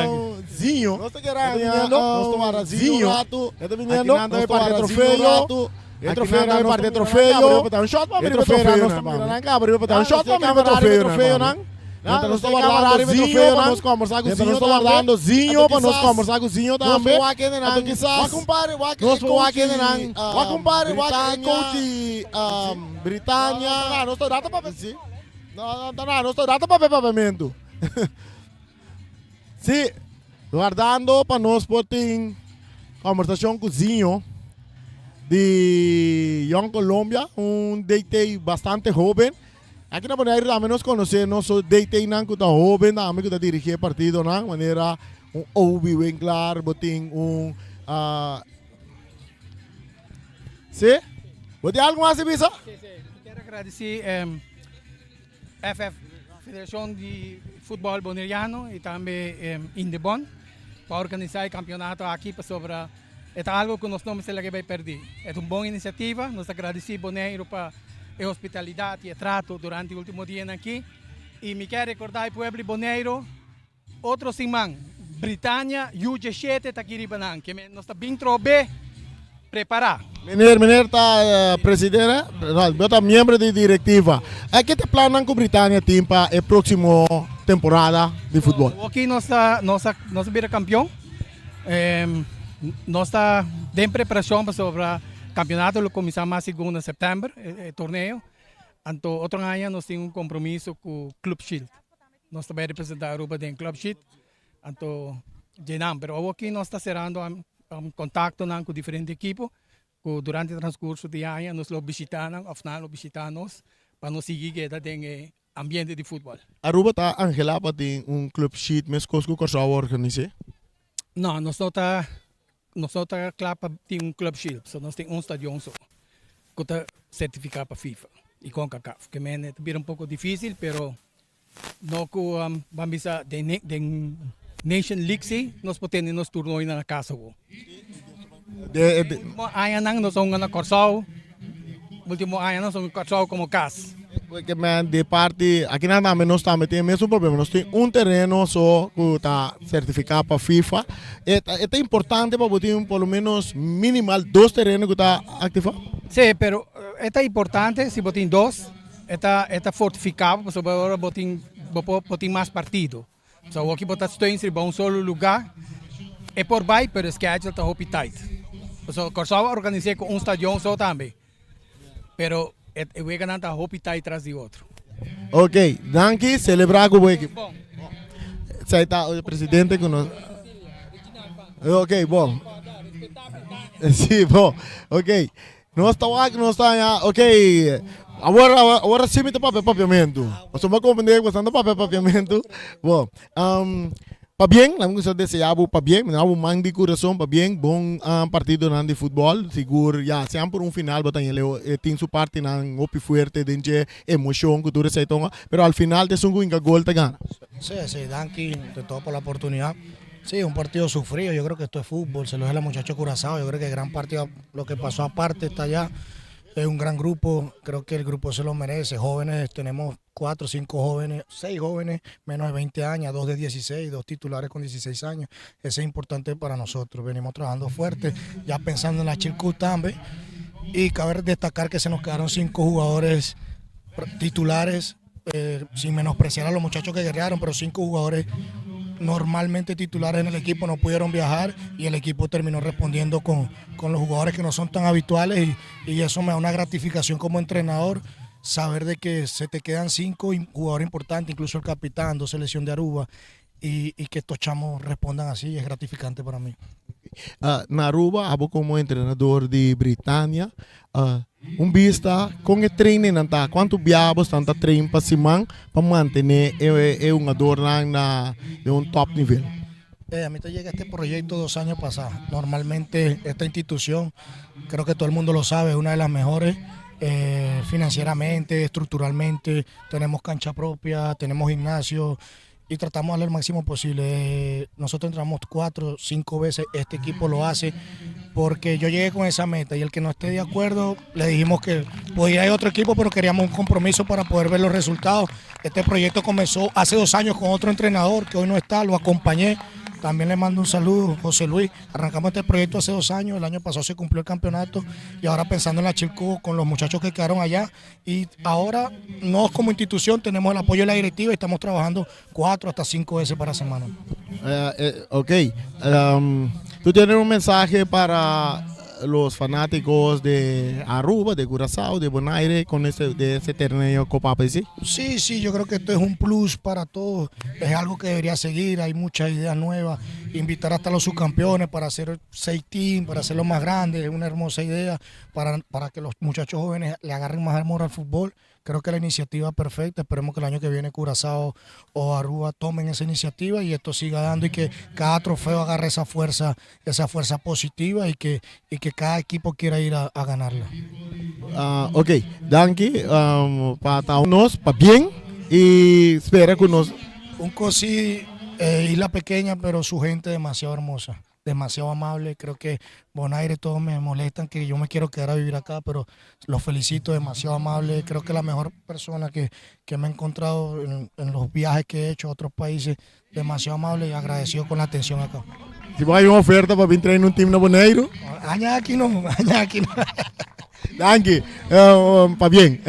o Zinho. Nós estamos Zinho. Está vindo, nós para troféu. É troféu, não é troféu. Um shot para troféu, nós estamos mirando cá, para troféu, não. Mientras nós estamos guardando Zinho, para nós conversar com o Zinho. Nós estamos guardando Zinho, para nós conversar com o Zinho também. Então, quizás, nós vamos aqui, Britânia. Não estou dando para ver. Não estou dando para ver pavimento. Sim, guardando para nós poder conversação com o Zinho de Young Colombia, DT bastante joven. Aqui na Bonaire também nós conhecemos o DT que está jovem, também que está dirigindo o partido, de maneira óbvia, bem claro, botem Sim? Botem algo mais, Bisa? Quero agradecer FF, Federação de Futebol Bonaireano, e também Indebon, para organizar o campeonato aqui sobre. É algo que nós não vai perder. É uma boa iniciativa. Nós agradecemos Bonaire para a hospitalidade e o trato durante o último dia aqui. E me quero recordar o povo Bonaire, outro semana, Britânia, U17 está aqui em que nós estamos bem preparar. Meneer está presidente, eu estou membro de diretiva. O que te planan com a Britânia para a próxima temporada de futebol? Aqui nós vamos campeão. Nós estamos em preparação para o campeonato, que começamos a 2 de setembro, o torneio. Então, outro ano nós temos compromisso com o Club Shield. Nós também representamos a Aruba em Club Shield. Então, mas aqui nós estamos cerrando contato com diferentes equipos. Durante o transcurso do ano, nós visitamos, afinal, visitamos para nós seguir no ambiente de futebol. Aruba está angelada para ter Club Shield, mas que você organiza? Não, nós não estamos claro para ter Club Shield. Nós temos estádio só, que está certificado para FIFA e com CACAF. Que é pouco difícil, mas nós vamos a Nation League, nós podemos nos torneios na casa. Ano nós somos na Corsal, último ano nós somos Corsal como casa. Porque de parte, aqui na Name nós também temos o mesmo problema, nós temos terreno só que está certificado para FIFA. É importante para ter pelo menos minimal 2 terrenos que está ativado? Sim, mas é importante se botar 2, é fortificado, para agora botar mais partido. So, aqui botar em um solo lugar, é por baixo, mas o schedule está muito tight. So, Corsal organizei com estádio só também, mas o Egan está muito tight atrás do outro. Ok, danke, celebrar com o equipe. Você está o presidente que nós... Ok, bom. Sim, bom, ok. Nós estamos aqui, nós estamos ok. Agora sim, está para papiamento. Você vai compreender que você está para papiamento. Bom, para bem, nós desejamos para bem, nós mando de coração para bem, bom partido de futebol, seguro, já sempre final, ele tem sua parte na opi fuerte, de emoção que tu recebes, pero al final te sungo inga gol te gana. Sí, danke de todo por la oportunidad. Sí, un partido sufrido, yo creo que esto es fútbol, se lo es a los muchachos Curazao, yo creo que gran parte lo que pasó aparte está allá. Es un gran grupo, creo que el grupo se lo merece, jóvenes, tenemos 4, 5 jóvenes, 6 jóvenes, menos de 20 años, 2 de 16, 2 titulares con 16 años, eso es importante para nosotros, venimos trabajando fuerte, ya pensando en la Chilcut también, y cabe destacar que se nos quedaron 5 jugadores titulares, sin menospreciar a los muchachos que guerrearon, pero 5 jugadores normalmente titulares en el equipo no pudieron viajar y el equipo terminó respondiendo con los jugadores que no son tan habituales y eso me da una gratificación como entrenador, saber de que se te quedan 5 jugadores importantes, incluso el capitán, 2 selección de Aruba y que estos chamos respondan así, es gratificante para mí. Na Aruba, abo como entrenador de Britânia, vista com o treino, quanto viabos tanta treino para se para manter un adorno de un top nivel. A mí te llega este proyecto 2 años pasados. Normalmente esta institución, creo que todo el mundo lo sabe, es una de las mejores financieramente, estructuralmente. Tenemos cancha propia, tenemos gimnasio y tratamos de darle el máximo posible. Nosotros entramos 4, 5 veces, este equipo lo hace porque yo llegué con esa meta y el que no esté de acuerdo le dijimos que podía ir a otro equipo, pero queríamos un compromiso para poder ver los resultados. Este proyecto comenzó hace 2 años con otro entrenador que hoy no está, lo acompañé. También le mando un saludo, José Luis. Arrancamos este proyecto hace 2 años, el año pasado se cumplió el campeonato y ahora pensando en la Chilco con los muchachos que quedaron allá. Y ahora, no como institución, tenemos el apoyo de la directiva y estamos trabajando 4 hasta 5 veces para semana. Ok. Tú tienes un mensaje para los fanáticos de Aruba, de Curazao, de Bonaire con de ese torneo Copa ABC? Sí, yo creo que esto es un plus para todos, es algo que debería seguir, hay muchas ideas nuevas, invitar hasta los subcampeones para hacer 6 teams, para hacerlo más grande, es una hermosa idea para que los muchachos jóvenes le agarren más amor al fútbol. Creo que la iniciativa es perfecta, esperemos que el año que viene Curazao o Aruba tomen esa iniciativa y esto siga dando y que cada trofeo agarre esa fuerza positiva y que cada equipo quiera ir a ganarla. Ok, danke para unos, para bien y espera que nos... Un cosí, isla pequeña, pero su gente demasiado hermosa, demasiado amable. Creo que Bonaire, todos me molestan que yo me quiero quedar a vivir acá, pero los felicito, demasiado amable. Creo que la mejor persona que me he encontrado en los viajes que he hecho a otros países, demasiado amable y agradecido con la atención acá. Si hay una oferta para entrar en un team de Bonaire, añade aquí no. danke, para bien.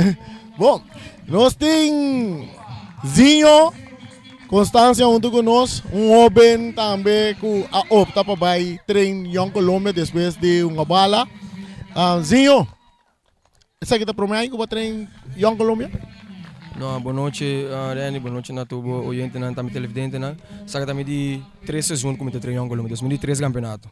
Bom, nós tem Zinho Constância junto conosco, jovem também que opta para ir treinar em Colômbia depois de uma bala. Zinho, essa aqui está prometido que vai treinar em Colômbia? No, boa noite, Reni, boa noite na tubo oyente na também televidente na. Saca também de 3 sessões como te treinou em Colômbia, 2003 campeonato.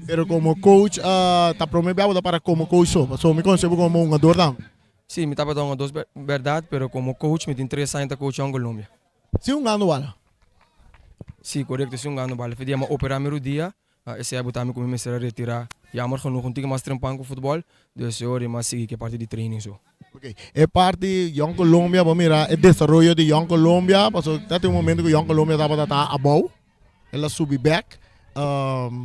Pero como coach, está prometido para como coach só me concebo como um jogador também. Sim, me estava dando duas verdade, pero como coach me tem 3 anos de coach em Colômbia. Se ano bala? Sim, correto, se ano bala. Fizemos operar meu dia, esse é botar me como me será retirar. Jammer genoeg um tique mais trempang com futebol, dus eu mas seguir que é parte de training so. Okay. É parte de Young Colombia, vamos mirar o desenvolvimento de Young Colombia, porque até o momento que Young Colombia estava above, ela sube back.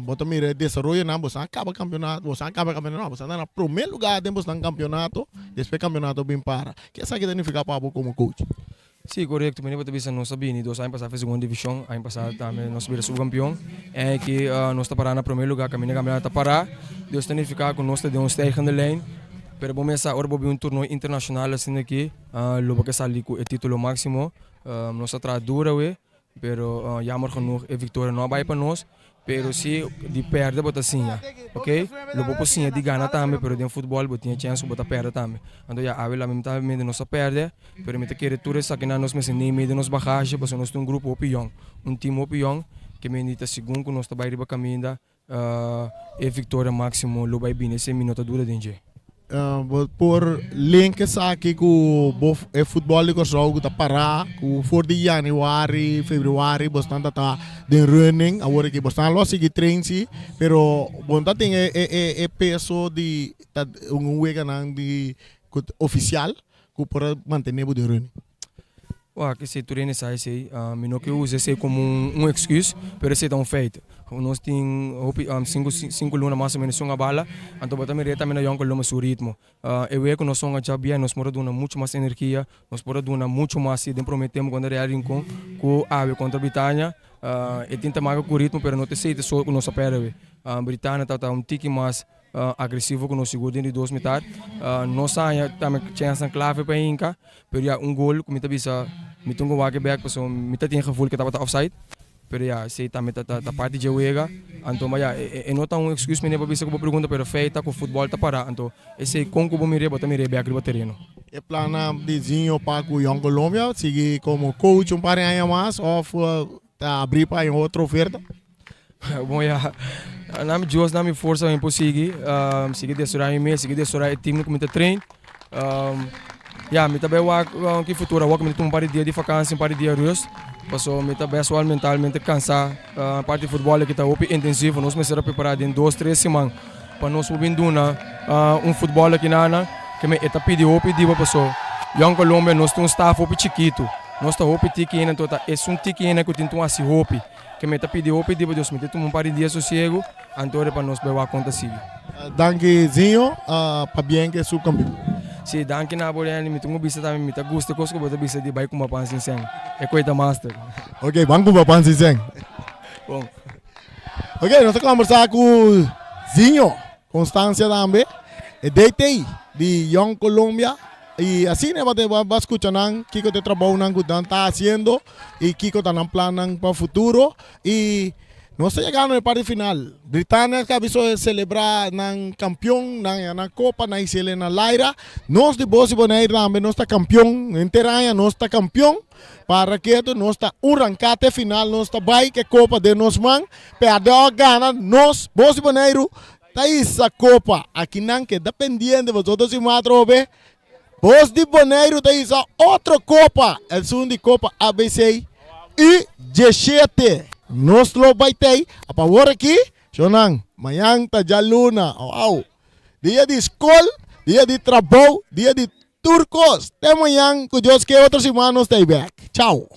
Bota mira o desenvolvimento, não, você acaba campeonato, você está no primeiro lugar dentro do campeonato, depois o campeonato vem para. O que isso aqui significa para você como coach? Sim, correto. Mas nós não sabíamos. 2 anos passados, segunda divisão. Ano passado também nós subimos subcampeão. É que nós estamos parando no primeiro lugar. Caminho campeonato para. Deus significa que nós estamos stijende lijn. Pero vamos a orbo um torneio internacional assim aqui. Logo que sair com o título máximo. Nós estamos dura, pero jammer genoeg a vitória não vai para nós. Pero se de perder bota assim, ok? Logo por sim de ganhar também, pero de futebol botinha chance bota perder também. Então já a vela mesmo também de nossa perder, pero me te querer tudo isso aqui na nós mesmo nem meio de nós bagagem, porque nós temos um grupo opinião, time opinião que me dita segundo que nós está bairro caminho e vitória máximo logo vai bem esse minuto dura de por links aqui com o futebol de Kosovo está parar com 4 de janeiro, fevereiro, bastante está de running, agora que bastante lo sigue treino, pero bastante tem peso de week de oficial que para manter o de running. Que se treine sai sei, me não que use esse como excuse, pero esse é um feito. Nós temos 5 lunas mais ou menos uma bala, então botamos também na Young Colômbia seu ritmo. Eu vejo que nós somos já bem, nós moramos dando muito mais energia, nós moramos dando muito mais, e prometemos quando Real Rincón com a contra a Britânia, e tenta mais com o ritmo, pero não te sei só que nós perde. A Britânia está um tique mais agressivo que nós seguro dentro de 2 metades. Nós também chance clave para Inca, pero já gol, como está bisa, me tenho que back, porque me tem gevoel que estava offside. Pero ja, sei também tá parte de juega, então mas ja, não tá excuse me nem para bisa que pergunta, pero feita que o futebol tá para, então esse conco bom mire, bota mire back no terreno. É plano desenho para o Young Colombia, seguir como coach par de anos mais, ou tá abrir para outra oferta? Bom ja, nami Dios nami força em conseguir, seguir dessorar e seguir dessorar o time como tá treino. Ja, me também que futuro, me tem um par de dias de vacância, um par de dias rust. Passou me também mentalmente cansado. A parte de futebol que está muito intensivo, nós me será preparado em 2-3 semanas para nós subir futebol aqui na que me está pedindo o passou. Young Colombia nós temos staff muito chiquito, nós está muito tiquinho, então é tiquinho que tem assim hope que me está pedindo Deus me tem um par de dias sossego, então para nós ver o que acontece. Danke Zinho, para bem que subcampeão. Sim, danke na Bolívia, me tenho visto também, me tá gosto coisa que eu vou de bairro com uma pança sem, é coisa master. Ok, vamos com uma pança sem. Bom. Ok, nós estamos conversando com Zinho, Constância também, DT de Young Colombia. Y así va a escuchar Kiko te trabajo que está haciendo y Kiko está en plan para el futuro y no está llegando al parte final. Britania que avisó de celebrar el campeón, la copa, na hicieron en la aire. Nos de Bosi Bonaire también no está campeón, entera no está campeón. Para que esto no está un rancate final, no está que copa de nos man, pero gana nos Bosi Bonaire está esa copa. Aquí nan que dependiendo de vosotros y matro ve. Bosi de Bonaire tem outra Copa, é segunda Copa ABC e G7. Nós lo vai ter, a favor aqui, Shonan, amanhã tá já luna, wow. Dia de escola, dia de trabalho, dia de turcos. Até amanhã, que Deus que outros irmãos estão back. Tchau.